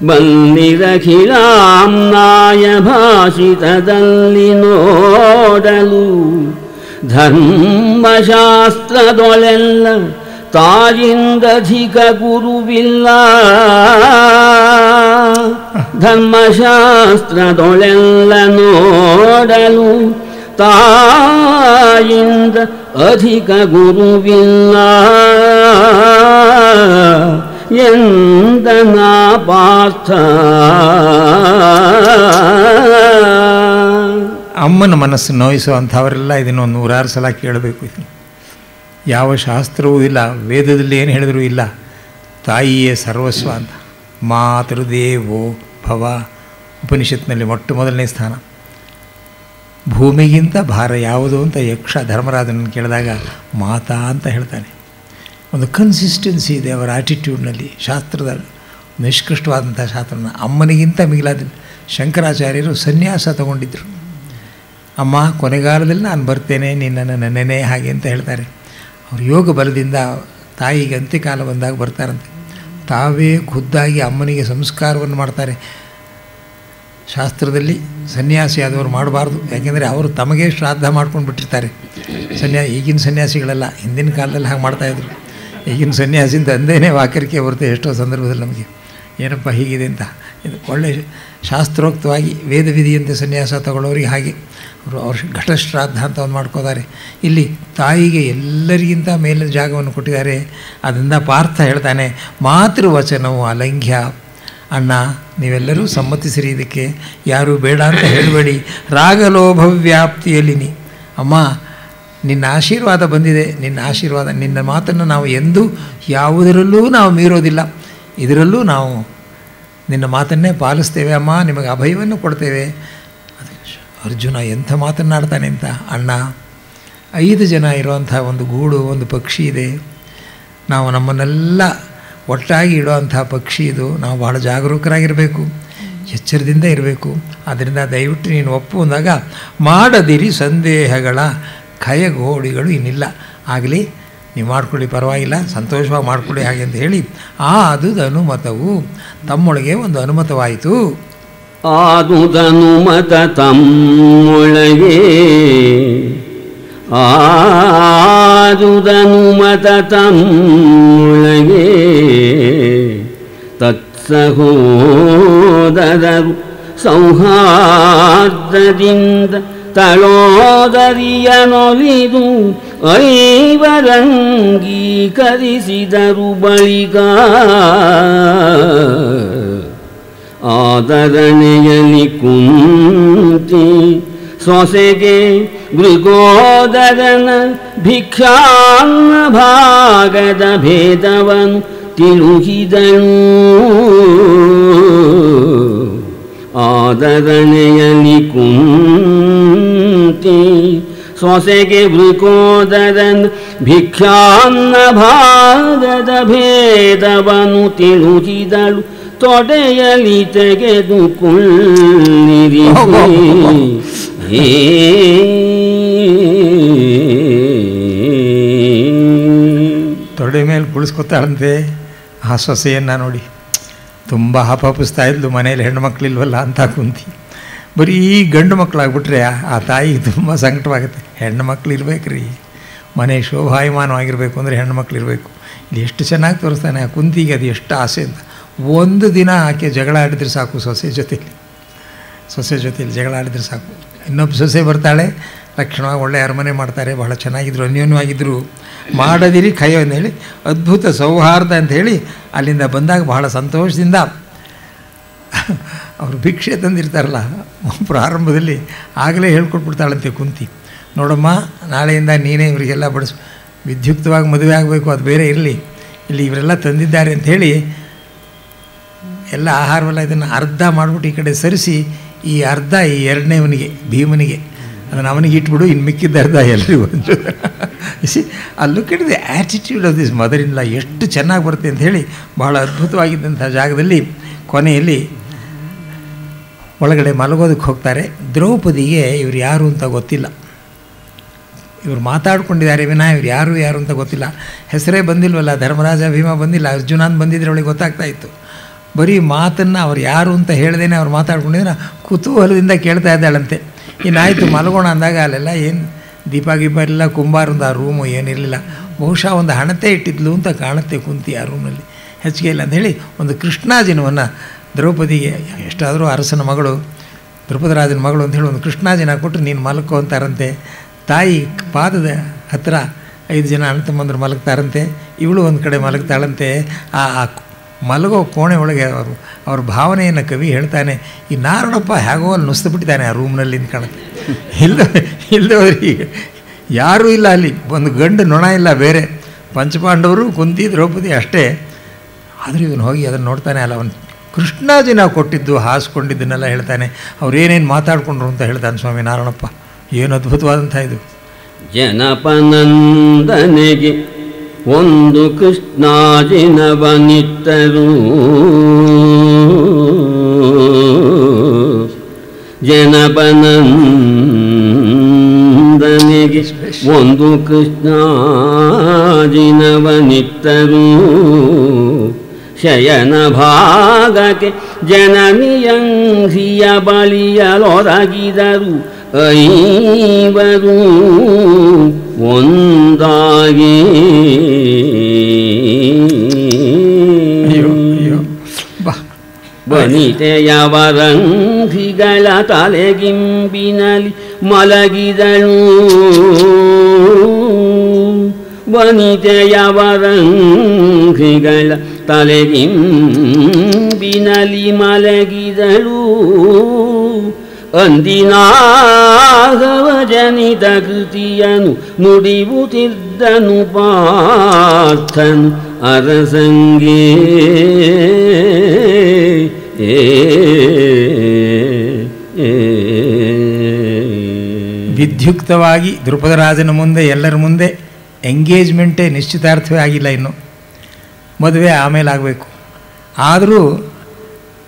ಬಲ್ಲಿರಖಿಲಾಂನಾಯ ಭಾಷಿತದಲ್ಲಿ ನೋಡಲು ಧರ್ಮಶಾಸ್ತ್ರದೊಳೆಲ್ಲ ತಾಯಿಂದಧಿಕ ಗುರುವಿಲ್ಲ. ಧರ್ಮಶಾಸ್ತ್ರದೊಳೆಲ್ಲ ನೋಡಲು ತಾಯಿಂದ ಅಧಿಕ ಗುರುವಿಲ್ಲ ಎಂದನ ಪಾರ್ಥ. ಅಮ್ಮನ ಮನಸ್ಸು ನೋಯಿಸೋ ಅಂಥವರೆಲ್ಲ ಇದನ್ನು 106 ಸಲ ಕೇಳಬೇಕು. ಯಾವ ಶಾಸ್ತ್ರವೂ ಇಲ್ಲ, ವೇದದಲ್ಲಿ ಏನು ಹೇಳಿದರೂ ಇಲ್ಲ, ತಾಯಿಯೇ ಸರ್ವಸ್ವ ಅಂತ. ಮಾತೃದೇವೋ ಭವ ಉಪನಿಷತ್ನಲ್ಲಿ ಮೊಟ್ಟ ಮೊದಲನೇ ಸ್ಥಾನ. ಭೂಮಿಗಿಂತ ಭಾರ ಯಾವುದು ಅಂತ ಯಕ್ಷ ಧರ್ಮರಾಜನನ್ನು ಕೇಳಿದಾಗ ಮಾತಾ ಅಂತ ಹೇಳ್ತಾನೆ. ಒಂದು ಕನ್ಸಿಸ್ಟೆನ್ಸಿ ಇದೆ ಅವರ ಆ್ಯಟಿಟ್ಯೂಡ್ನಲ್ಲಿ. ಶಾಸ್ತ್ರದ ನಿಷ್ಕೃಷ್ಟವಾದಂಥ ಶಾಸ್ತ್ರನ ಅಮ್ಮನಿಗಿಂತ ಮಿಗಿಲಾದ ಶಂಕರಾಚಾರ್ಯರು ಸನ್ಯಾಸ ತಗೊಂಡಿದ್ದರು. ಅಮ್ಮ, ಕೊನೆಗಾಲದಲ್ಲಿ ನಾನು ಬರ್ತೇನೆ, ನಿನ್ನನ್ನು ನೆನೆ ಹಾಗೆ ಅಂತ ಹೇಳ್ತಾರೆ. ಅವರು ಯೋಗ ಬಲದಿಂದ ತಾಯಿಗೆ ಅಂತ್ಯಕಾಲ ಬಂದಾಗ ಬರ್ತಾರಂತೆ. ತಾವೇ ಖುದ್ದಾಗಿ ಅಮ್ಮನಿಗೆ ಸಂಸ್ಕಾರವನ್ನು ಮಾಡ್ತಾರೆ. ಶಾಸ್ತ್ರದಲ್ಲಿ ಸನ್ಯಾಸಿ ಆದವರು ಮಾಡಬಾರ್ದು, ಯಾಕೆಂದರೆ ಅವರು ತಮಗೆ ಶ್ರಾದ್ದ ಮಾಡ್ಕೊಂಡು ಬಿಟ್ಟಿರ್ತಾರೆ. ಈಗಿನ ಸನ್ಯಾಸಿಗಳೆಲ್ಲ ಹಿಂದಿನ ಕಾಲದಲ್ಲಿ ಹಾಗೆ ಮಾಡ್ತಾಯಿದ್ರು. ಈಗಿನ ಸನ್ಯಾಸಿಂದ ಅಂದೇನೇ ವಾಕರಿಕೆ ಬರುತ್ತೆ ಎಷ್ಟೋ ಸಂದರ್ಭದಲ್ಲಿ ನಮಗೆ, ಏನಪ್ಪ ಹೀಗಿದೆ ಅಂತ. ಇದು ಒಳ್ಳೆಯ ಶಾಸ್ತ್ರೋಕ್ತವಾಗಿ ವೇದ ವಿಧಿಯಂತೆ ಸನ್ಯಾಸ ತಗೊಳ್ಳೋರಿಗೆ ಹಾಗೆ ಅವ್ರ ಘಟಶ್ರಾದ್ದ ಅಂತ ಒಂದು ಮಾಡ್ಕೋತಾರೆ. ಇಲ್ಲಿ ತಾಯಿಗೆ ಎಲ್ಲರಿಗಿಂತ ಮೇಲಿನ ಜಾಗವನ್ನು ಕೊಟ್ಟಿದ್ದಾರೆ. ಅದರಿಂದ ಪಾರ್ಥ ಹೇಳ್ತಾನೆ, ಮಾತೃವಚನವು ಅಲಂಘ್ಯ. ಅಣ್ಣ, ನೀವೆಲ್ಲರೂ ಸಮ್ಮತಿಸಿರಿ, ಇದಕ್ಕೆ ಯಾರೂ ಬೇಡ ಅಂತ ಹೇಳಬೇಡಿ. ರಾಗಲೋಭ ವ್ಯಾಪ್ತಿಯಲ್ಲಿ ಅಮ್ಮ, ನಿನ್ನ ಆಶೀರ್ವಾದ ಬಂದಿದೆ, ನಿನ್ನ ಆಶೀರ್ವಾದ, ನಿನ್ನ ಮಾತನ್ನು ನಾವು ಎಂದೂ ಯಾವುದರಲ್ಲೂ ನಾವು ಮೀರೋದಿಲ್ಲ. ಇದರಲ್ಲೂ ನಾವು ನಿನ್ನ ಮಾತನ್ನೇ ಪಾಲಿಸ್ತೇವೆ ಅಮ್ಮ, ನಿಮಗೆ ಅಭಯವನ್ನು ಕೊಡ್ತೇವೆ. ಅರ್ಜುನ ಎಂಥ ಮಾತನ್ನಾಡ್ತಾನೆ ಅಂತ. ಅಣ್ಣ, 5 ಜನ ಇರುವಂಥ ಒಂದು ಗೂಡು, ಒಂದು ಪಕ್ಷಿ ಇದೆ. ನಾವು ನಮ್ಮನ್ನೆಲ್ಲ ಒಟ್ಟಾಗಿ ಇಡುವಂಥ ಪಕ್ಷಿ ಇದು. ನಾವು ಭಾಳ ಜಾಗರೂಕರಾಗಿರಬೇಕು, ಎಚ್ಚರದಿಂದ ಇರಬೇಕು. ಆದ್ದರಿಂದ ದಯವಿಟ್ಟು ನೀನು ಒಪ್ಪು ಅಂದಾಗ ಮಾಡದಿರಿ ಸಂದೇಹಗಳ ಖಯಗೋಡಿಗಳು ಇನ್ನಿಲ್ಲ. ಆಗಲಿ, ನೀವು ಮಾಡ್ಕೊಳ್ಳಿ, ಪರವಾಗಿಲ್ಲ, ಸಂತೋಷವಾಗಿ ಮಾಡ್ಕೊಳ್ಳಿ ಹಾಗೆ ಅಂತ ಹೇಳಿ ಅನುಮತವು ತಮ್ಮೊಳಗೆ ಒಂದು ಅನುಮತವಾಯಿತು. ಆದುದನುಮತ ತಮ್ಮೊಳಗೆ, ಆದುದನುಮತ ತಮ್ಮೊಳಗೆ ತತ್ಸಹೋದರರು ಸೌಹಾರ್ದದಿಂದ ತಳೋದರಿಯನೊಲಿದು ಐವರಂಗೀಕರಿಸಿದರು ಬಳಿಕ ಆದರಣೆಯಲಿ ಕುಂತಿ ಸೊಸೆಗೆ ಮೃಗೋದರನ ಭಿಕ್ಷಾನ್ನ ಭಾಗದ ಭೇದವನು ತಿಳುಹಿದನು. ಆದರಣೆಯಲ್ಲಿ ಕುಂತಿ ಸೊಸೆಗೆ ಮೃಗೋದರನ ಭಿಕ್ಷಾನ್ನ ಭಾಗದ ಭೇದವನು ತಿಳುಹಿದಳು. ತೊಡೆಯಲಿ ತೆಗೆದುಕೊಳ್ಳಿರಿ ತೊಡೆ ಮೇಲೆ ಕುಳಿಸ್ಕೊತಾಳಂತೆ ಆ ಸೊಸೆಯನ್ನು ನೋಡಿ. ತುಂಬ ಹಪಹಪಿಸ್ತಾ ಇದ್ಲು, ಮನೇಲಿ ಹೆಣ್ಣು ಮಕ್ಕಳಿಲ್ವಲ್ಲ ಅಂತ ಕುಂತಿ. ಬರೀ ಗಂಡು ಮಕ್ಕಳಾಗ್ಬಿಟ್ರೆ ಆ ತಾಯಿಗೆ ತುಂಬ ಸಂಕಟವಾಗುತ್ತೆ. ಹೆಣ್ಣು ಮಕ್ಕಳು ಇರಬೇಕ್ರಿ, ಮನೆ ಶೋಭಾಯಮಾನವಾಗಿರಬೇಕು ಅಂದರೆ ಹೆಣ್ಣು ಮಕ್ಕಳು ಇರಬೇಕು. ಇಲ್ಲಿ ಎಷ್ಟು ಚೆನ್ನಾಗಿ ತೋರಿಸ್ತಾನೆ ಆ ಕುಂತಿಗೆ, ಅದು ಎಷ್ಟು ಆಸೆ ಅಂತ. ಒಂದು ದಿನ ಆಕೆ ಜಗಳ ಆಡಿದ್ರೆ ಸಾಕು, ಸೊಸೆ ಜೊತೆಯಲ್ಲಿ ಜಗಳ ಆಡಿದ್ರೆ ಸಾಕು. ಇನ್ನೊಬ್ಬ ಸೊಸೆ ಬರ್ತಾಳೆ, ಲಕ್ಷಣವಾಗಿ ಒಳ್ಳೆ ಅರಮನೆ ಮಾಡ್ತಾರೆ, ಬಹಳ ಚೆನ್ನಾಗಿದ್ರು, ಅನ್ಯೋನ್ಯವಾಗಿದ್ದರು. ಮಾಡದಿರಿ ಕೈಯೋ ಅಂಥೇಳಿ ಅದ್ಭುತ ಸೌಹಾರ್ದ ಅಂಥೇಳಿ ಅಲ್ಲಿಂದ ಬಂದಾಗ ಬಹಳ ಸಂತೋಷದಿಂದ ಅವರು ಭಿಕ್ಷೆ ತಂದಿರ್ತಾರಲ್ಲ ಪ್ರಾರಂಭದಲ್ಲಿ ಆಗಲೇ ಹೇಳ್ಕೊಟ್ಬಿಡ್ತಾಳಂತೆ ಕುಂತಿ. ನೋಡಮ್ಮ, ನಾಳೆಯಿಂದ ನೀನೇ ಇವರಿಗೆಲ್ಲ ವಿದ್ಯುಕ್ತವಾಗಿ ಮದುವೆ ಆಗಬೇಕು, ಅದು ಬೇರೆ ಇರಲಿ, ಇಲ್ಲಿ ಇವರೆಲ್ಲ ತಂದಿದ್ದಾರೆ ಅಂಥೇಳಿ ಎಲ್ಲ ಆಹಾರವೆಲ್ಲ ಇದನ್ನು ಅರ್ಧ ಮಾಡಿಬಿಟ್ಟು ಈ ಕಡೆ ಸರಿಸಿ, ಈ ಅರ್ಧ ಈ ಎರಡನೇವನಿಗೆ ಭೀಮನಿಗೆ, ಅದನ್ನು ಅವನಿಗೆ ಇಟ್ಬಿಡು, ಇನ್ನು ಮಿಕ್ಕಿದ್ದ ಅರ್ಧ ಎಲ್ಲರಿಗೂ ಒಂದು. ಅಲ್ಲಿ look the attitude of this mother in law ಎಷ್ಟು ಚೆನ್ನಾಗಿ ಬರುತ್ತೆ ಅಂತ ಹೇಳಿ ಬಹಳ ಅದ್ಭುತವಾಗಿದ್ದಂಥ ಜಾಗದಲ್ಲಿ ಕೊನೆಯಲ್ಲಿ ಒಳಗಡೆ ಮಲಗೋದಕ್ಕೆ ಹೋಗ್ತಾರೆ. ದ್ರೌಪದಿಗೆ ಇವ್ರು ಯಾರು ಅಂತ ಗೊತ್ತಿಲ್ಲ. ಇವರು ಮಾತಾಡ್ಕೊಂಡಿದ್ದಾರೆ ವಿನಃ ಇವ್ರು ಯಾರು ಅಂತ ಗೊತ್ತಿಲ್ಲ. ಹೆಸರೇ ಬಂದಿಲ್ವಲ್ಲ, ಧರ್ಮರಾಜ ಭೀಮ ಬಂದಿಲ್ಲ, ಅರ್ಜುನಾನ್ ಬಂದಿದ್ರೆ ಅವಳಿಗೆ ಗೊತ್ತಾಗ್ತಾ ಇತ್ತು. ಬರೀ ಮಾತನ್ನು ಅವ್ರು ಯಾರು ಅಂತ ಹೇಳ್ದೇನೆ ಅವ್ರು ಮಾತಾಡ್ಕೊಂಡಿದ್ರೆ ಕುತೂಹಲದಿಂದ ಕೇಳ್ತಾ ಇದ್ದಾಳಂತೆ. ಇನ್ನಾಯಿತು ಮಲಗೋಣ ಅಂದಾಗ ಅಲ್ಲೆಲ್ಲ ಏನು ದೀಪ ಗೀಪ ಎಲ್ಲ ಕುಂಬಾರಂದು ಆ ರೂಮು ಏನಿರಲಿಲ್ಲ. ಬಹುಶಃ ಒಂದು ಹಣತೆ ಇಟ್ಟಿದ್ಲು ಅಂತ ಕಾಣುತ್ತೆ ಕುಂತಿ ಆ ರೂಮ್ನಲ್ಲಿ, ಹೆಚ್ಚಿಗೆ ಇಲ್ಲ ಅಂಥೇಳಿ ಒಂದು ಕೃಷ್ಣಾಜಿನವನ್ನು ದ್ರೌಪದಿಗೆ, ಎಷ್ಟಾದರೂ ಅರಸನ ಮಗಳು ದ್ರೌಪದರಾಜನ ಮಗಳು ಅಂಥೇಳಿ ಒಂದು ಕೃಷ್ಣಾಜಿನ ಕೊಟ್ಟು ನೀನು ಮಲಕೋ ಅಂತಾರಂತೆ. ತಾಯಿ ಪಾದದ ಹತ್ತಿರ 5 ಜನ ಅಣ್ಣ ತಮ್ಮಂದರು ಮಲಗ್ತಾರಂತೆ, ಇವಳು ಒಂದು ಕಡೆ ಮಲಗ್ತಾಳಂತೆ. ಆ ಮಲಗೋ ಕೋಣೆ ಒಳಗೆ ಅವ್ರ ಭಾವನೆಯನ್ನು ಕವಿ ಹೇಳ್ತಾನೆ. ಈ ನಾರಣಪ್ಪ ಹೇಗೋ ಅಲ್ಲಿ ನುಸ್ದುಬಿಟ್ಟಿದ್ದಾನೆ ಆ ರೂಮ್ನಲ್ಲಿ ಅಂತ ಕಾಣುತ್ತೆ. ಇಲ್ಲದವ್ರಿಗೆ ಯಾರೂ ಇಲ್ಲ ಅಲ್ಲಿ, ಒಂದು ಗಂಡು ನೊಣ ಇಲ್ಲ ಬೇರೆ, ಪಂಚಪಾಂಡವರು ಕುಂತಿ ದ್ರೌಪದಿ ಅಷ್ಟೇ. ಆದರೆ ಇವನು ಹೋಗಿ ಅದನ್ನು ನೋಡ್ತಾನೆ. ಅಲ್ಲ, ಅವನು ಕೃಷ್ಣಾಜಿನ ಕೊಟ್ಟಿದ್ದು ಹಾಸ್ಕೊಂಡಿದ್ದನ್ನೆಲ್ಲ ಹೇಳ್ತಾನೆ. ಅವ್ರೇನೇನು ಮಾತಾಡ್ಕೊಂಡ್ರು ಅಂತ ಹೇಳ್ತಾನೆ ಸ್ವಾಮಿ ನಾರಾಯಣಪ್ಪ. ಏನು ಅದ್ಭುತವಾದಂಥ ಇದು. ಜನಪನಂದನೆಗೆ ಒಂದು ಕೃಷ್ಣಾಜಿನವನಿತ್ತರು, ಜನಪನಂದನೆಗೆ ಒಂದು ಕೃಷ್ಣಾಜಿನವನಿತ್ತರು. ಶಯನ ಭಾಗಕ್ಕೆ ಜನನಿಯಂಹಿಯ ಬಳಿಯಲೊರಗಿದರು ಐವರು ಒಂದಾಗಿ. ವನಿತೆಯವರಂಘಿಗಳ ತಲೆಗಿಂಬಿನಲ್ಲಿ ಮಲಗಿದಳು. ವನಿತೆಯವರಂಘಿಗಳ ತಲೆಗಿಂಬಿನಲ್ಲಿ ಮಲಗಿದಳು. ಅಂದಿನಾಗವ ಜನಿತ ಕೃತಿಯನು ನುಡಿಯುತ್ತಿದ್ದನು ಪಾರ್ಥನು ಅರಸಂಗೇ. ವಿದ್ಯುಕ್ತವಾಗಿ ದ್ರುಪದರಾಜನ ಮುಂದೆ ಎಲ್ಲರ ಮುಂದೆ ಎಂಗೇಜ್ಮೆಂಟೇ ನಿಶ್ಚಿತಾರ್ಥವೇ ಆಗಿಲ್ಲ, ಇನ್ನು ಮದುವೆ ಆಮೇಲೆ ಆಗಬೇಕು. ಆದರೂ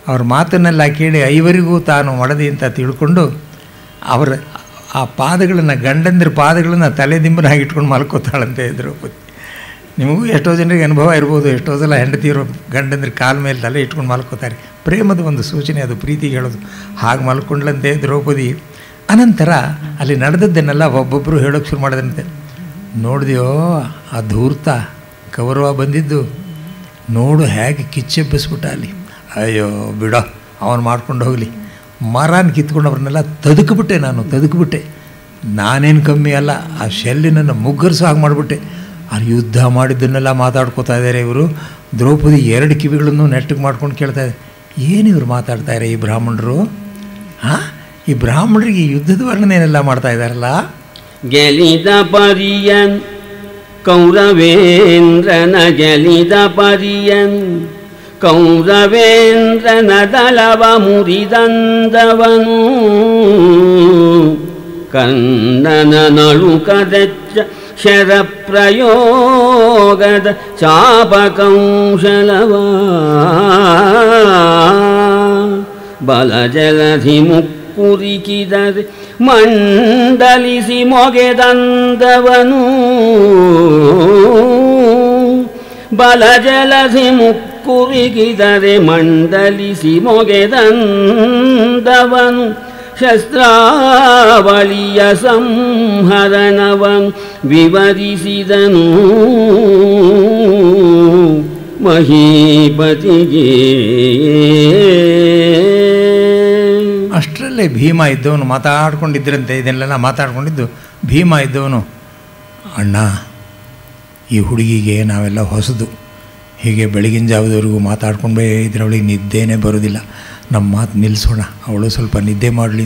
ಅವ್ರ ಮಾತನ್ನೆಲ್ಲ ಕೇಳಿ ಐವರಿಗೂ ತಾನು ಒಡದಿ ಅಂತ ತಿಳ್ಕೊಂಡು ಅವರ ಆ ಪಾದಗಳನ್ನು, ಗಂಡಂದ್ರ ಪಾದಗಳನ್ನು ತಲೆದಿಂಬನಾಗಿ ಇಟ್ಕೊಂಡು ಮಲ್ಕೋತಾಳಂತೆ ದ್ರೌಪದಿ. ನಿಮಗೂ ಎಷ್ಟೋ ಜನರಿಗೆ ಅನುಭವ ಇರ್ಬೋದು, ಎಷ್ಟೋ ಸಲ ಹೆಂಡತಿಯರು ಗಂಡಂದ್ರ ಕಾಲ ಮೇಲೆ ತಲೆ ಇಟ್ಕೊಂಡು ಮಲ್ಕೋತಾರೆ. ಪ್ರೇಮದ ಒಂದು ಸೂಚನೆ ಅದು, ಪ್ರೀತಿಗೆ ಹೇಳೋದು. ಹಾಗೆ ಮಲ್ಕೊಂಡ್ಲಂತೆ ದ್ರೌಪದಿ. ಅನಂತರ ಅಲ್ಲಿ ನಡೆದದ್ದನ್ನೆಲ್ಲ ಒಬ್ಬೊಬ್ಬರು ಹೇಳೋಕ್ಕೆ ಶುರು ಮಾಡಿದಂತೆ. ನೋಡಿದೆಯೋ ಆ ಧೂರ್ತ ಕೌರವ ಬಂದಿದ್ದು, ನೋಡು ಹೇಗೆ ಕಿಚ್ಚೆಬ್ಬಿಸ್ಬಿಟ್ಟ ಅಲ್ಲಿ. ಅಯ್ಯೋ ಬಿಡೋ, ಅವನು ಮಾಡ್ಕೊಂಡು ಹೋಗಲಿ. ಮರನ ಕಿತ್ಕೊಂಡು ಅವ್ರನ್ನೆಲ್ಲ ತದುಕಿಬಿಟ್ಟೆ, ತದುಕಿಬಿಟ್ಟೆ. ನಾನೇನು ಕಮ್ಮಿ ಅಲ್ಲ, ಆ ಶೆಲ್ಲಿನನ್ನು ಮುಗ್ಗರಿಸೋ ಹಾಗೆ ಮಾಡಿಬಿಟ್ಟೆ. ಅಲ್ಲಿ ಯುದ್ಧ ಮಾಡಿದ್ದನ್ನೆಲ್ಲ ಮಾತಾಡ್ಕೋತಾ ಇದ್ದಾರೆ ಇವರು. ದ್ರೌಪದಿ 2 ಕಿವಿಗಳನ್ನು ನೆಟ್ಟಿಗೆ ಮಾಡ್ಕೊಂಡು ಕೇಳ್ತಾ ಇದ್ದಾರೆ, ಏನು ಇವರು ಮಾತಾಡ್ತಾರೆ ಈ ಬ್ರಾಹ್ಮಣರು? ಈ ಬ್ರಾಹ್ಮಣರಿಗೆ ಯುದ್ಧದ ವರ್ಣನೆಯನ್ನೆಲ್ಲ ಮಾಡ್ತಾ ಇದ್ದಾರಲ್ಲ, ಗೆಲಿದ ಪರಿಯನ್ ಕೌರವೇಂದ್ರನ ಗೆಲಿದ ಪರಿಯನ್ ಕೌರವೇಂದ್ರನ ದಳವ ಮುರಿದಂದವನು ಕನ್ನನ ನಳುಕದೆಚ್ಚ ಶರಪ್ರಯೋಗದ ಚಾಪಕೌಶಲವ ಬಲಜಲಧಿ ಮುಕ್ಕುರಿಕಿದರೆ ಮಂಡಲಿಸಿ ಮೊಗೆದಂದವನು ಬಲಜಲಧಿ ಮುಕ್ಕುರಿಕಿದರೆ ಮಂಡಲಿಸಿ ಮೊಗೆದಂದವನು ಶಸ್ತ್ರಾವಳಿಯ ಸಂಹರಣವನು ವಿವರಿಸಿದನು ಮಹೀಪತಿಗೆ. ಅಷ್ಟರಲ್ಲೇ ಭೀಮ ಇದ್ದವನು ಮಾತಾಡ್ಕೊಂಡಿದ್ದರಂತೆ, ಇದನ್ನೆಲ್ಲ ಮಾತಾಡ್ಕೊಂಡಿದ್ದು ಭೀಮ ಇದ್ದವನು, ಅಣ್ಣ ಈ ಹುಡುಗಿಗೆ ನಾವೆಲ್ಲ ಹೊಸದು, ಹೀಗೆ ಬೆಳಗಿನ ಜಾವದವರೆಗೂ ಮಾತಾಡ್ಕೊಂಡೇ ಇದರವಳಿಗೆ ನಿದ್ದೆನೇ ಬರೋದಿಲ್ಲ, ನಮ್ಮ ಮಾತು ನಿಲ್ಲಿಸೋಣ, ಅವಳು ಸ್ವಲ್ಪ ನಿದ್ದೆ ಮಾಡಲಿ.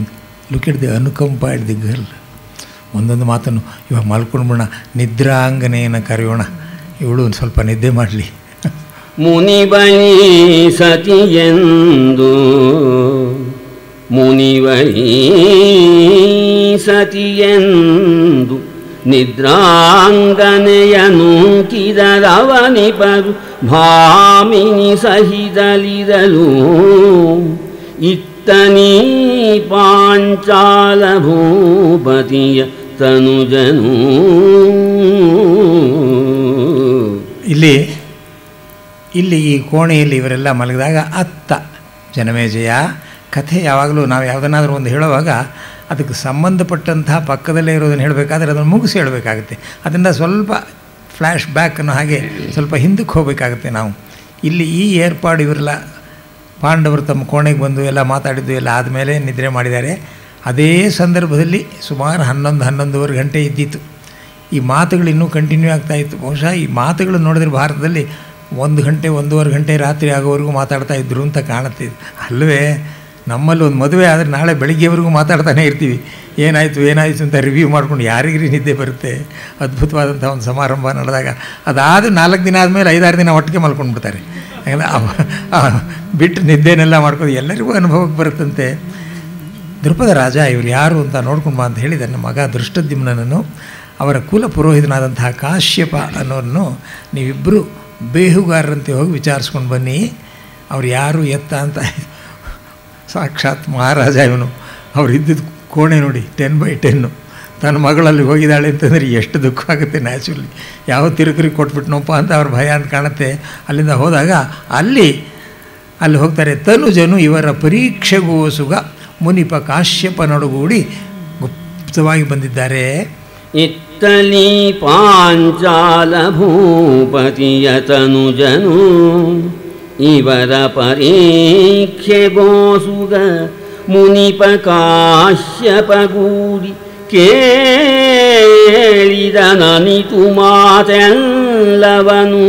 ಲುಕಿಡ್ದೆ ಅನುಕಂಪ ಇಡ್ದು ಗರ್ಲ್, ಒಂದೊಂದು ಮಾತನ್ನು ಇವಾಗ ಮಲ್ಕೊಂಡ್ಬಿಡೋಣ, ನಿದ್ರಾಂಗನೆಯನ್ನು ಕರೆಯೋಣ, ಇವಳು ಒಂದು ಸ್ವಲ್ಪ ನಿದ್ದೆ ಮಾಡಲಿ. ಮುನಿವೈ ಸತಿಯೆಂದು ನಿದ್ರಾಂಗನೆಯನು ಕಿದರವನಿಪರು ಭಾಮಿನಿ ಸಹಿದಲಿರಲು ಇತ್ತನೀ ಪಾಂಚಾಲ ಭೂಪತಿಯ ತನುಜನು. ಇಲ್ಲಿ ಈ ಕೋಣೆಯಲ್ಲಿ ಇವರೆಲ್ಲ ಮಲಗಿದಾಗ ಅತ್ತ ಜನಮೇಜಯ ಕಥೆ ಯಾವಾಗಲೂ ನಾವು ಯಾವುದನ್ನಾದರೂ ಒಂದು ಹೇಳುವಾಗ ಅದಕ್ಕೆ ಸಂಬಂಧಪಟ್ಟಂತಹ ಪಕ್ಕದಲ್ಲೇ ಇರೋದನ್ನು ಹೇಳಬೇಕಾದ್ರೆ ಅದನ್ನು ಮುಗಿಸಿ ಹೇಳಬೇಕಾಗುತ್ತೆ, ಅದರಿಂದ ಸ್ವಲ್ಪ ಫ್ಲ್ಯಾಶ್ ಬ್ಯಾಕನ್ನು ಹಾಗೆ ಸ್ವಲ್ಪ ಹಿಂದಕ್ಕೆ ಹೋಗಬೇಕಾಗುತ್ತೆ ನಾವು. ಇಲ್ಲಿ ಈ ಏರ್ಪಾಡು ಇವರೆಲ್ಲ ಪಾಂಡವರು ತಮ್ಮ ಕೋಣೆಗೆ ಬಂದು ಎಲ್ಲ ಮಾತಾಡಿದ್ದು ಎಲ್ಲ ಆದಮೇಲೆ ನಿದ್ರೆ ಮಾಡಿದ್ದಾರೆ. ಅದೇ ಸಂದರ್ಭದಲ್ಲಿ ಸುಮಾರು 11-11:30 ಗಂಟೆ ಇದ್ದಿತ್ತು. ಈ ಮಾತುಗಳು ಇನ್ನೂ ಕಂಟಿನ್ಯೂ ಆಗ್ತಾಯಿತ್ತು. ಬಹುಶಃ ಈ ಮಾತುಗಳು ನೋಡಿದ್ರೆ ಭಾರತದಲ್ಲಿ 1 ಗಂಟೆ 1:15 ಗಂಟೆ ರಾತ್ರಿ ಆಗೋವರೆಗೂ ಮಾತಾಡ್ತಾ ಇದ್ರು ಅಂತ ಕಾಣುತ್ತೆ. ಅಲ್ಲವೇ ನಮ್ಮಲ್ಲಿ ಒಂದು ಮದುವೆ ಆದರೆ ನಾಳೆ ಬೆಳಿಗ್ಗೆವರೆಗೂ ಮಾತಾಡ್ತಾನೆ ಇರ್ತೀವಿ, ಏನಾಯಿತು ಅಂತ ರಿವ್ಯೂ ಮಾಡ್ಕೊಂಡು ಯಾರಿಗ್ರಿ ನಿದ್ದೆ ಬರುತ್ತೆ. ಅದ್ಭುತವಾದಂಥ ಒಂದು ಸಮಾರಂಭ ನಡೆದಾಗ ಅದಾದ 4 ದಿನ ಆದಮೇಲೆ 5-6 ದಿನ ಒಟ್ಟಿಗೆ ಮಲ್ಕೊಂಡ್ಬಿಡ್ತಾರೆ. ಬಿಟ್ಟು ನಿದ್ದೆನೆಲ್ಲ ಮಾಡ್ಕೊಂಡು ಎಲ್ಲರಿಗೂ ಅನುಭವಕ್ಕೆ ಬರುತ್ತಂತೆ. ದೃಪದ ರಾಜ ಇವರು ಯಾರು ಅಂತ ನೋಡ್ಕೊಂಡು ಬಾ ಅಂತ ಹೇಳಿದ ನನ್ನ ಮಗ ದೃಷ್ಟದ್ಯುಮ್ನನನ್ನು ಅವರ ಕುಲ ಪುರೋಹಿತನಾದಂತಹ ಕಾಶ್ಯಪ ಅನ್ನೋರನ್ನು ನೀವಿಬ್ಬರು ಬೇಹುಗಾರರಂತೆ ಹೋಗಿ ವಿಚಾರಿಸ್ಕೊಂಡು ಬನ್ನಿ, ಅವ್ರು ಯಾರು ಎತ್ತ ಅಂತ. ಸಾಕ್ಷಾತ್ ಮಹಾರಾಜ ಇವನು. ಅವ್ರು ಇದ್ದಿದ್ದು ಕೋಣೆ ನೋಡಿ 10x10. ತನ್ನ ಮಗಳಲ್ಲಿ ಹೋಗಿದ್ದಾಳೆ ಅಂತಂದರೆ ಎಷ್ಟು ದುಃಖ ಆಗುತ್ತೆ. ನ್ಯಾಚುರಲಿ ಯಾವ ತಿರುಕರಿಗೆ ಕೊಟ್ಬಿಟ್ನಪ್ಪ ಅಂತ ಅವ್ರ ಭಯ ಅಂತ ಕಾಣುತ್ತೆ. ಅಲ್ಲಿಂದ ಹೋದಾಗ ಅಲ್ಲಿ ಹೋಗ್ತಾರೆ. ತನುಜನು ಇವರ ಪರೀಕ್ಷೆಗೋಸುಗ ಮುನಿಪ ಕಾಶ್ಯಪನೊಡಗೂಡಿ ಗುಪ್ತವಾಗಿ ಬಂದಿದ್ದಾರೆ. ಇತ್ತಲಿ ಪಾಂಚಾಲ ಭೂಪತಿಯ ತನುಜನು ಇವರ ಪರೀಕ್ಷೆಗೋಸುಗ ಮುನಿಪ ಕಾಶ್ಯಪಗೂಡಿ ಕೇಳಿದನನಿತು ಮಾತೆಲ್ಲವನು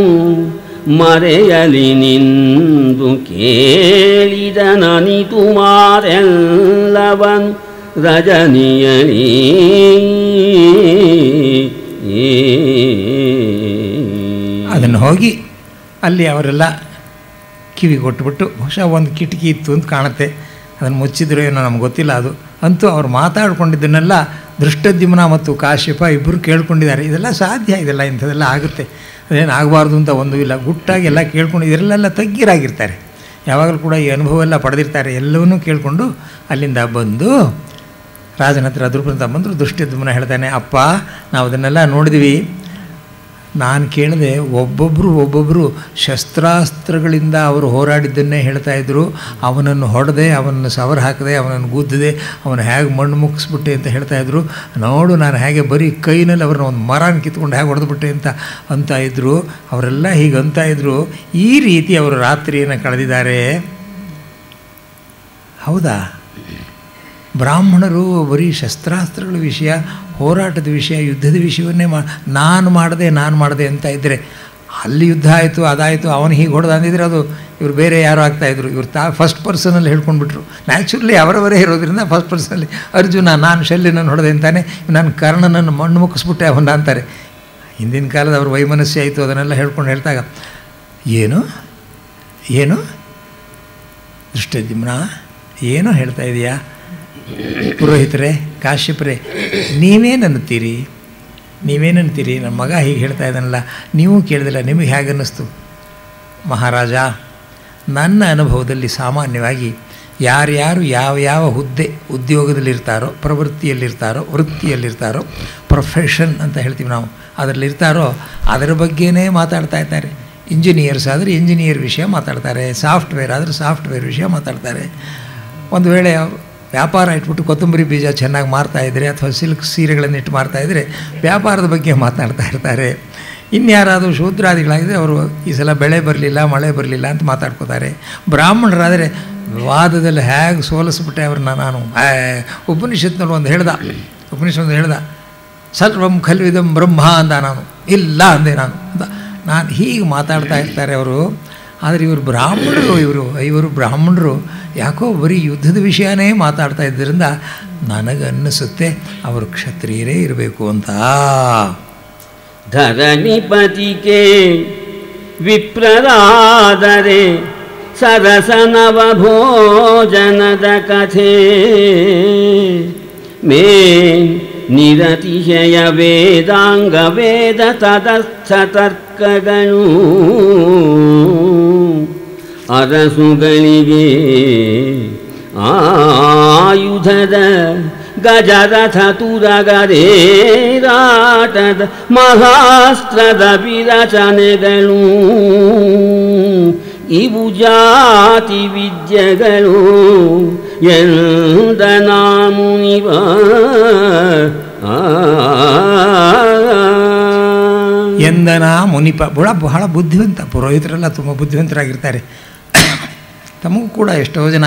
ಮರೆಯಲಿ ನಿಂದು ಕೇಳಿದನನಿತು ಮಾತೆಲ್ಲವನು ರಜನಿಯಲಿ. ಅದನ್ನು ಹೋಗಿ ಅಲ್ಲಿ ಅವರೆಲ್ಲ ಕಿವಿ ಕೊಟ್ಟುಬಿಟ್ಟು, ಬಹುಶಃ ಒಂದು ಕಿಟಕಿ ಇತ್ತು ಅಂತ ಕಾಣುತ್ತೆ, ಅದನ್ನು ಮುಚ್ಚಿದ್ರು ಏನೋ ನಮ್ಗೆ ಗೊತ್ತಿಲ್ಲ. ಅದು ಅಂತೂ ಅವ್ರು ಮಾತಾಡ್ಕೊಂಡಿದ್ದನ್ನೆಲ್ಲ ದೃಷ್ಟದ್ಯುಮ್ನ ಮತ್ತು ಕಾಶ್ಯಪ ಇಬ್ಬರು ಕೇಳ್ಕೊಂಡಿದ್ದಾರೆ. ಇದೆಲ್ಲ ಸಾಧ್ಯ, ಇದೆಲ್ಲ ಇಂಥದ್ದೆಲ್ಲ ಆಗುತ್ತೆ, ಅದೇನು ಆಗಬಾರ್ದು ಅಂತ ಒಂದೂ ಇಲ್ಲ. ಗುಟ್ಟಾಗಿ ಎಲ್ಲ ಕೇಳ್ಕೊಂಡು ಇದರಲ್ಲೆಲ್ಲ ತಗ್ಗಿರಾಗಿರ್ತಾರೆ, ಯಾವಾಗಲೂ ಕೂಡ ಈ ಅನುಭವ ಎಲ್ಲ ಪಡೆದಿರ್ತಾರೆ. ಎಲ್ಲವನ್ನೂ ಕೇಳಿಕೊಂಡು ಅಲ್ಲಿಂದ ಬಂದು ರಾಜನ ಹತ್ರ ದೃಪದ ಬಂದರು. ದೃಷ್ಟದ್ಯುಮ್ನ ಹೇಳ್ತಾನೆ, ಅಪ್ಪ ನಾವು ಅದನ್ನೆಲ್ಲ ನೋಡಿದ್ವಿ, ನಾನು ಕೇಳಿದೆ, ಒಬ್ಬೊಬ್ಬರು ಶಸ್ತ್ರಾಸ್ತ್ರಗಳಿಂದ ಅವರು ಹೋರಾಡಿದ್ದನ್ನೇ ಹೇಳ್ತಾಯಿದ್ರು. ಅವನನ್ನು ಹೊಡೆದೆ, ಅವನನ್ನು ಸವರ್ ಹಾಕಿದೆ, ಅವನನ್ನು ಗುದ್ದಿದೆ, ಅವನು ಹೇಗೆ ಮಣ್ಣು ಮುಗಿಸ್ಬಿಟ್ಟೆ ಅಂತ ಹೇಳ್ತಾಯಿದ್ರು. ನೋಡು ನಾನು ಹೇಗೆ ಬರೀ ಕೈನಲ್ಲಿ ಅವ್ರನ್ನ ಒಂದು ಮರನ ಕಿತ್ಕೊಂಡು ಹೇಗೆ ಹೊಡೆದ್ಬಿಟ್ಟೆ ಅಂತ ಇದ್ದರು. ಅವರೆಲ್ಲ ಹೀಗೆ ಅಂತ ಇದ್ದರು. ಈ ರೀತಿ ಅವರು ರಾತ್ರಿಯನ್ನು ಕಳೆದಿದ್ದಾರೆ. ಹೌದಾ? ಬ್ರಾಹ್ಮಣರು ಬರೀ ಶಸ್ತ್ರಾಸ್ತ್ರಗಳ ವಿಷಯ, ಹೋರಾಟದ ವಿಷಯ, ಯುದ್ಧದ ವಿಷಯವನ್ನೇ ನಾನು ಮಾಡಿದೆ ಅಂತ ಇದ್ದರೆ ಅಲ್ಲಿ ಯುದ್ಧ ಆಯಿತು, ಅದಾಯಿತು, ಅವನು ಹೀಗೆ ಹೊಡೆದ ಅಂದಿದ್ರೆ ಅದು ಇವರು ಬೇರೆ ಯಾರು ಆಗ್ತಾಯಿದ್ರು. ಇವರು ಫಸ್ಟ್ ಪರ್ಸನಲ್ಲಿ ಹೇಳ್ಕೊಂಡ್ಬಿಟ್ರು. ನ್ಯಾಚುರಲಿ ಅವರವರೇ ಇರೋದ್ರಿಂದ ಫಸ್ಟ್ ಪರ್ಸನಲ್ಲಿ ಅರ್ಜುನ ನಾನು ಶಲ್ಯನನ್ನು ಹೊಡೆದೆ ಅಂತಾನೆ, ನಾನು ಕರ್ಣನನ್ನು ಮಣ್ಣು ಮುಕ್ಕಿಸ್ಬಿಟ್ಟೆ ಅವನ್ನ ಅಂತಾರೆ. ಹಿಂದಿನ ಕಾಲದ ಅವ್ರ ವೈಮನಸ್ಸು ಆಯಿತು, ಅದನ್ನೆಲ್ಲ ಹೇಳ್ಕೊಂಡು ಹೇಳ್ತಾಗ ಏನು ಏನು ದೃಷ್ಟದ್ಯುಮ್ನ ಏನೋ ಹೇಳ್ತಾ ಇದೆಯಾ ಪುರೋಹಿತರೇ, ಕಾಶ್ಯಪರೇ, ನೀವೇನಂತೀರಿ? ನನ್ನ ಮಗ ಹೀಗೆ ಹೇಳ್ತಾ ಇದ್ದಾನಲ್ಲ, ನೀವು ಕೇಳಿದಿಲ್ಲ, ನಿಮಗೆ ಹೇಗೆ ಅನ್ನಿಸ್ತು? ಮಹಾರಾಜ, ನನ್ನ ಅನುಭವದಲ್ಲಿ ಸಾಮಾನ್ಯವಾಗಿ ಯಾರ್ಯಾರು ಯಾವ ಹುದ್ದೆ ಉದ್ಯೋಗದಲ್ಲಿರ್ತಾರೋ, ಪ್ರವೃತ್ತಿಯಲ್ಲಿರ್ತಾರೋ, ವೃತ್ತಿಯಲ್ಲಿರ್ತಾರೋ, ಪ್ರೊಫೆಷನ್ ಅಂತ ಹೇಳ್ತೀವಿ ನಾವು, ಅದರಲ್ಲಿರ್ತಾರೋ ಅದರ ಬಗ್ಗೆನೇ ಮಾತಾಡ್ತಾ ಇದ್ದಾರೆ. ಇಂಜಿನಿಯರ್ಸ್ ಆದರೆ ಇಂಜಿನಿಯರ್ ವಿಷಯ ಮಾತಾಡ್ತಾರೆ, ಸಾಫ್ಟ್ವೇರ್ ಆದರೆ ಸಾಫ್ಟ್ವೇರ್ ವಿಷಯ ಮಾತಾಡ್ತಾರೆ. ಒಂದು ವೇಳೆ ವ್ಯಾಪಾರ ಇಟ್ಬಿಟ್ಟು ಕೊತ್ತಂಬರಿ ಬೀಜ ಚೆನ್ನಾಗಿ ಮಾರ್ತಾಯಿದ್ರೆ ಅಥವಾ ಸಿಲ್ಕ್ ಸೀರೆಗಳನ್ನಿಟ್ಟು ಮಾರ್ತಾಯಿದ್ರೆ ವ್ಯಾಪಾರದ ಬಗ್ಗೆ ಮಾತನಾಡ್ತಾ ಇರ್ತಾರೆ. ಇನ್ಯಾರಾದರೂ ಶೂದ್ರಾದಿಗಳಾಗಿದ್ದರೆ ಅವರು ಈ ಸಲ ಬೆಳೆ ಬರಲಿಲ್ಲ, ಮಳೆ ಬರಲಿಲ್ಲ ಅಂತ ಮಾತಾಡ್ಕೋತಾರೆ. ಬ್ರಾಹ್ಮಣರಾದರೆ ವಾದದಲ್ಲಿ ಹೇಗೆ ಸೋಲಿಸ್ಬಿಟ್ಟೆ ಅವ್ರನ್ನ ನಾನು. ಉಪನಿಷತ್ನಲ್ಲಿ ಒಂದು ಹೇಳ್ದ ಸರ್ವಂ ಖಲ್ವಿದಂ ಬ್ರಹ್ಮ ಅಂದ, ನಾನು ಇಲ್ಲ ಅಂದೆ ನಾನು ಹೀಗೆ ಮಾತಾಡ್ತಾ ಇರ್ತಾರೆ ಅವರು. ಆದರೆ ಇವರು ಬ್ರಾಹ್ಮಣರು ಯಾಕೋ ಬರೀ ಯುದ್ಧದ ವಿಷಯನೇ ಮಾತಾಡ್ತಾ ಇದ್ದರಿಂದ ನನಗನ್ನಿಸುತ್ತೆ ಅವರು ಕ್ಷತ್ರಿಯರೇ ಇರಬೇಕು ಅಂತ. ಧರಣಿಪತಿಗೆ ವಿಪ್ರರಾದರೆ ಸರಸನವ ಭೋಜನದ ಕಥೆ ಮೇ ನಿರತಿಶಯ ವೇದಾಂಗ ವೇದ ತದರ್ಥ ತರ್ಕಗಳು ಅರಸುಗಳಿಗೆ ಆಯುಧದ ಗಜರಥ ತುರಗರೇರಾಟದ ಮಹಾಸ್ತ್ರದ ವಿರಚನೆಗಳು ಇವು ಜಾತಿ ವಿದ್ಯೆಗಳು ಎಂದ ನಾಮುನಿವ ಎಂದನ ಮುನಿಪ ಬಹಳ ಬುದ್ಧಿವಂತ. ಪುರೋಹಿತರೆಲ್ಲ ತುಂಬ ಬುದ್ಧಿವಂತರಾಗಿರ್ತಾರೆ. ತಮಗೂ ಕೂಡ ಎಷ್ಟೋ ಜನ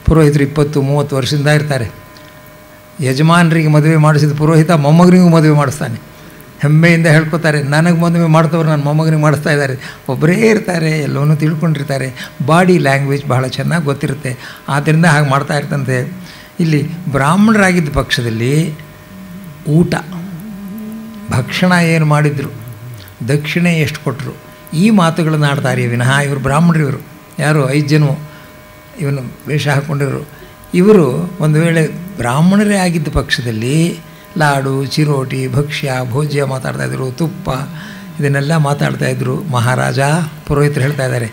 ಪುರೋಹಿತರು 20-30 ವರ್ಷದಿಂದ ಇರ್ತಾರೆ. ಯಜಮಾನರಿಗೆ ಮದುವೆ ಮಾಡಿಸಿದ ಪುರೋಹಿತ ಮೊಮ್ಮಗನಿಗೂ ಮದುವೆ ಮಾಡಿಸ್ತಾನೆ. ಹೆಮ್ಮೆಯಿಂದ ಹೇಳ್ಕೊತಾರೆ, ನನಗೆ ಮದುವೆ ಮಾಡ್ತವ್ರು ನನ್ನ ಮೊಮ್ಮಗನಿಗೆ ಮಾಡಿಸ್ತಾ ಇದ್ದಾರೆ. ಒಬ್ಬರೇ ಇರ್ತಾರೆ, ಎಲ್ಲವನ್ನೂ ತಿಳ್ಕೊಂಡಿರ್ತಾರೆ. ಬಾಡಿ ಲ್ಯಾಂಗ್ವೇಜ್ ಬಹಳ ಚೆನ್ನಾಗಿ ಗೊತ್ತಿರುತ್ತೆ. ಆದ್ದರಿಂದ ಹಾಗೆ ಮಾಡ್ತಾ ಇರ್ತಂತೆ. ಇಲ್ಲಿ ಬ್ರಾಹ್ಮಣರಾಗಿದ್ದ ಪಕ್ಷದಲ್ಲಿ ಊಟ ಭಕ್ಷಣ ಏನು ಮಾಡಿದರು, ದಕ್ಷಿಣೆ ಎಷ್ಟು ಕೊಟ್ಟರು, ಈ ಮಾತುಗಳನ್ನು ಆಡ್ತಾರೆ ವಿನಃ ಇವರು ಬ್ರಾಹ್ಮಣರು. ಯಾರು 5 ಜನ ಇವನು ವೇಷ ಹಾಕ್ಕೊಂಡಿರು. ಇವರು ಒಂದು ವೇಳೆ ಬ್ರಾಹ್ಮಣರೇ ಆಗಿದ್ದ ಪಕ್ಷದಲ್ಲಿ ಲಾಡು, ಚಿರೋಟಿ, ಭಕ್ಷ್ಯ, ಭೋಜ್ಯ ಮಾತಾಡ್ತಾಯಿದ್ರು, ತುಪ್ಪ ಇದನ್ನೆಲ್ಲ ಮಾತಾಡ್ತಾಯಿದ್ರು. ಮಹಾರಾಜ ಪುರೋಹಿತರು ಹೇಳ್ತಾ ಇದ್ದಾರೆ,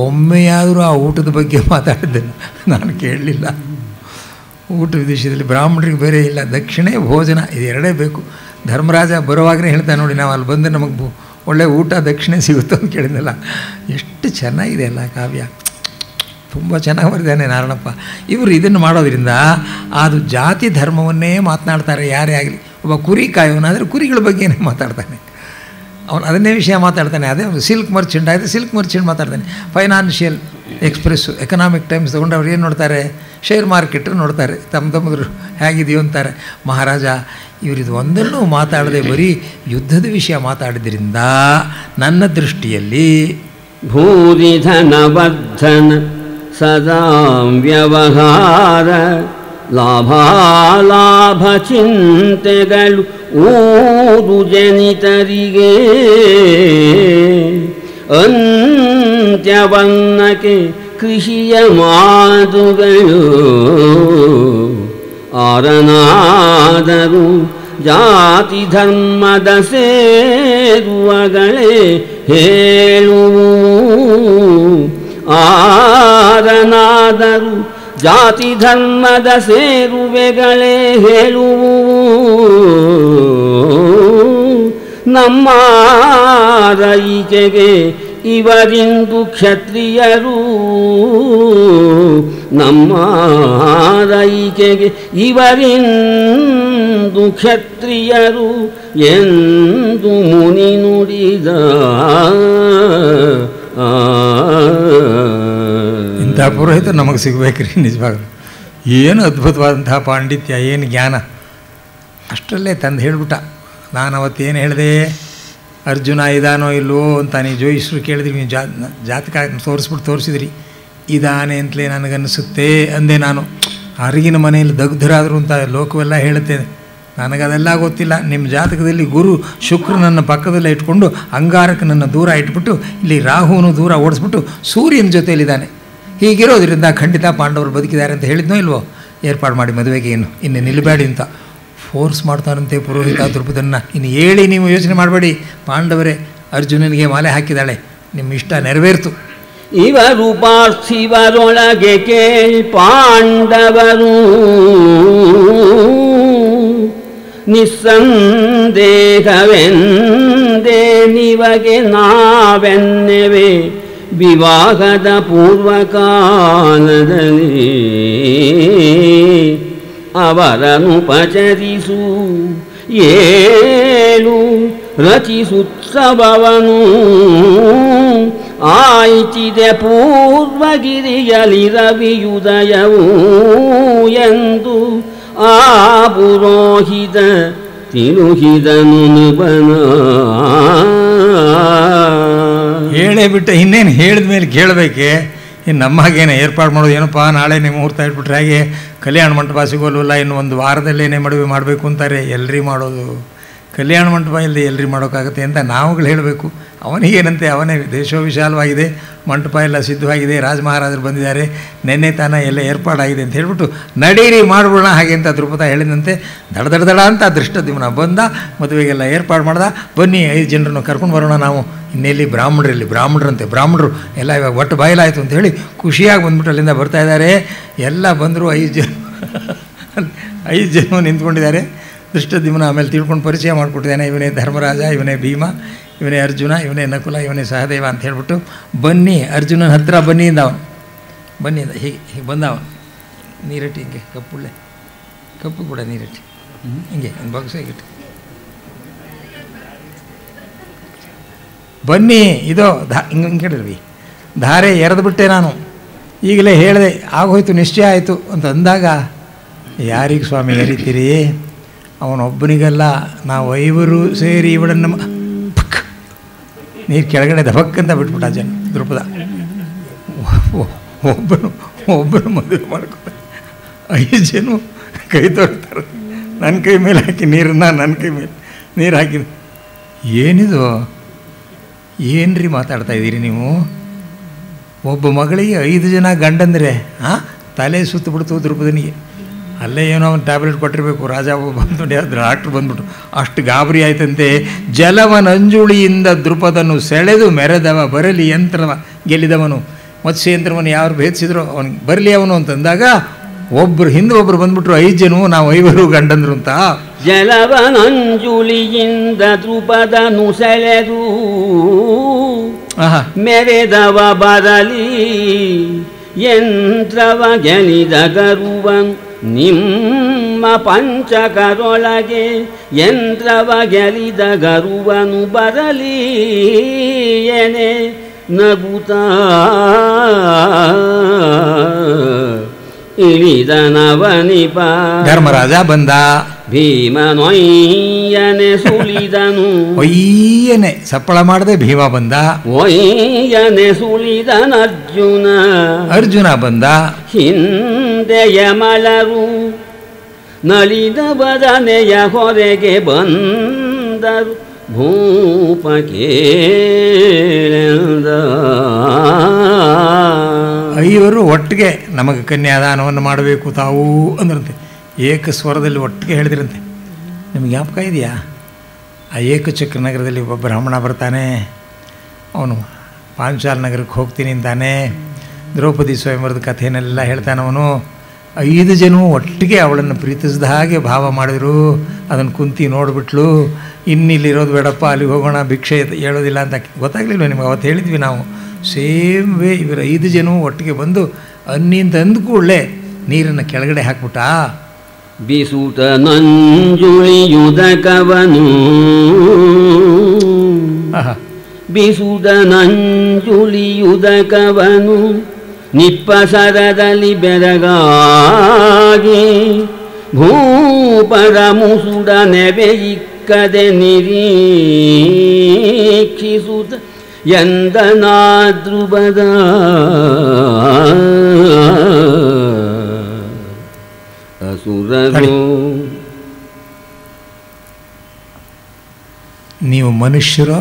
ಒಮ್ಮೆಯಾದರೂ ಆ ಊಟದ ಬಗ್ಗೆ ಮಾತಾಡಿದ್ದನ್ನು ನಾನು ಕೇಳಲಿಲ್ಲ. ಊಟದ ವಿಷಯದಲ್ಲಿ ಬ್ರಾಹ್ಮಣರಿಗೆ ಬೇರೆ ಇಲ್ಲ, ದಕ್ಷಿಣೆ ಭೋಜನ ಇದೆರಡೇ ಬೇಕು. ಧರ್ಮರಾಜ ಬರುವಾಗಲೇ ಹೇಳ್ತಾನೆ ನೋಡಿ, ನಾವು ಅಲ್ಲಿ ಬಂದು ನಮಗೆ ಒಳ್ಳೆ ಊಟ ದಕ್ಷಿಣೆ ಸಿಗುತ್ತೋ ಅಂತ ಕೇಳಿದ್ನಲ್ಲ. ಎಷ್ಟು ಚೆನ್ನಾಗಿದೆ ಅಲ್ಲ ಕಾವ್ಯ, ತುಂಬ ಚೆನ್ನಾಗಿ ಬರೆದಿದ್ದಾನೆ ನಾರಾಯಣಪ್ಪ. ಇವರು ಇದನ್ನು ಮಾಡೋದ್ರಿಂದ ಅದು ಜಾತಿ ಧರ್ಮವನ್ನೇ ಮಾತನಾಡ್ತಾರೆ. ಯಾರೇ ಆಗಲಿ, ಒಬ್ಬ ಕುರಿ ಕಾಯೋನಾದರೆ ಕುರಿಗಳ ಬಗ್ಗೆನೇ ಮಾತಾಡ್ತಾನೆ, ಅವನು ಅದನ್ನೇ ವಿಷಯ ಮಾತಾಡ್ತಾನೆ. ಅದೇ ಸಿಲ್ಕ್ ಮರ್ಚೆಂಟ್ ಆಯಿತು, ಸಿಲ್ಕ್ ಮರ್ಚೆಂಟ್ ಮಾತಾಡ್ತಾನೆ. ಫೈನಾನ್ಷಿಯಲ್ ಎಕ್ಸ್ಪ್ರೆಸ್ಸು, ಎಕನಾಮಿಕ್ ಟೈಮ್ಸ್ ತೊಗೊಂಡು ಅವ್ರು ಏನು ನೋಡ್ತಾರೆ, ಶೇರ್ ಮಾರ್ಕೆಟು ನೋಡ್ತಾರೆ, ತಮ್ಮದ್ರು ಹೇಗಿದೆಯೋ ಅಂತಾರೆ. ಮಹಾರಾಜ ಇವರಿದು ಒಂದನ್ನು ಮಾತಾಡದೆ ಬರೀ ಯುದ್ಧದ ವಿಷಯ ಮಾತಾಡಿದ್ರಿಂದ ನನ್ನ ದೃಷ್ಟಿಯಲ್ಲಿ ಭೂರಿಧನವರ್ಧನ ಸದಾ ವ್ಯವಹಾರ ಲಾಭಾಲಾಭ ಚಿಂತೆಗಳು ಊರು ಜನಿತರಿಗೆ ಅಂತ್ಯವನ್ನಕ್ಕೆ ಕೃಷಿಯ ಮಾತುಗಳು ಆರನಾದರೂ ಜಾತಿ ಧರ್ಮದ ಸೇರುವಗಳೇ ಹೇಳುವು ಆರನಾದರೂ ಜಾತಿ ಧರ್ಮದ ಸೇರುವೆಗಳೇ ಹೇಳುವು ನಮ್ಮ ರೈಕೆಗೆ ಇವರಿಂದು ಕ್ಷತ್ರಿಯರು ನಮ್ಮ ರೈಕೆಗೆ ಇವರಿಂದು ಕ್ಷತ್ರಿಯರು ಎಂದು ಮುನಿ ನುಡಿದ. ಇಂಥ ಪುರೋಹಿತರು ನಮಗೆ ಸಿಗಬೇಕ್ರಿ. ನಿಜವಾಗ್ಲೂ ಏನು ಅದ್ಭುತವಾದಂತಹ ಪಾಂಡಿತ್ಯ, ಏನು ಜ್ಞಾನ. ಅಷ್ಟರಲ್ಲೇ ತಂದು ಹೇಳಿಬಿಟ್ಟ. ನಾನು ಅವತ್ತೇನು ಹೇಳಿದೆ, ಅರ್ಜುನ ಇದಾನೋ ಇಲ್ವೋ ಅಂತ ನೀವು ಜೋಯಿಸ್ರು ಕೇಳಿದ್ರಿ, ನೀವು ಜಾತಕ ತೋರಿಸಿದ್ರಿ. ಇದಾನೆ ಅಂತಲೇ ನನಗನ್ನಿಸುತ್ತೆ ಅಂದೆ ನಾನು. ಅರಿಗಿನ ಮನೆಯಲ್ಲಿ ದಗ್ಧರಾದರು ಅಂತ ಲೋಕವೆಲ್ಲ ಹೇಳುತ್ತೆ. ನನಗದೆಲ್ಲ ಗೊತ್ತಿಲ್ಲ. ನಿಮ್ಮ ಜಾತಕದಲ್ಲಿ ಗುರು ಶುಕ್ರನನ್ನು ಪಕ್ಕದಲ್ಲೇ ಇಟ್ಕೊಂಡು ಅಂಗಾರಕನನ್ನು ದೂರ ಇಟ್ಬಿಟ್ಟು ಇಲ್ಲಿ ರಾಹುವನ್ನು ದೂರ ಓಡಿಸ್ಬಿಟ್ಟು ಸೂರ್ಯನ ಜೊತೆಯಲ್ಲಿದ್ದಾನೆ. ಹೀಗಿರೋದ್ರಿಂದ ಖಂಡಿತ ಪಾಂಡವರು ಬದುಕಿದ್ದಾರೆ ಅಂತ ಹೇಳಿದ್ನೋ ಇಲ್ವೋ? ಏರ್ಪಾಡು ಮಾಡಿ ಮದುವೆಗೆ ಇನ್ನು ನಿಲ್ಲಬೇಡಿ ಅಂತ ಫೋರ್ಸ್ ಮಾಡ್ತಾನಂತೆ ಪುರೋಹಿತ ದ್ರುಪದನ್ನ. ಇನ್ನು ಹೇಳಿ ನೀವು ಯೋಚನೆ ಮಾಡಬೇಡಿ, ಪಾಂಡವರೇ ಅರ್ಜುನನಿಗೆ ಮಾಲೆ ಹಾಕಿದ್ದಾಳೆ, ನಿಮ್ಮ ಇಷ್ಟ ನೆರವೇರ್ತು. ಇವರು ಪಾರ್ಥಿವರೊಳಗೆ ಕೇಳಿ ಪಾಂಡವರು ನಿಸ್ಸಂದೇಹವೆಂದೇ ನಿವಗೆ ನಾವೆನ್ನೆವೆ ವಿವಾಹದ ಪೂರ್ವಕಾಲದಲ್ಲಿ ಅವರನುಪಚರಿಸು ಏಳು ರಚಿಸುತ್ಸವವನು ಆಯ್ತಿದೆ ಪೂರ್ವಗಿರಿಯಲಿ ರವಿಯುದಯವು ಎಂದು ಆ ಪುರೋಹಿತ ತಿಳುಹಿದನು ನೃಪನ. ಹೇಳೇ ಬಿಟ್ಟ, ಇನ್ನೇನು ಹೇಳಿದ ಮೇಲೆ ಕೇಳಬೇಕೆ? ಇನ್ನು ನಮ್ಮ ಹಾಗೇನೆ ಏರ್ಪಾಡು ಮಾಡೋದು, ಏನಪ್ಪ ನಾಳೆ ನೀವು ಮುಹೂರ್ತ ಇಟ್ಬಿಟ್ರೆ ಹಾಗೆ ಕಲ್ಯಾಣ ಮಂಟಪ ಸಿಗೋಲ್ವಲ್ಲ, ಇನ್ನು ಒಂದು ವಾರದಲ್ಲೇನೇ ಮದುವೆ ಮಾಡಬೇಕು ಅಂತಾರೆ. ಎಲ್ರಿ ಮಾಡೋದು ಕಲ್ಯಾಣ ಮಂಟಪ ಇಲ್ಲದೆ ಎಲ್ರಿ ಮಾಡೋಕ್ಕಾಗುತ್ತೆ ಅಂತ ನಾವುಗಳು ಹೇಳಬೇಕು. ಅವನಿಗೇನಂತೆ, ಅವನೇ ದೇಶ ವಿಶಾಲವಾಗಿದೆ, ಮಂಟಪ ಎಲ್ಲ ಸಿದ್ಧವಾಗಿದೆ, ರಾಜ ಮಹಾರಾಜರು ಬಂದಿದ್ದಾರೆ, ನೆನ್ನೆ ತಾನ ಎಲ್ಲ ಏರ್ಪಾಡಾಗಿದೆ ಅಂತ ಹೇಳ್ಬಿಟ್ಟು ನಡೀರಿ ಮಾಡ್ಬಿಡೋಣ ಹಾಗೆ ಅಂತ ದ್ರುಪದ ಹೇಳಿದಂತೆ ದಡ ಅಂತ ದೃಷ್ಟದ್ಯುಮ್ನ ಬಂದ, ಮದುವೆಗೆಲ್ಲ ಏರ್ಪಾಡು ಮಾಡ್ದ. ಬನ್ನಿ 5 ಜನರನ್ನು ಕರ್ಕೊಂಡು ಬರೋಣ ನಾವು. ಇನ್ನೆಲ್ಲಿ ಬ್ರಾಹ್ಮಣರಂತೆ, ಬ್ರಾಹ್ಮಣರು ಎಲ್ಲ ಇವಾಗ ಒಟ್ಟು ಬಾಯಲಾಯಿತು ಅಂತ ಹೇಳಿ ಖುಷಿಯಾಗಿ ಬಂದ್ಬಿಟ್ಟು ಅಲ್ಲಿಂದ ಬರ್ತಾ ಇದ್ದಾರೆ. ಎಲ್ಲ ಬಂದರು, 5 ಜನ ನಿಂತ್ಕೊಂಡಿದ್ದಾರೆ. ದೃಷ್ಟದ್ಯುಮ್ನ ಆಮೇಲೆ ತಿಳ್ಕೊಂಡು ಪರಿಚಯ ಮಾಡಿಕೊಟ್ಟಿದ್ದಾನೆ. ಇವನೇ ಧರ್ಮರಾಜ, ಇವನೇ ಭೀಮ, ಇವನೇ ಅರ್ಜುನ, ಇವನೇ ನಕುಲ, ಇವನೇ ಸಹದೇವ ಅಂತ ಹೇಳ್ಬಿಟ್ಟು ಬನ್ನಿ ಅರ್ಜುನನ ಹತ್ರ ಬನ್ನಿ ಇಂದ ಅವನು. ಬನ್ನಿ ಅಂದ, ಹೀಗೆ ಬಂದವ. ನೀರಟ್ಟಿ ಹಿಂಗೆ ಕಪ್ಪು ಕೂಡ ನೀರಟ್ಟಿ ಹಿಂಗೆ ಒಂದು ಬಗ್ಸಾಗಿಟ್ಟು ಬನ್ನಿ. ಇದೋ ಹಿಂಗೆ ಕೇಳಿದ್ವಿ, ಧಾರೆ ಎರೆದುಬಿಟ್ಟೆ ನಾನು, ಈಗಲೇ ಹೇಳಿದೆ, ಆಗೋಯ್ತು, ನಿಶ್ಚಯ ಆಯಿತು ಅಂತ ಅಂದಾಗ, ಯಾರಿಗೆ ಸ್ವಾಮಿ ಎರಿತೀರಿ? ಅವನೊಬ್ಬನಿಗಲ್ಲ, ನಾವು 5 ಸೇರಿ ಇವಳನ್ನು ನೀರು ಕೆಳಗಡೆ ದಬಕ್ಕಂತ ಬಿಟ್ಬಿಟ್ಟ ದ್ರುಪದ. ಒಬ್ಬನು ಮದುವೆ ಮಾಡ್ಕೊಂಡು 5 ಜನ ಕೈ ತೋರ್ತಾರೆ. ನನ್ನ ಕೈ ಮೇಲೆ ಹಾಕಿ ನೀರನ್ನ ನನ್ನ ಕೈ ಮೇಲೆ ನೀರು ಹಾಕಿದ. ಏನಿದು, ಏನ್ರಿ ಮಾತಾಡ್ತಾ ಇದ್ದೀರಿ ನೀವು? ಒಬ್ಬ ಮಗಳಿಗೆ 5 ಜನ ಗಂಡಂದರೆ ತಲೆ ಸುತ್ತಬಿಡ್ತು ದ್ರುಪದನಿಗೆ. ಅಲ್ಲೇ ಏನೋ ಅವನು ಟ್ಯಾಬ್ಲೆಟ್ ಕೊಟ್ಟಿರಬೇಕು. ರಾಜ ಬಂದು ಡಾಕ್ಟ್ರು ಬಂದ್ಬಿಟ್ಟು ಅಷ್ಟು ಗಾಬರಿ ಆಯ್ತಂತೆ. ಜಲವನಂಜುಳಿಯಿಂದ ದ್ರುಪದನು ಸೆಳೆದು ಮೆರೆದವ ಬರಲಿ ಯಂತ್ರವ ಗೆಲ್ಲಿದವನು. ಮತ್ಸ್ಯಯಂತ್ರವನ್ನು ಯಾರು ಭೇದಿಸಿದ್ರು ಅವನಿಗೆ ಬರಲಿ ಅವನು ಅಂತಂದಾಗ ಒಬ್ಬರು ಹಿಂದೆ ಒಬ್ಬರು ಬಂದ್ಬಿಟ್ರು, 5 ಜನ, ನಾವು 5 ಗಂಡಂದ್ರು ಅಂತ. ಜಲವನಂಜುಳಿಯಿಂದ ದ್ರುಪದನು ಸೆಳೆದು ಮೆರೆದವ ಬರಲಿ ಯಂತ್ರವ ಗೆಲಿದ ಗರುವನು ನಿಮ್ಮ ಪಂಚಕರೊಳಗೆ ಯಂತ್ರವ ಗೆಲಿದ ಗರುವನು ಬರಲಿ ಎನೆ ನಗುತ್ತಾ ಇಳಿದನವನಿಪ. ಧರ್ಮರಾಜ ಬಂದ. ಭೀಮನೊಯ್ಯನೆ ಸುಳಿದನು. ಒಯ್ಯನೆ ಸಪ್ಪಳ ಮಾಡದೆ ಭೀಮ ಬಂದ. ಒಯ್ಯನೆ ಸುಳಿದನ ಅರ್ಜುನ ಬಂದ. ಹಿಂದೆಯ ಮಲರು ನಲಿದ ಬದನೆಯ ಹೊರೆಗೆ ಬಂದರು ಭೂಪ ಕೇಳಿದ. 5 ಒಟ್ಟಿಗೆ ನಮಗೆ ಕನ್ಯಾದಾನವನ್ನು ಮಾಡಬೇಕು ತಾವು ಅಂದ್ರಂತೆ. ಏಕಸ್ವರದಲ್ಲಿ ಒಟ್ಟಿಗೆ ಹೇಳಿದ್ರಂತೆ. ನಿಮಗೆ ಜ್ಞಾಪಕ ಇದೆಯಾ? ಆ ಏಕಚಕ್ರ ನಗರದಲ್ಲಿ ಒಬ್ಬ ಬ್ರಾಹ್ಮಣ ಬರ್ತಾನೆ. ಅವನು ಪಾಂಚಾಲ ನಗರಕ್ಕೆ ಹೋಗ್ತೀನಿ ಅಂತಾನೆ. ದ್ರೌಪದಿ ಸ್ವಯಂವರದ ಕಥೆಯನ್ನೆಲ್ಲ ಹೇಳ್ತಾನೆ ಅವನು. 5 ಜನರು ಒಟ್ಟಿಗೆ ಅವಳನ್ನು ಪ್ರೀತಿಸಿದ ಹಾಗೆ ಭಾವ ಮಾಡಿದ್ರು. ಅದನ್ನು ಕುಂತಿ ನೋಡಿಬಿಟ್ಲು. ಇನ್ನಿಲ್ಲಿರೋದು ಬೇಡಪ್ಪ, ಅಲ್ಲಿಗೆ ಹೋಗೋಣ, ಭಿಕ್ಷೆ ಹೇಳೋದಿಲ್ಲ ಅಂತ ಗೊತ್ತಾಗಲಿಲ್ಲ ನಿಮಗೆ. ಅವತ್ತು ಹೇಳಿದ್ವಿ ನಾವು. ಸೇಮ್ ವೇ ಇವರು 5 ಜನರು ಒಟ್ಟಿಗೆ ಬಂದು ಅನ್ನಿಂತ ಅಂದ ಕೂಡಲೇ ನೀರನ್ನು ಕೆಳಗಡೆ ಹಾಕ್ಬಿಟ್ಟ. ಬಿಸುಟ ನಂಜುಳಿಯುದಕವನು ಬಿಸುಟ ನಂಜುಳಿಯುದಕವನು ನಿಪ್ಪಸರದಲ್ಲಿ ಬೆರಗಾಗಿ ಭೂಪರ ಮುಸುಡ ನೆಬೆಯಿಕ್ಕ ಸಿಕ್ಕದೆ ನಿರೀಕ್ಷಿಸುತ್ತ ಎಂದನಾದ್ರುಬದ ಅಸುರರು. ನೀವು ಮನುಷ್ಯರೋ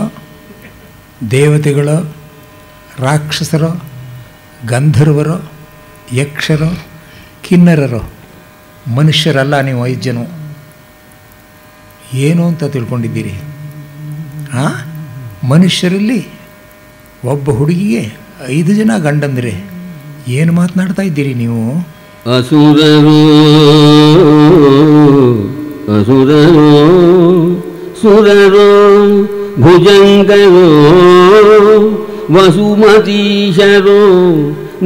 ದೇವತೆಗಳೋ ರಾಕ್ಷಸರೋ ಗಂಧರ್ವರೋ ಯಕ್ಷರೋ ಕಿನ್ನರರೋ ಮನುಷ್ಯರಲ್ಲ. ನೀವು 5 ಜನ ಏನು ಅಂತ ತಿಳ್ಕೊಂಡಿದ್ದೀರಿ? ಮನುಷ್ಯರಲ್ಲಿ ಒಬ್ಬ ಹುಡುಗಿಗೆ 5 ಜನ ಗಂಡಂದ್ರೆ ಏನು ಮಾತನಾಡ್ತಾ ಇದ್ದೀರಿ ನೀವು? ಅಸುರರು ಅಸುರರು ಸುರರೋ ಭುಜಂಗರೋ ವಸುಮತೀಶರೋ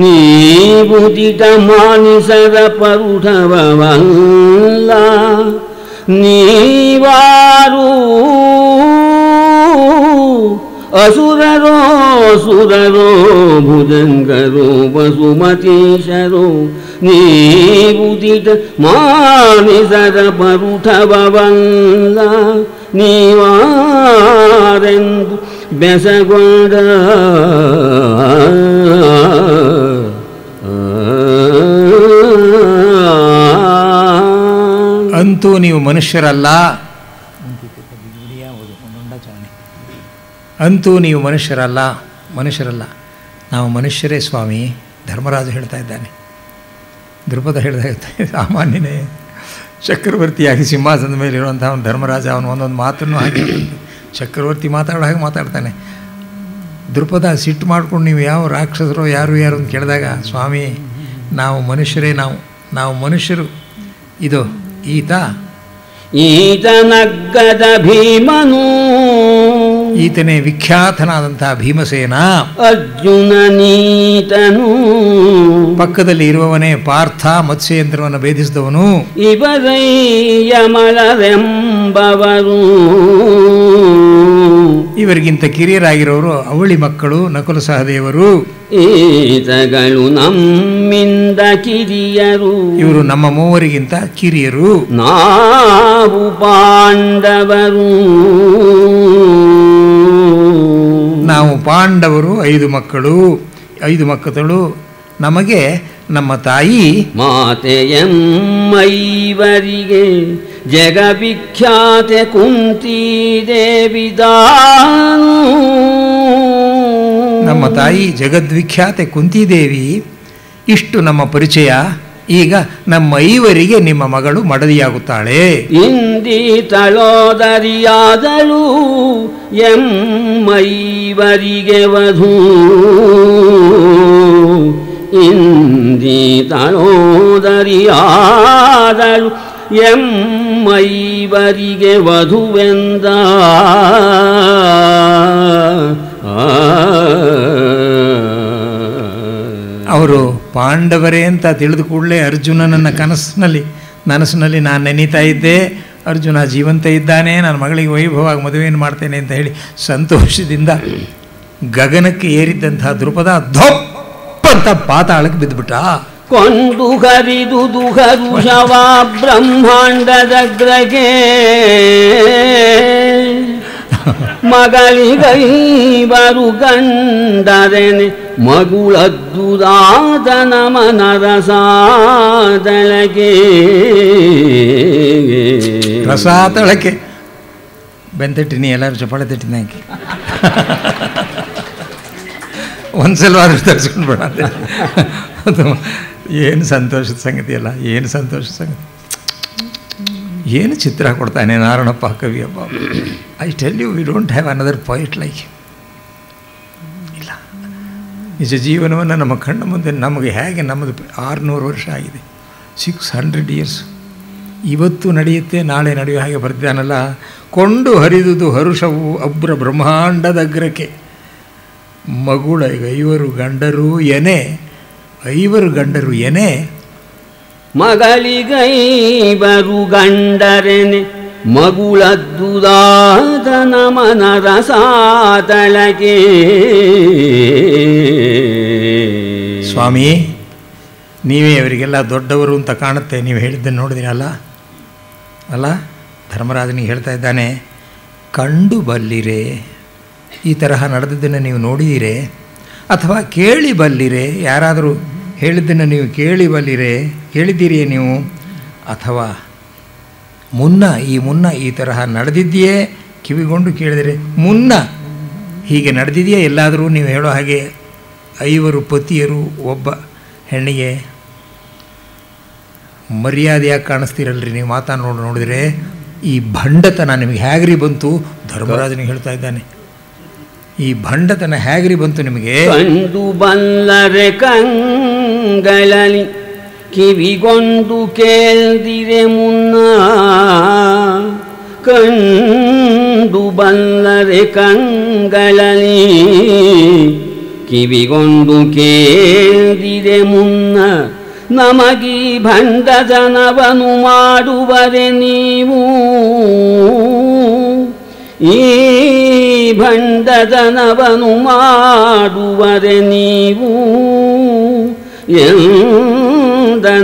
ನೀವುದಿತ ಮಾನಿಸರ ಪರುಷವಲ್ಲ ನೀವಾರು ಅಸುರರೋ ಸುರರೋ ಭುಜಂಗರೋ ವಸುಮತೀಶರೋ ನೀವುದಿತ ಮಾನಿಸರ ಪರುಷವಲ್ಲ ನೀವಾರೆಂದು ಬೆಸಗೊಂಡ ಅಂತೂ ನೀವು ಮನುಷ್ಯರಲ್ಲ. ಅಂತೂ ನೀವು ಮನುಷ್ಯರಲ್ಲ. ನಾವು ಮನುಷ್ಯರೇ ಸ್ವಾಮಿ. ಧರ್ಮರಾಜ ಹೇಳ್ತಾ ಇದ್ದಾನೆ. ದ್ರುಪದ ಹೇಳ್ತಾ ಇರ್ತಾನೆ, ಸಾಮಾನ್ಯನೇ ಚಕ್ರವರ್ತಿಯಾಗಿ ಸಿಂಹಾಸನದ ಮೇಲೆ ಇರುವಂಥ ಅವನು ಧರ್ಮರಾಜ. ಅವನು ಒಂದೊಂದು ಮಾತನ್ನು ಹಾಗೆ ಚಕ್ರವರ್ತಿ ಮಾತಾಡೋ ಹಾಗೆ ಮಾತಾಡ್ತಾನೆ. ದ್ರುಪದ ಸಿಟ್ಟು ಮಾಡ್ಕೊಂಡು ನೀವು ಯಾವ ರಾಕ್ಷಸರೋ ಯಾರು ಅಂತ ಕೇಳಿದಾಗ, ಸ್ವಾಮಿ ನಾವು ಮನುಷ್ಯರೇ, ನಾವು ಮನುಷ್ಯರು. ಇದು ಈತನಗ್ಗದ ಭೀಮನು, ಈತನೇ ವಿಖ್ಯಾತನಾದಂತಹ ಭೀಮಸೇನ. ಅರ್ಜುನ ನೀತನು, ಪಕ್ಕದಲ್ಲಿ ಇರುವವನೇ ಪಾರ್ಥ ಮತ್ಸ್ಯಯಂತ್ರವನ್ನು ಭೇದಿಸಿದವನು. ಇವರೈಯಮಲರೆಂಬವರು, ಇವರಿಗಿಂತ ಕಿರಿಯರಾಗಿರೋರು ಅವಳಿ ಮಕ್ಕಳು ನಕುಲ ಸಹದೇವರು. ಈತಗಳು ನಮ್ಮಿಂದ ಕಿರಿಯರು, ಇವರು ನಮ್ಮ ಮೂವರಿಗಿಂತ ಕಿರಿಯರು. ನಾವು ಪಾಂಡವರು, ನಾವು ಪಾಂಡವರು 5 ಮಕ್ಕಳು, 5 ಮಕ್ಕಳು. ನಮಗೆ ನಮ್ಮ ತಾಯಿ ಮಾತೆಯಮ್ಮೈವರಿಗೆ ಜಗವಿಖ್ಯಾತೆ ಕುಂತಿ ದೇವಿದಾನು, ನಮ್ಮ ತಾಯಿ ಜಗದ್ವಿಖ್ಯಾತೆ ಕುಂತಿದೇವಿ. ಇಷ್ಟು ನಮ್ಮ ಪರಿಚಯ. ಈಗ ನಮ್ಮ 5 ನಿಮ್ಮ ಮಗಳು ಮಡದಿಯಾಗುತ್ತಾಳೆ. ಇಂದಿ ತಳೋದರಿಯಾದಳು ಎಮ್ಮೈವರಿಗೆ ವಧು, ಇಂದಿ ತಳೋದರಿಯಾದಳು ಎಮ್ಮೈವರಿಗೆ ವಧುವೆಂದ. ಅವರು ಪಾಂಡವರೇ ಅಂತ ತಿಳಿದು ಕೂಡಲೇ ಅರ್ಜುನನನ್ನ ನನಸಿನಲ್ಲಿ ನಾನು ನೆನೀತಾ ಇದ್ದೆ. ಅರ್ಜುನ ಜೀವಂತ ಇದ್ದಾನೆ, ನನ್ನ ಮಗಳಿಗೆ ವೈಭವವಾಗಿ ಮದುವೆಯನ್ನು ಮಾಡ್ತೇನೆ ಅಂತ ಹೇಳಿ ಸಂತೋಷದಿಂದ ಗಗನಕ್ಕೆ ಏರಿದ್ದಂತಹ ದ್ರುಪದ ಧೊಪ್ಪ ಅಂತ ಪಾತಾಳಕ್ಕೆ ಬಿದ್ದುಬಿಟ್ಟ. ಕೊಂಡು ಕರಿದು ದುಃಖರುಷವ ಬ್ರಹ್ಮಾಂಡದಗ್ರಗೆ ಮಗಳಿಗೈವರು ಗಂಡರೆನೆ ಮಗುಳದ್ದುದಾದ ನಮನ ರಸಾದಳಗೆ. ರಸಾತಳಕ್ಕೆ ಬೆಂತಟ್ಟಿನಿ, ಎಲ್ಲರೂ ಚಪಾಳೆ ತಟ್ಟಿನ ಹಾಕಿ ಒಂದ್ಸಲವಾದ್ರೂ ತರಿಸ್ಕೊಂಡು ಬಿಡ. ಅದು ಏನು ಸಂತೋಷದ ಸಂಗತಿ ಅಲ್ಲ, ಏನು ಸಂತೋಷದ ಸಂಗತಿ. ಏನು ಚಿತ್ರ ಕೊಡ್ತಾನೆ Narayanappa Kaviyappa. I tell you, we don't have another poet like him. ಇಲ್ಲ, ನಿಜ ಜೀವನವನ್ನು ನಮ್ಮ ಕಣ್ಣ ಮುಂದೆ ನಮಗೆ ಹೇಗೆ ನಮ್ಮದು 600 ವರ್ಷ ಆಗಿದೆ, 600 years ಇವತ್ತು ನಡೆಯುತ್ತೆ, ನಾಳೆ ನಡೆಯುವ ಹಾಗೆ ಬರ್ತಿದ್ದಾನಲ್ಲ. ಕೊಂಡು ಹರಿದುದು ಹರುಷವು ಅಬ್ರ ಬ್ರಹ್ಮಾಂಡದಗ್ರಕ್ಕೆ ಮಗುಳೈಗ 5 ಗಂಡರು ಎನೆ, 5 ಗಂಡರು ಎನೆ ಮಗಳಿಗೈವರು ಗಂಡರೆನೆ ಮಗುಳದ್ದುದಾದ ನಮನ ರಸಾತಳಗೆ. ಸ್ವಾಮಿ, ನೀವೇ ಅವರಿಗೆಲ್ಲ ದೊಡ್ಡವರು ಅಂತ ಕಾಣುತ್ತೆ. ನೀವು ಹೇಳಿದ್ದನ್ನು ನೋಡಿದಿರಲ್ಲ ಅಲ್ಲ. ಧರ್ಮರಾಜನಿಗೆ ಹೇಳ್ತಾ ಇದ್ದಾನೆ, ಕಂಡು ಬಲ್ಲಿರೆ, ಈ ತರಹ ನಡೆದದ್ದನ್ನು ನೀವು ನೋಡಿದಿರೆ, ಅಥವಾ ಕೇಳಿ ಬಲ್ಲಿರೆ, ಯಾರಾದರೂ ಹೇಳಿದ್ದನ್ನು ನೀವು ಕೇಳಿದ್ದೀರಿಯೇ ನೀವು, ಅಥವಾ ಮುನ್ನ ಈ ತರಹ ನಡೆದಿದೆಯೇ ಕಿವಿಗೊಂಡು ಕೇಳಿದರೆ, ಮುನ್ನ ಹೀಗೆ ನಡೆದಿದೆಯೇ ಎಲ್ಲಾದರೂ ನೀವು ಹೇಳೋ ಹಾಗೆ 5 ಪತಿಯರು ಒಬ್ಬ ಹೆಣ್ಣಿಗೆ ಮರ್ಯಾದೆಯಾಗಿ ಕಾಣಿಸ್ತೀರಲ್ರಿ ನೀವು ನೋಡಿದರೆ, ಈ ಭಂಡತನ ನಿಮಗೆ ಹೇಗ್ರಿ ಬಂತು? ಧರ್ಮರಾಜನಿಗೆ ಹೇಳ್ತಾ ಇದ್ದಾನೆ, ಈ ಭಂಡತನ ಹೇಗ್ರಿ ಬಂತು ನಿಮಗೆ? ಕಂಡು ಬಲ್ಲರೆ ಕಂಗಳಲ್ಲಿ ಕಿವಿಗೊಂಡು ಕೇಳ್ದಿರೆ ಮುನ್ನ, ಕಂಡು ಬಲ್ಲರೆ ಕಂಗಳಲ್ಲಿ ಕಿವಿಗೊಂಡು ಕೇಳ್ದಿರೆ ಮುನ್ನ, ನಮಗೀ ಭಂಡತನವನ್ನು ಮಾಡುವರೆ ನೀವು, ಈ ಭಂಡತನವನ್ನು ಮಾಡುವರೆ ನೀವು ಎಂದನಾದ್ರುಬದ.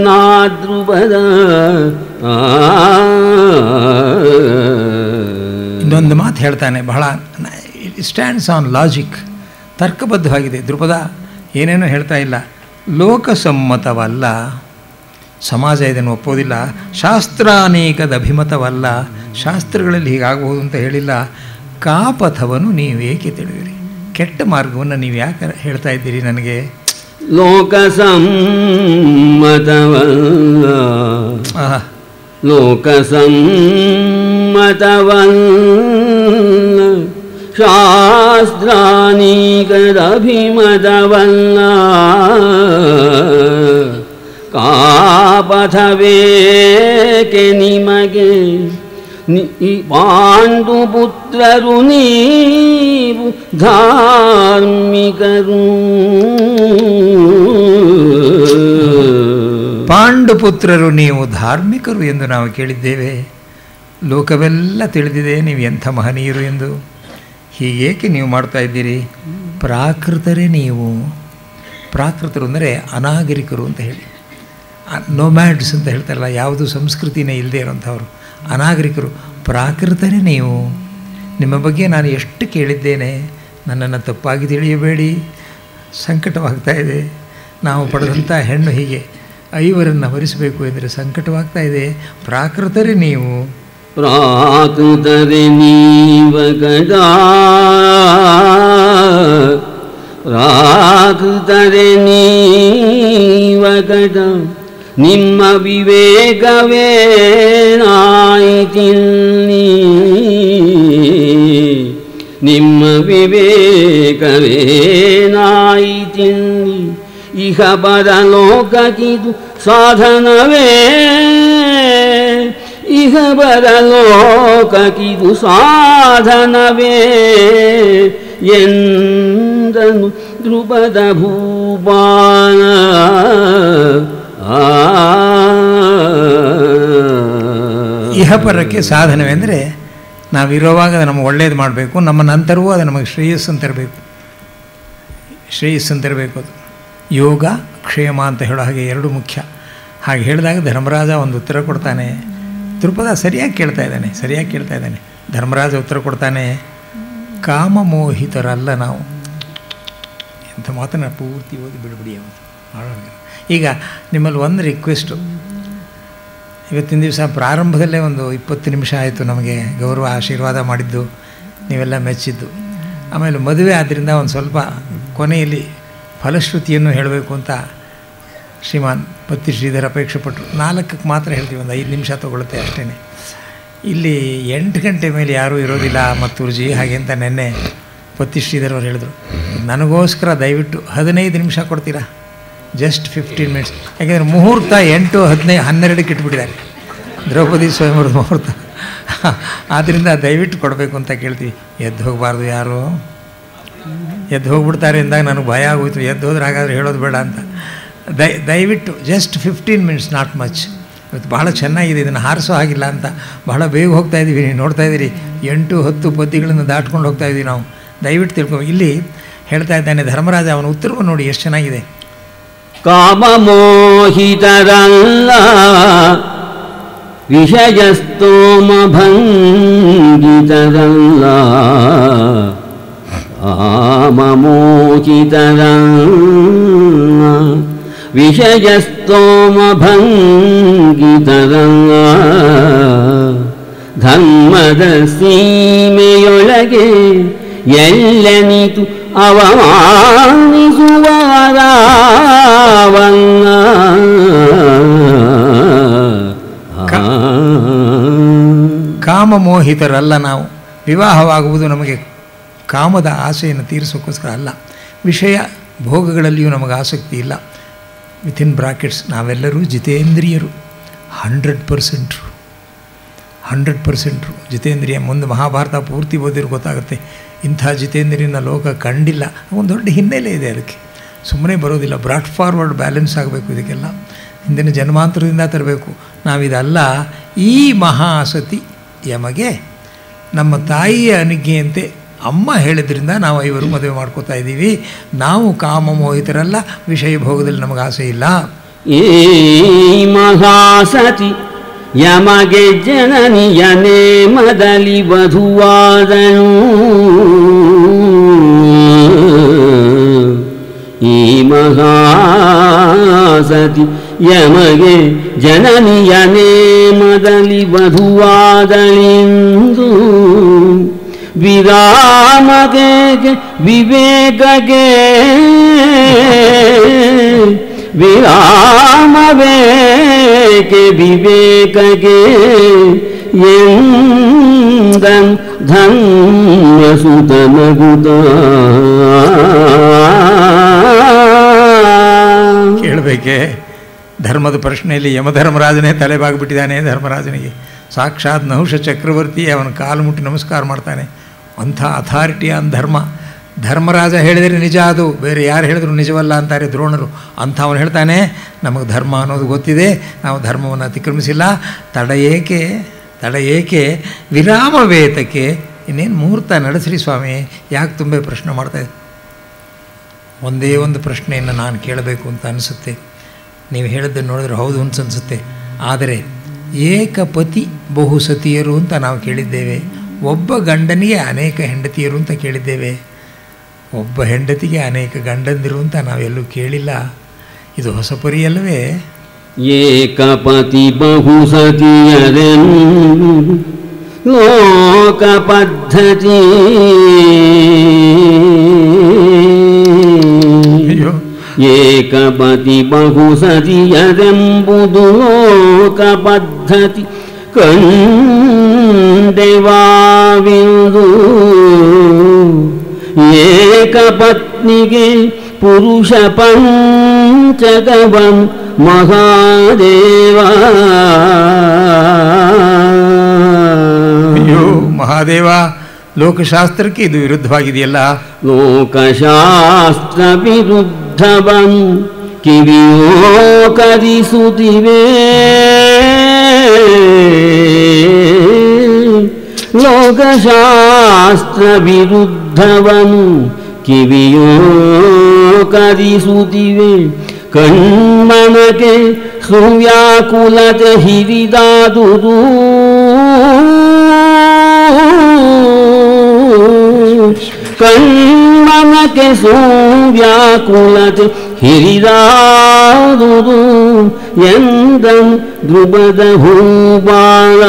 ಇನ್ನೊಂದು ಮಾತು ಹೇಳ್ತಾನೆ, ಬಹಳ ಸ್ಟ್ಯಾಂಡ್ಸ್ ಆನ್ ಲಾಜಿಕ್, ತರ್ಕಬದ್ಧವಾಗಿದೆ. ದ್ರುಪದ ಏನೇನೋ ಹೇಳ್ತಾ ಇಲ್ಲ. ಲೋಕಸಮ್ಮತವಲ್ಲ, ಸಮಾಜ ಇದನ್ನು ಒಪ್ಪೋದಿಲ್ಲ. ಶಾಸ್ತ್ರಾನೇಕದ ಅಭಿಮತವಲ್ಲ, ಶಾಸ್ತ್ರಗಳಲ್ಲಿ ಹೀಗಾಗಬಹುದು ಅಂತ ಹೇಳಿಲ್ಲ. ಕಾಪಥವನ್ನು ನೀವೇಕೆ ತಿಳಿಯಿರಿ, ಕೆಟ್ಟ ಮಾರ್ಗವನ್ನು ನೀವು ಯಾಕೆ ಹೇಳ್ತಾ ಇದ್ದೀರಿ ನನಗೆ? ಲೋಕಸಮ್ಮತವಲ್ಲ, ಲೋಕಸಮ್ಮತವಲ್ಲ, ಶಾಸ್ತ್ರಾನೀಗದಭಿಮತವಲ್ಲ, ಕಾಪಥವೇಕೆ ನಿಮಗೆ? ಪಾಂಡುಪುತ್ರರು ನೀವು ಧಾರ್ಮಿಕರು. ಪಾಂಡುಪುತ್ರರು ನೀವು ಧಾರ್ಮಿಕರು ಎಂದು ನಾವು ಕೇಳಿದ್ದೇವೆ. ಲೋಕವೆಲ್ಲ ತಿಳಿದಿದೆ ನೀವು ಎಂಥ ಮಹನೀಯರು ಎಂದು. ಹೀಗೇಕೆ ನೀವು ಮಾಡ್ತಾ ಇದ್ದೀರಿ? ಪ್ರಾಕೃತರೇ ನೀವು. ಪ್ರಾಕೃತರು ಅಂದರೆ ಅನಾಗರಿಕರು ಅಂತ ಹೇಳಿ, ನೋಮ್ಯಾಡ್ಸ್ ಅಂತ ಹೇಳ್ತಾರಲ್ಲ, ಯಾವುದು ಸಂಸ್ಕೃತಿನೇ ಇಲ್ಲದೆ ಇರೋಂಥವ್ರು ಅನಾಗರಿಕರು. ಪ್ರಾಕೃತರೇ ನೀವು. ನಿಮ್ಮ ಬಗ್ಗೆ ನಾನು ಎಷ್ಟು ಕೇಳಿದ್ದೇನೆ, ನನ್ನನ್ನು ತಪ್ಪಾಗಿ ತಿಳಿಯಬೇಡಿ, ಸಂಕಟವಾಗ್ತಾ ಇದೆ. ನಾವು ಪಡೆದಂಥ ಹೆಣ್ಣು ಹೀಗೆ 5 ವರಿಸಬೇಕು ಎಂದರೆ ಸಂಕಟವಾಗ್ತಾ ಇದೆ. ಪ್ರಾಕೃತರೇ ನೀವು. ಪ್ರಾಕೃತರೇ ನೀವಗಡ, ಪ್ರಾಕೃತರೇ ನೀವಗಡ, ನಿಮ್ಮ ವಿವೇಕವೇನಾಯಿತಿಲ್ಲಿ, ನಿಮ್ಮ ವಿವೇಕವೇನಾಯಿತಿಲ್ಲಿ, ಇಹ ಪರಲೋಕಕ್ಕಿದು ಸಾಧನವೇ, ಇಹ ಪರಲೋಕಕ್ಕಿದು ಸಾಧನವೇ ಎಂದನು ದ್ರುಪದ ಭೂಪಾಲ. ಇಹಪರಕ್ಕೆ ಸಾಧನವೆಂದರೆ ನಾವಿರುವಾಗ ಅದು ನಮಗೆ ಒಳ್ಳೇದು ಮಾಡಬೇಕು, ನಮ್ಮ ನಂತರವೂ ಅದು ನಮಗೆ ಶ್ರೇಯಸ್ಸನ್ನು ತರಬೇಕು. ಅದು ಯೋಗ ಕ್ಷೇಮ ಅಂತ ಹೇಳೋ ಹಾಗೆ 2 ಮುಖ್ಯ. ಹಾಗೆ ಹೇಳಿದಾಗ ಧರ್ಮರಾಜ ಒಂದು ಉತ್ತರ ಕೊಡ್ತಾನೆ. ದ್ರುಪದ ಸರಿಯಾಗಿ ಕೇಳ್ತಾ ಇದ್ದಾನೆ. ಧರ್ಮರಾಜ ಉತ್ತರ ಕೊಡ್ತಾನೆ, ಕಾಮಮೋಹಿತರಲ್ಲ ನಾವು. ಎಂಥ ಮಾತನ್ನು ಪೂರ್ತಿ ಓದಿ ಬಿಡ್ಬಿಡಿ ಅವನು. ಈಗ ನಿಮ್ಮಲ್ಲಿ ಒಂದು ರಿಕ್ವೆಸ್ಟು, ಇವತ್ತಿನ ದಿವಸ ಪ್ರಾರಂಭದಲ್ಲೇ ಒಂದು 20 ನಿಮಿಷ ಆಯಿತು ನಮಗೆ ಗೌರವ ಆಶೀರ್ವಾದ ಮಾಡಿದ್ದು, ನೀವೆಲ್ಲ ಮೆಚ್ಚಿದ್ದು. ಆಮೇಲೆ ಮದುವೆ ಆದ್ದರಿಂದ ಒಂದು ಸ್ವಲ್ಪ ಕೊನೆಯಲ್ಲಿ ಫಲಶ್ರುತಿಯನ್ನು ಹೇಳಬೇಕು ಅಂತ ಶ್ರೀಮಾನ್ ಪತ್ತಿ ಶ್ರೀಧರ್ ಅಪೇಕ್ಷೆ ಪಟ್ಟರು. 4ಕ್ಕೆ ಮಾತ್ರ ಹೇಳ್ತೀವಿ, ಒಂದು 5 ನಿಮಿಷ ತೊಗೊಳುತ್ತೆ ಅಷ್ಟೇ. ಇಲ್ಲಿ 8 ಗಂಟೆ ಮೇಲೆ ಯಾರೂ ಇರೋದಿಲ್ಲ ಮತ್ತೂರ್ಜಿ, ಹಾಗೆ ಅಂತ ನೆನ್ನೆ ಪತ್ತಿ ಶ್ರೀಧರ್ ಅವರು ಹೇಳಿದ್ರು. ನನಗೋಸ್ಕರ ದಯವಿಟ್ಟು 15 ನಿಮಿಷ ಕೊಡ್ತೀರಾ? Just 15 minutes. ಯಾಕೆಂದರೆ ಮುಹೂರ್ತ 8, 15, 12ಕ್ಕೆ ಇಟ್ಬಿಟ್ಟಿದ್ದಾರೆ, ದ್ರೌಪದಿ ಸ್ವಯಂವರದ ಮುಹೂರ್ತ. ಆದ್ದರಿಂದ ದಯವಿಟ್ಟು ಕೊಡಬೇಕು ಅಂತ ಕೇಳ್ತೀವಿ. ಎದ್ದು ಹೋಗಬಾರ್ದು, ಯಾರು ಎದ್ದು ಹೋಗ್ಬಿಡ್ತಾರೆ ಎಂದಾಗ ನನಗೆ ಭಯ ಆಗೋಯ್ತು. ಎದ್ದು ಹೋದ್ರೆ ಹಾಗಾದರೆ ಹೇಳೋದು ಬೇಡ ಅಂತ. ದಯವಿಟ್ಟು ಜಸ್ಟ್ 15 ಮಿನಿಟ್ಸ್, ನಾಟ್ ಮಚ್. ಇವತ್ತು ಬಹಳ ಚೆನ್ನಾಗಿದೆ, ಇದನ್ನು ಹಾರಿಸೋ ಹಾಗಿಲ್ಲ ಅಂತ ಬಹಳ ಬೇಗ ಹೋಗ್ತಾ ಇದ್ದೀವಿ. ನೀವು ನೋಡ್ತಾ ಇದ್ದೀರಿ 8, 10 ಪದ್ಯಗಳನ್ನು ದಾಟ್ಕೊಂಡು ಹೋಗ್ತಾ ಇದ್ದೀವಿ ನಾವು. ದಯವಿಟ್ಟು ತಿಳ್ಕೊ. ಇಲ್ಲಿ ಹೇಳ್ತಾ ಇದ್ದಾನೆ ಧರ್ಮರಾಜ, ಅವನ ಉತ್ತರವನ್ನು ನೋಡಿ ಎಷ್ಟು ಚೆನ್ನಾಗಿದೆ. ಕಾಮಮೋಹಿತರಲ್ಲ, ವಿಷಯಸ್ತೋಮಭಂಗಿತರಲ್ಲ ಆಮಮೋಚಿತರಲ್ಲ ವಿಷಯಸ್ತೋಮಭಂಗಿತರಲ್ಲ ಧರ್ಮದ ಸೀಮೆಯೊಳಗೆ ಎಲ್ಲೆನಿತು ಅವಮಾನಿಸುವರಾವನ್ನ ಕಾಮಮೋಹಿತರಲ್ಲ ನಾವು. ವಿವಾಹವಾಗುವುದು ನಮಗೆ ಕಾಮದ ಆಸೆಯನ್ನು ತೀರಿಸೋಕ್ಕೋಸ್ಕರ ಅಲ್ಲ. ವಿಷಯ ಭೋಗಗಳಲ್ಲಿಯೂ ನಮಗೆ ಆಸಕ್ತಿ ಇಲ್ಲ. ವಿತಿನ್ ಬ್ರಾಕೆಟ್ಸ್ ನಾವೆಲ್ಲರೂ ಜಿತೇಂದ್ರಿಯರು. 100% ಜಿತೇಂದ್ರಿಯ. ಮುಂದೆ ಮಹಾಭಾರತ ಪೂರ್ತಿ ಓದಿರು ಗೊತ್ತಾಗುತ್ತೆ. ಇಂಥ ಜಿತೇಂದ್ರಿಯನ ಲೋಕ ಕಂಡಿಲ್ಲ. ಒಂದು ದೊಡ್ಡ ಹಿನ್ನೆಲೆ ಇದೆ ಅದಕ್ಕೆ. ಸುಮ್ಮನೆ ಬರೋದಿಲ್ಲ. ಬ್ರಾಟ್ ಫಾರ್ವರ್ಡ್ ಬ್ಯಾಲೆನ್ಸ್ ಆಗಬೇಕು. ಇದಕ್ಕೆಲ್ಲ ಹಿಂದಿನ ಜನ್ಮಾಂತರದಿಂದ ತರಬೇಕು. ನಾವಿದಲ್ಲ. ಈ ಮಹಾಸತಿ ಯಮಗೆ ನಮ್ಮ ತಾಯಿಯ ಅನುಜ್ಞೆಯಂತೆ ಅಮ್ಮ ಹೇಳಿದ್ರಿಂದ ನಾವು ಇವರು ಮದುವೆ ಮಾಡ್ಕೋತಾ ಇದ್ದೀವಿ. ನಾವು ಕಾಮಮೋಹಿತರಲ್ಲ. ವಿಷಯ ಭೋಗದಲ್ಲಿ ನಮಗೆ ಆಸೆ ಇಲ್ಲ. ಈ ಮಹಾಸತಿ ಯಮಗೆ ಜನನಿಯನೇ ಮದಲಿ ವಧುವಾದನು. ಈ ಮಹಾಸತಿ ಯಮಗೆ ಜನನಿಯನೇ ಮದಲಿ ವಧುವಾದಳೆಂದು ವಿರಾಮಗೆ ವಿವೇಕಗೆ ವಿರಾಮವೇಕೆ ವಿವೇಕಗೆ ಎಂದನ್ ಧನ್ಯಸುತನಗುತ. ಕೇಳಬೇಕೆ? ಧರ್ಮದ ಪ್ರಶ್ನೆಯಲ್ಲಿ ಯಮಧರ್ಮರಾಜನೇ ತಲೆಬಾಗ್ಬಿಟ್ಟಿದ್ದಾನೆ. ಧರ್ಮರಾಜನಿಗೆ ಸಾಕ್ಷಾತ್ ನಹುಷ ಚಕ್ರವರ್ತಿ ಅವನ ಕಾಲು ಮುಟ್ಟಿ ನಮಸ್ಕಾರ ಮಾಡ್ತಾನೆ. ಅಂಥ ಅಥಾರಿಟಿ ಆನ್ ಧರ್ಮ. ಧರ್ಮರಾಜ ಹೇಳಿದರೆ ನಿಜ, ಅದು ಬೇರೆ ಯಾರು ಹೇಳಿದ್ರು ನಿಜವಲ್ಲ ಅಂತಾರೆ ದ್ರೋಣರು. ಅಂಥವನು ಹೇಳ್ತಾನೆ ನಮಗೆ ಧರ್ಮ ಅನ್ನೋದು ಗೊತ್ತಿದೆ, ನಾವು ಧರ್ಮವನ್ನು ಅತಿಕ್ರಮಿಸಿಲ್ಲ. ತಡ ಏಕೆ ವಿರಾಮ ವೇತಕ್ಕೆ. ಇನ್ನೇನು ಮುಹೂರ್ತ ನಡೆಸ್ರಿ ಸ್ವಾಮಿ, ಯಾಕೆ ತುಂಬ ಪ್ರಶ್ನೆ ಮಾಡ್ತಾಯಿದ್ದೆ? ಒಂದೇ ಒಂದು ಪ್ರಶ್ನೆಯನ್ನು ನಾನು ಕೇಳಬೇಕು ಅಂತ ಅನಿಸುತ್ತೆ. ನೀವು ಹೇಳಿದ್ದನ್ನು ನೋಡಿದ್ರೆ ಹೌದು ಅನಿಸುತ್ತೆ. ಆದರೆ ಏಕಪತಿ ಬಹುಸತಿಯರು ಅಂತ ನಾವು ಕೇಳಿದ್ದೇವೆ. ಒಬ್ಬ ಗಂಡನಿಗೆ ಅನೇಕ ಹೆಂಡತಿಯರು ಅಂತ ಕೇಳಿದ್ದೇವೆ. ಒಬ್ಬ ಹೆಂಡತಿಗೆ ಅನೇಕ ಗಂಡಂದಿರು ಅಂತ ನಾವೆಲ್ಲೂ ಕೇಳಿಲ್ಲ. ಇದು ಹೊಸ ಪರಿಯಲ್ಲವೇ? ಏಕಪತಿ ಬಹುಸತಿಯರೆನ್ ಲೋಕ ಪದ್ಧತಿ. ಏಕಪತಿ ಬಹುಸತಿಯರೆಂಬುದು ಲೋಕ ಪದ್ಧತಿ ಕಂಡೆವಾವಿದು. ಏಕಪತ್ನಿಗೆ ಪುರುಷ ಪಂಚಕವನ್ ಮಹಾದೇವ. ಅಯ್ಯೋ ಮಹಾದೇವ, ಲೋಕಶಾಸ್ತ್ರಕ್ಕೆ ಇದು ವಿರುದ್ಧವಾಗಿದೆಯಲ್ಲ. ಲೋಕಶಾಸ್ತ್ರ ವಿರುದ್ಧವನ್ ಕಿವಿಯೋ ಕದಿಸುತ್ತಿವೆ. ಲೋಕಶಾಸ್ತ್ರ ವಿರುದ್ಧವನು ಕಿವಿಯೋ ಕದಿಸುತ್ತಿವೆ. ಕಣ್ಮನಕ್ಕೆ ಸುವ್ಯಾಕುಲತೆ ಹಿರಿದಾದುದು. ಕಣ್ಮನಕ್ಕೆ ಸುವ್ಯಾಕುಲತೆ ಹಿರಿದಾದುದು ಎಂದಂ ಧ್ರುವದ ಹೂಬಾಳ.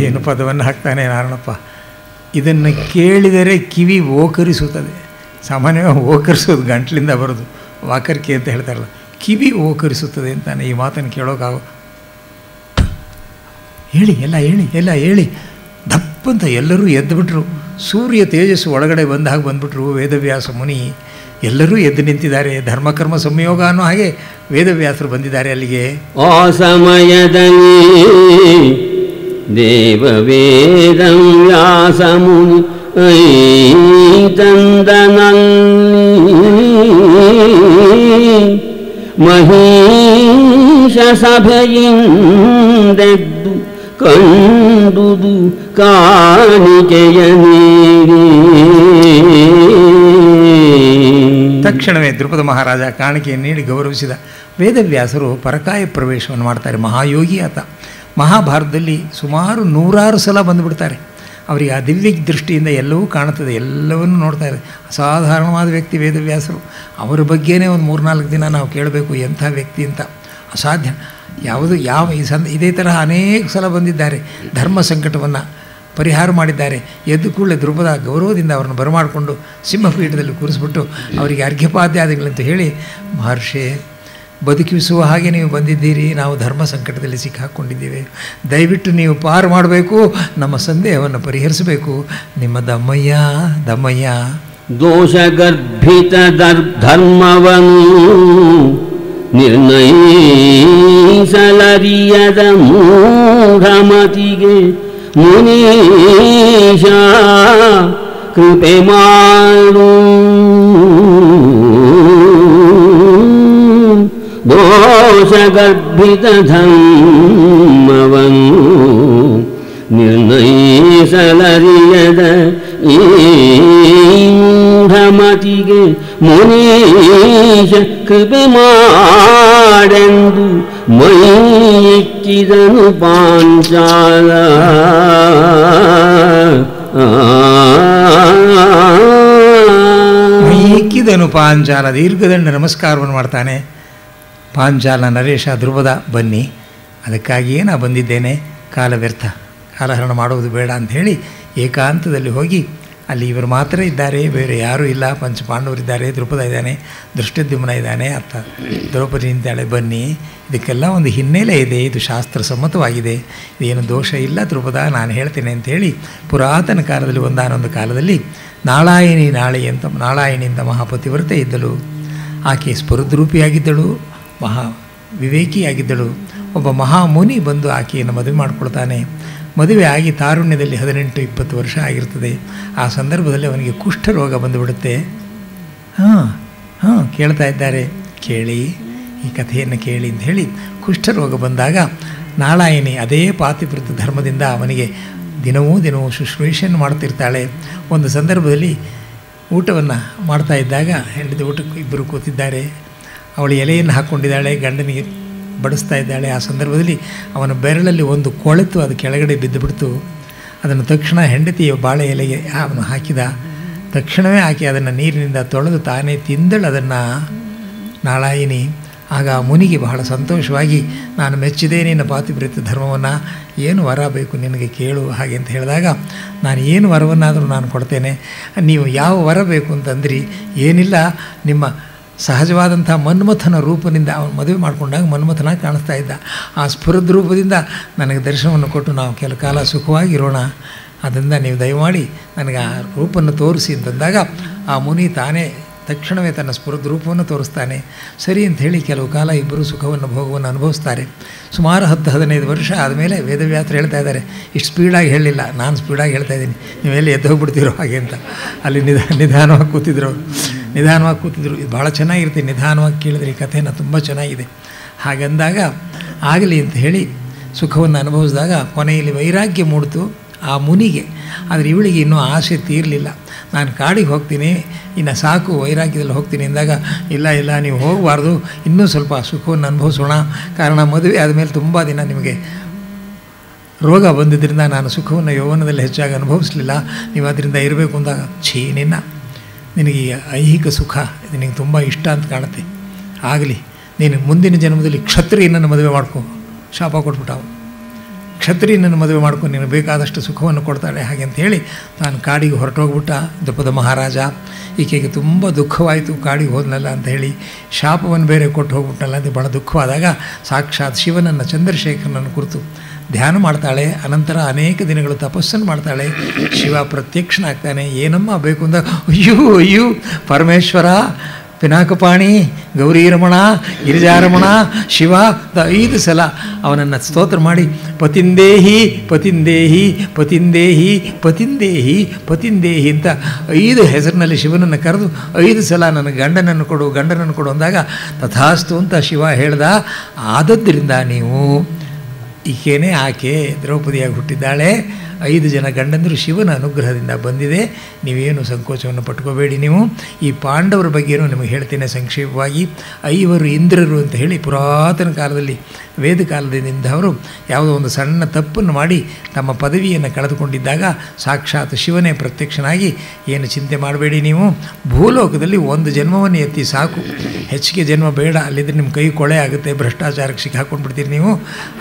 ಏನು ಪದವನ್ನು ಹಾಕ್ತಾನೆ ನಾರಾಯಣಪ್ಪ. ಇದನ್ನು ಕೇಳಿದರೆ ಕಿವಿ ಓಕರಿಸುತ್ತದೆ. ಸಾಮಾನ್ಯವಾಗಿ ಓಕರಿಸೋದು ಗಂಟ್ಲಿಂದ ಬರೋದು, ವಾಕರಿಕೆ ಅಂತ ಹೇಳ್ತಾರಲ್ಲ. ಕಿವಿ ಓಕರಿಸುತ್ತದೆ ಅಂತಾನೆ. ಈ ಮಾತನ್ನು ಕೇಳೋಕ್ಕಾಗೋ. ಹೇಳಿ ಎಲ್ಲ ಹೇಳಿ ದಪ್ಪಂತ ಎಲ್ಲರೂ ಎದ್ದುಬಿಟ್ರು. ಸೂರ್ಯ ತೇಜಸ್ಸು ಒಳಗಡೆ ಬಂದ್ಬಿಟ್ರು. ವೇದವ್ಯಾಸ ಮುನಿ ಎಲ್ಲರೂ ಎದ್ದು ನಿಂತಿದ್ದಾರೆ. ಧರ್ಮಕರ್ಮ ಸಂಯೋಗ ಅನ್ನೋ ಹಾಗೆ ವೇದವ್ಯಾಸರು ಬಂದಿದ್ದಾರೆ ಅಲ್ಲಿಗೆ. ಆ ಸಮಯದಲ್ಲಿ ದೇವ ವೇದವ್ಯಾಸ ಮುನಿ ಚಂದನಲ್ಲಿ ಮಹೀಶ ಸಭೆಯಿಂದೆದ್ದು ಕಂಡುದು ಕಾಣಿಕೆಯ ನೀಡಿ. ತಕ್ಷಣವೇ ದ್ರುಪದ ಮಹಾರಾಜ ಕಾಣಿಕೆಯನ್ನು ನೀಡಿ ಗೌರವಿಸಿದ. ವೇದವ್ಯಾಸರು ಪರಕಾಯ ಪ್ರವೇಶವನ್ನು ಮಾಡ್ತಾರೆ. ಮಹಾಯೋಗಿ ಆತ. ಮಹಾಭಾರತದಲ್ಲಿ ಸುಮಾರು 100 ಸಲ ಬಂದುಬಿಡ್ತಾರೆ. ಅವರಿಗೆ ಆ ದಿವ್ಯ ದೃಷ್ಟಿಯಿಂದ ಎಲ್ಲವೂ ಕಾಣುತ್ತದೆ, ಎಲ್ಲವನ್ನೂ ನೋಡ್ತಾ ಇದೆ. ಅಸಾಧಾರಣವಾದ ವ್ಯಕ್ತಿ ವೇದವ್ಯಾಸರು. ಅವರ ಬಗ್ಗೆನೇ ಒಂದು 3-4 ದಿನ ನಾವು ಕೇಳಬೇಕು, ಎಂಥ ವ್ಯಕ್ತಿ ಅಂತ. ಅಸಾಧ್ಯ. ಇದೇ ತರಹ ಅನೇಕ ಸಲ ಬಂದಿದ್ದಾರೆ. ಧರ್ಮ ಸಂಕಟವನ್ನು ಪರಿಹಾರ ಮಾಡಿದ್ದಾರೆ. ಎದ್ದು ಕೂಡಲೇ ದ್ರುಪದ ಗೌರವದಿಂದ ಅವರನ್ನು ಬರಮಾಡಿಕೊಂಡು ಸಿಂಹಪೀಠದಲ್ಲಿ ಕೂರಿಸ್ಬಿಟ್ಟು ಅವರಿಗೆ ಅರ್ಘ್ಯಪಾದ್ಯಾದಿಗಳಂತ ಹೇಳಿ, ಮಹರ್ಷಿ ಬದುಕಿಸುವ ಹಾಗೆ ನೀವು ಬಂದಿದ್ದೀರಿ, ನಾವು ಧರ್ಮ ಸಂಕಟದಲ್ಲಿ ಸಿಕ್ಕಾಕ್ಕೊಂಡಿದ್ದೇವೆ, ದಯವಿಟ್ಟು ನೀವು ಪಾರು ಮಾಡಬೇಕು, ನಮ್ಮ ಸಂದೇಹವನ್ನು ಪರಿಹರಿಸಬೇಕು, ನಿಮ್ಮ ದಮ್ಮಯ್ಯ ದೋಷಗರ್ಭಿತ ಧರ್ಮವನು ನಿರ್ಣಯಿಸಲರಿಯದ ಮೂಢಮತಿಗೆ ಮುನೀಶ ಕೃಪೆ ಮಾಡು. ದೋಷಗರ್ಭಿತ ಧರ್ಮವನು ನಿರ್ಣಯಿಸಲರಿಯದ ಈ ಮೂಢಮತಿಗೆ ಮುನೀಶ ಕೃಪೆ ಮಾಡೆಂದು ಮೈಯಿಕ್ಕಿದನು ಪಾಂಚಾಲ. ಮೈಯಿಕ್ಕಿದನು ಪಾಂಚಾಲ. ದೀರ್ಘದಂಡ ನಮಸ್ಕಾರವನ್ನು ಮಾಡ್ತಾನೆ. ಪಾಂಚಾಲ, ನರೇಶ, ಧ್ರುವದ ಬನ್ನಿ, ಅದಕ್ಕಾಗಿಯೇ ನಾ ಬಂದಿದ್ದೇನೆ, ಕಾಲ ವ್ಯರ್ಥ, ಕಾಲಹರಣ ಮಾಡುವುದು ಬೇಡ ಅಂಥೇಳಿ ಏಕಾಂತದಲ್ಲಿ ಹೋಗಿ ಅಲ್ಲಿ ಇವರು ಮಾತ್ರ ಇದ್ದಾರೆ, ಬೇರೆ ಯಾರೂ ಇಲ್ಲ. ಪಂಚಪಾಂಡವರಿದ್ದಾರೆ, ದ್ರುಪದ ಇದ್ದಾನೆ, ದೃಷ್ಟದ್ಯುಮ್ನ ಇದ್ದಾನೆ, ಅರ್ಥ ದ್ರೌಪದಿ ನಿಂತಾಳೆ. ಬನ್ನಿ, ಇದಕ್ಕೆಲ್ಲ ಒಂದು ಹಿನ್ನೆಲೆ ಇದೆ, ಇದು ಶಾಸ್ತ್ರಸಮ್ಮತವಾಗಿದೆ, ಇದೇನು ದೋಷ ಇಲ್ಲ ದ್ರುಪದ, ನಾನು ಹೇಳ್ತೇನೆ ಅಂಥೇಳಿ ಪುರಾತನ ಕಾಲದಲ್ಲಿ ಒಂದಾನೊಂದು ಕಾಲದಲ್ಲಿ ನಾಳಾಯಿನಿ ಅಂತ ಮಹಾಪತಿವ್ರತೆ ಇದ್ದಳು. ಆಕೆ ಸ್ಫುರದ್ರೂಪಿಯಾಗಿದ್ದಳು, ಮಹಾ ವಿವೇಕಿಯಾಗಿದ್ದಳು. ಒಬ್ಬ ಮಹಾಮುನಿ ಬಂದು ಆಕೆಯನ್ನು ಮದುವೆ ಮಾಡಿಕೊಳ್ತಾನೆ. ಮದುವೆ ಆಗಿ ತಾರುಣ್ಯದಲ್ಲಿ 18-20 ವರ್ಷ ಆಗಿರ್ತದೆ. ಆ ಸಂದರ್ಭದಲ್ಲಿ ಅವನಿಗೆ ಕುಷ್ಠರೋಗ ಬಂದುಬಿಡುತ್ತೆ. ಕೇಳ್ತಾ ಇದ್ದಾರೆ, ಕೇಳಿ ಈ ಕಥೆಯನ್ನು ಕೇಳಿ ಅಂತ ಹೇಳಿ ಕುಷ್ಠರೋಗ ಬಂದಾಗ ನಾಳಾಯಿನಿ ಅದೇ ಪಾತಿವ್ರತ ಧರ್ಮದಿಂದ ಅವನಿಗೆ ದಿನವೂ ಶುಶ್ರೂಷೆಯನ್ನು ಮಾಡ್ತಿರ್ತಾಳೆ. ಒಂದು ಸಂದರ್ಭದಲ್ಲಿ ಊಟವನ್ನು ಮಾಡ್ತಾ ಇದ್ದಾಗ ಹೆಂಡತಿ ಊಟಕ್ಕೆ ಇಬ್ಬರು ಕೂತಿದ್ದಾರೆ. ಅವಳು ಎಲೆಯನ್ನು ಹಾಕ್ಕೊಂಡಿದ್ದಾಳೆ, ಗಂಡನಿಗೆ ಬಡಿಸ್ತಾ ಇದ್ದಾಳೆ. ಆ ಸಂದರ್ಭದಲ್ಲಿ ಅವನ ಬೆರಳಲ್ಲಿ ಒಂದು ಕೊಳೆತು ಅದು ಕೆಳಗಡೆ ಬಿದ್ದುಬಿಡ್ತು. ಅದನ್ನು ತಕ್ಷಣ ಹೆಂಡತಿಯ ಬಾಳೆ ಎಲೆಗೆ ಅವನು ಹಾಕಿದ. ತಕ್ಷಣವೇ ಆಕೆ ಅದನ್ನು ನೀರಿನಿಂದ ತೊಳೆದು ತಾನೇ ತಿಂದಳು ಅದನ್ನು ನಾಳಾಯಿನಿ. ಆಗ ಆ ಮುನಿಗೆ ಬಹಳ ಸಂತೋಷವಾಗಿ, ನಾನು ಮೆಚ್ಚಿದೆ ನಿನ್ನ ಪಾತಿವ್ರತ್ಯ ಧರ್ಮವನ್ನು, ಏನು ವರ ಬೇಕು ನಿನಗೆ ಕೇಳು ಹಾಗೆ ಅಂತ ಹೇಳಿದಾಗ, ನಾನು ಏನು ವರವನ್ನಾದರೂ ನಾನು ಕೊಡ್ತೇನೆ, ನೀವು ಯಾವ ವರ ಬೇಕು ಅಂತಂದ್ರಿ. ಏನಿಲ್ಲ, ನಿಮ್ಮ ಸಹಜವಾದಂಥ ಮನ್ಮಥನ ರೂಪದಿಂದ ಅವನು ಮದುವೆ ಮಾಡಿಕೊಂಡಾಗ ಮನ್ಮಥನಾಗಿ ಕಾಣಿಸ್ತಾ ಇದ್ದ. ಆ ಸ್ಫುರದ ರೂಪದಿಂದ ನನಗೆ ದರ್ಶನವನ್ನು ಕೊಟ್ಟು ನಾವು ಕೆಲ ಕಾಲ ಸುಖವಾಗಿರೋಣ, ಅದರಿಂದ ನೀವು ದಯಮಾಡಿ ನನಗೆ ಆ ರೂಪವನ್ನು ತೋರಿಸಿ ಅಂತಂದಾಗ ಆ ಮುನಿ ತಾನೇ ತಕ್ಷಣವೇ ತನ್ನ ಸ್ಫುರದ ರೂಪವನ್ನು ತೋರಿಸ್ತಾನೆ. ಸರಿ ಅಂತ ಹೇಳಿ ಕೆಲವು ಕಾಲ ಇಬ್ಬರು ಸುಖವನ್ನು ಭೋಗವನ್ನು ಅನುಭವಿಸ್ತಾರೆ. ಸುಮಾರು 10-15 ವರ್ಷ ಆದಮೇಲೆ ವೇದವ್ಯಾಸರು ಹೇಳ್ತಾ ಇದ್ದಾರೆ, ಇಷ್ಟು ಸ್ಪೀಡಾಗಿ ಹೇಳಲಿಲ್ಲ, ನಾನು ಸ್ಪೀಡಾಗಿ ಹೇಳ್ತಾ ಇದ್ದೀನಿ, ನೀವೆಲ್ಲಿ ಎದ್ದು ಹೋಗ್ಬಿಡ್ತೀರೋ ಹಾಗೆ ಅಂತ. ಅಲ್ಲಿ ನಿಧಾನವಾಗಿ ಕೂತಿದ್ರು. ಇದು ಭಾಳ ಚೆನ್ನಾಗಿರುತ್ತೆ, ನಿಧಾನವಾಗಿ ಕೇಳಿದ್ರೆ ಈ ಕಥೆನ ತುಂಬ ಚೆನ್ನಾಗಿದೆ. ಹಾಗಂದಾಗ ಆಗಲಿ ಅಂತ ಹೇಳಿ ಸುಖವನ್ನು ಅನುಭವಿಸಿದಾಗ ಕೊನೆಯಲ್ಲಿ ವೈರಾಗ್ಯ ಮೂಡಿತು ಆ ಮುನಿಗೆ. ಆದರೆ ಇವಳಿಗೆ ಇನ್ನೂ ಆಸೆ ತೀರಲಿಲ್ಲ. ನಾನು ಕಾಡಿಗೆ ಹೋಗ್ತೀನಿ, ಇನ್ನು ಸಾಕು, ವೈರಾಗ್ಯದಲ್ಲಿ ಹೋಗ್ತೀನಿ ಅಂದಾಗ, ಇಲ್ಲ ನೀವು ಹೋಗಬಾರ್ದು, ಇನ್ನೂ ಸ್ವಲ್ಪ ಸುಖವನ್ನು ಅನುಭವಿಸೋಣ, ಕಾರಣ ಮದುವೆ ಆದಮೇಲೆ ತುಂಬ ದಿನ ನಿಮಗೆ ರೋಗ ಬಂದಿದ್ದರಿಂದ ನಾನು ಸುಖವನ್ನು ಯೌವನದಲ್ಲಿ ಹೆಚ್ಚಾಗಿ ಅನುಭವಿಸಲಿಲ್ಲ, ನೀವು ಅದರಿಂದ ಇರಬೇಕು ಅಂದಾಗ, ನಿನಗೆ ಐಹಿಕ ಸುಖ ನಿನಗೆ ತುಂಬ ಇಷ್ಟ ಅಂತ ಕಾಣುತ್ತೆ, ಆಗಲಿ ನೀನು ಮುಂದಿನ ಜನ್ಮದಲ್ಲಿ ಕ್ಷತ್ರಿಯನನ್ನು ಮದುವೆ ಮಾಡ್ಕೊ. ಶಾಪ ಕೊಟ್ಬಿಟ್ಟಾವು, ಕ್ಷತ್ರಿಯನನ್ನು ಮದುವೆ ಮಾಡ್ಕೊಂಡು ನೀನು ಬೇಕಾದಷ್ಟು ಸುಖವನ್ನು ಕೊಡ್ತಾಳೆ ಹಾಗೆ ಅಂತ ಹೇಳಿ ನಾನು ಕಾಡಿಗೆ ಹೊರಟೋಗ್ಬಿಟ್ಟ ದ್ರುಪದ ಮಹಾರಾಜ. ಈಕೆಗೆ ತುಂಬ ದುಃಖವಾಯಿತು, ಕಾಡಿಗೆ ಹೋದ್ನಲ್ಲ ಅಂತ ಹೇಳಿ ಶಾಪವನ್ನು ಬೇರೆ ಕೊಟ್ಟು ಹೋಗ್ಬಿಟ್ನಲ್ಲ ಅಂತ ಭಾಳ ದುಃಖವಾದಾಗ ಸಾಕ್ಷಾತ್ ಶಿವನನ್ನು, ಚಂದ್ರಶೇಖರನನ್ನು ಕುರಿತು ಧ್ಯಾನ ಮಾಡ್ತಾಳೆ. ಅನಂತರ ಅನೇಕ ದಿನಗಳು ತಪಸ್ಸನ್ನು ಮಾಡ್ತಾಳೆ. ಶಿವ ಪ್ರತ್ಯಕ್ಷನಾಗ್ತಾನೆ. ಏನಮ್ಮ ಬೇಕು ಅಂದ, ಅಯ್ಯೋ ಪರಮೇಶ್ವರ, ಪಿನಾಕಪಾಣಿ, ಗೌರೀರಮಣ, ಗಿರಿಜಾರಮಣ, ಶಿವ 5 ಸಲ ಅವನನ್ನು ಸ್ತೋತ್ರ ಮಾಡಿ ಪತಿಂದೇಹಿ ಪತಿಂದೇಹಿ ಪತಿಂದೇಹಿ ಪತಿಂದೇಹಿ ಪತಿಂದೇಹಿ ಅಂತ 5 ಹೆಸರಿನಲ್ಲಿ ಶಿವನನ್ನು ಕರೆದು 5 ಸಲ ನನಗೆ ಗಂಡನನ್ನು ಕೊಡು ಅಂದಾಗ ತಥಾಸ್ತು ಅಂತ ಶಿವ ಹೇಳ್ದ. ಆದದ್ದರಿಂದ ನೀವು ಈಕೆನೇ ಆಕೆ ದ್ರೌಪದಿಯಾಗಿ ಹುಟ್ಟಿದ್ದಾಳೆ. 5 ಜನ ಗಂಡಂದರು ಶಿವನ ಅನುಗ್ರಹದಿಂದ ಬಂದಿದೆ. ನೀವೇನು ಸಂಕೋಚವನ್ನು ಪಟ್ಕೋಬೇಡಿ. ನೀವು ಈ ಪಾಂಡವರ ಬಗ್ಗೆಯೂ ನಿಮಗೆ ಹೇಳ್ತೇನೆ ಸಂಕ್ಷೇಪವಾಗಿ. 5 ಇಂದ್ರರು ಅಂತ ಹೇಳಿ ಪುರಾತನ ಕಾಲದಲ್ಲಿ ವೇದ ಕಾಲದಿಂದ ಅವರು ಯಾವುದೋ ಒಂದು ಸಣ್ಣ ತಪ್ಪನ್ನು ಮಾಡಿ ತಮ್ಮ ಪದವಿಯನ್ನು ಕಳೆದುಕೊಂಡಿದ್ದಾಗ ಸಾಕ್ಷಾತ್ ಶಿವನೇ ಪ್ರತ್ಯಕ್ಷನಾಗಿ ಏನು ಚಿಂತೆ ಮಾಡಬೇಡಿ, ನೀವು ಭೂಲೋಕದಲ್ಲಿ 1 ಜನ್ಮವನ್ನು ಎತ್ತಿ ಸಾಕು, ಹೆಚ್ಚಿಗೆ ಜನ್ಮ ಬೇಡ, ಅಲ್ಲಿದ್ದರೆ ನಿಮ್ಮ ಕೈ ಕೊಳೆ ಆಗುತ್ತೆ, ಭ್ರಷ್ಟಾಚಾರಕ್ಕೆ ಸಿಕ್ಕಿ ಹಾಕ್ಕೊಂಡ್ಬಿಡ್ತೀರಿ ನೀವು.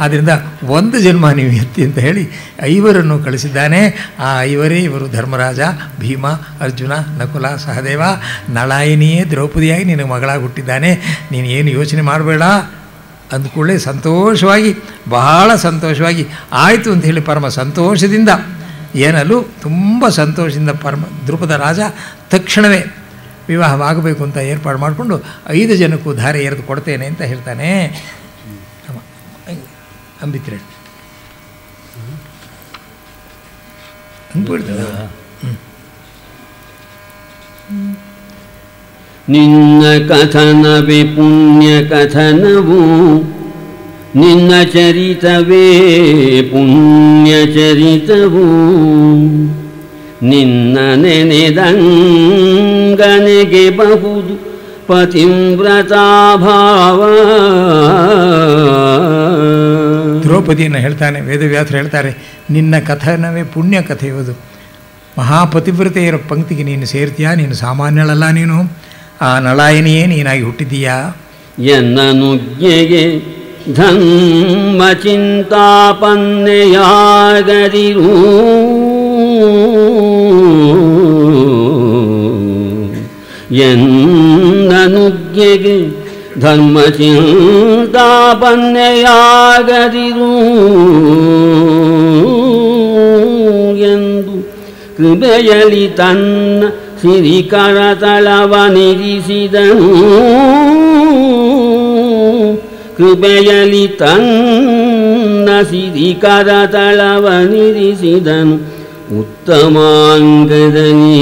ಆದ್ದರಿಂದ 1 ಜನ್ಮ ನೀವು ಎತ್ತಿ ಅಂತ ಹೇಳಿ 5ರನ್ನು ಕಳಿಸಿದ್ದಾನೆ. ಆ 5ರೇ ಇವರು ಧರ್ಮರಾಜ, ಭೀಮ, ಅರ್ಜುನ, ನಕುಲ, ಸಹದೇವ. ನಳಾಯಿನಿಯೇ ದ್ರೌಪದಿಯಾಗಿ ನಿನಗೆ ಮಗಳಾಗಿ ಹುಟ್ಟಿದ್ದಾನೆ. ನೀನು ಏನು ಯೋಚನೆ ಮಾಡಬೇಡ ಅಂದ್ಕೂಡಲೇ ಸಂತೋಷವಾಗಿ, ಬಹಳ ಸಂತೋಷವಾಗಿ ಆಯಿತು ಅಂತ ಹೇಳಿ ಪರಮ ಸಂತೋಷದಿಂದ, ಏನಲ್ಲೂ ತುಂಬ ಸಂತೋಷದಿಂದ ದ್ರುಪದ ರಾಜ ತಕ್ಷಣವೇ ವಿವಾಹವಾಗಬೇಕು ಅಂತ ಏರ್ಪಾಡು ಮಾಡಿಕೊಂಡು 5 ಜನಕ್ಕೂ ಧಾರೆ ಎರೆದು ಕೊಡ್ತೇನೆ ಅಂತ ಹೇಳ್ತಾನೆ. ಅಂಬಿತ್ರೆ ನಿನ್ನ ಕಥನವೇ ಪುಣ್ಯ ಕಥನವು, ನಿನ್ನ ಚರಿತವೇ ಪುಣ್ಯ ಚರಿತವು, ನಿನ್ನ ನೆನೆದಂಗನೆಗೆ ಬಹುದು ಪತಿವ್ರತಾಭಾವ. ದ್ರೌಪದಿಯನ್ನು ಹೇಳ್ತಾನೆ ವೇದವ್ಯಾಸರು ಹೇಳ್ತಾರೆ, ನಿನ್ನ ಕಥನವೇ ಪುಣ್ಯ ಕಥೆಯುವುದು. ಮಹಾಪತಿವ್ರತೆಯರ ಪಂಕ್ತಿಗೆ ನೀನು ಸೇರ್ತೀಯಾ, ನೀನು ಸಾಮಾನ್ಯಳಲ್ಲ, ನೀನು ಆ ನಳಾಯಿನಿಯೇ ನೀನಾಗಿ ಹುಟ್ಟಿದೀಯಾ. ಎನ್ನನುಜ್ಞೆಗೆ ಧರ್ಮ ಚಿಂತಾಪನ್ನೆಯಾಗದಿರು, ಎನ್ನನುಜ್ಞೆಗೆ ಧರ್ಮ ಚಿಂತಾಪನ್ನೆಯಾಗದಿರು ಎಂದು ಕೃಪೆಯಲಿ ತನ್ನ ಸಿರಿಕರತಳವನಿರಿಸಿದನು, ಕೃಪೆಯಲಿ ತನ್ನ ಸಿರಿಕರತಳವನಿರಿಸಿದನು ಉತ್ತಮಾಂಗದನಿ.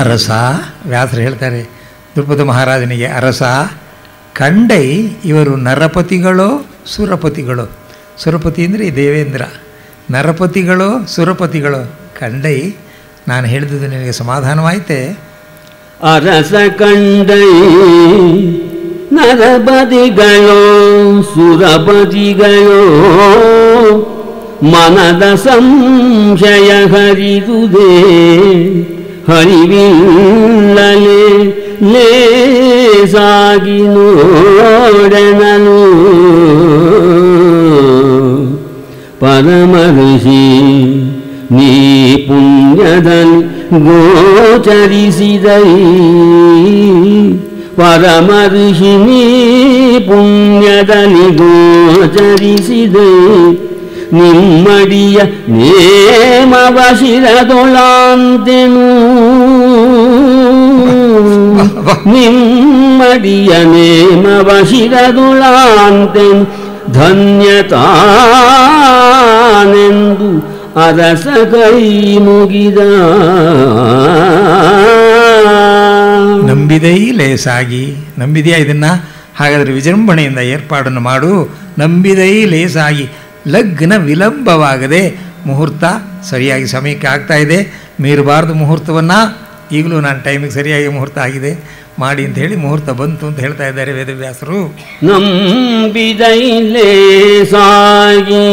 ಅರಸ, ವ್ಯಾಸರು ಹೇಳ್ತಾರೆ ದ್ರುಪದ ಮಹಾರಾಜನಿಗೆ, ಅರಸ ಕಂಡೈ ಇವರು ನರಪತಿಗಳೋ ಸುರಪತಿಗಳೋ? ಸುರಪತಿ ಅಂದರೆ ದೇವೇಂದ್ರ, ನರಪತಿಗಳೋ ಸುರಪತಿಗಳೋ? ಕಂಡೈ, ನಾನು ಹೇಳಿದ್ದು ನಿನಗೆ ಸಮಾಧಾನವಾಯಿತೆ? ಅರಸ ಕಂಡೈ ನರಪತಿಗಳೋ ಸುರಪತಿಗಳೋ, ಮನದ ಸಂಶಯ ಹರಿದುದೇ ಹರಿವಿಲ್ಲಲೇ ಲೇಸಾಗಿ ನೋಡೆನನು. ಪರಮ ಋಷಿ ನೀ ಪುಣ್ಯದಲ್ಲಿ ಗೋಚರಿಸಿದೈ, ಪರಮ ಋಷಿ ನೀ ಪುಣ್ಯದಲ್ಲಿ ಗೋಚರಿಸಿದೈ, ನಿಮ್ಮಡಿಯ ನೇಮವ ಶಿರದೊಳಾಂತೆನು, ನಿಮ್ಮಡಿಯ ನೇಮವ ಶಿರದೊಳಾಂತೆನು ಧನ್ಯತಾನೆಂದು ಅರಸ ಕೈ ಮುಗಿದ. ನಂಬಿದೈ ಲೇಸಾಗಿ, ನಂಬಿದೆಯಾ ಇದನ್ನು? ಹಾಗಾದರೆ ವಿಜೃಂಭಣೆಯಿಂದ ಏರ್ಪಾಡನ್ನು ಮಾಡು. ನಂಬಿದೈ ಲೇಸಾಗಿ, ಲಗ್ನ ವಿಳಂಬವಾಗದೆ, ಮುಹೂರ್ತ ಸರಿಯಾಗಿ ಸಮಯಕ್ಕೆ ಆಗ್ತಾ ಇದೆ, ಮೀರಬಾರ್ದು ಮುಹೂರ್ತವನ್ನು. ಈಗಲೂ ನಾನು ಟೈಮಿಗೆ ಸರಿಯಾಗಿ ಮುಹೂರ್ತ ಆಗಿದೆ ಮಾಡಿ ಅಂತ ಹೇಳಿ ಮುಹೂರ್ತ ಬಂತು ಅಂತ ಹೇಳ್ತಾ ಇದ್ದಾರೆ ವೇದವ್ಯಾಸರು. ನಂಬಿದೈ ಲೇಸಾಗಿ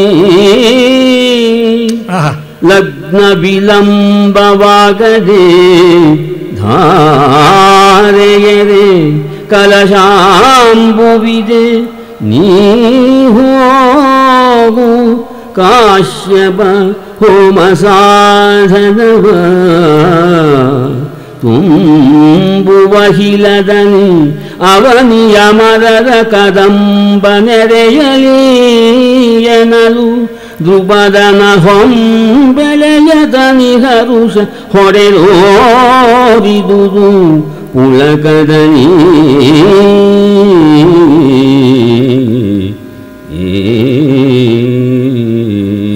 ಲಗ್ನ ವಿಳಂಬವಾಗದೆ, ಧಾರೆಯರೆ ಕಲಶಾಂಬುವಿದೆ ನೀ ಹೋಗು ಕಾಶ್ಯಪ ಹೋಮ ಸಾಧನವ, ತುಂಬುವಹಿಲದನಿ ಅವನಿಯ ಮರದ ಕದಂಬ ನೆರೆಯಲಿ ಎನಲು, ದ್ರುಪದನ ಹೊಂಬೆಳೆಯದನಿ ಹರುಷ ಹೊಡೆರೋರಿದುದು ಪುಳಕದನಿ.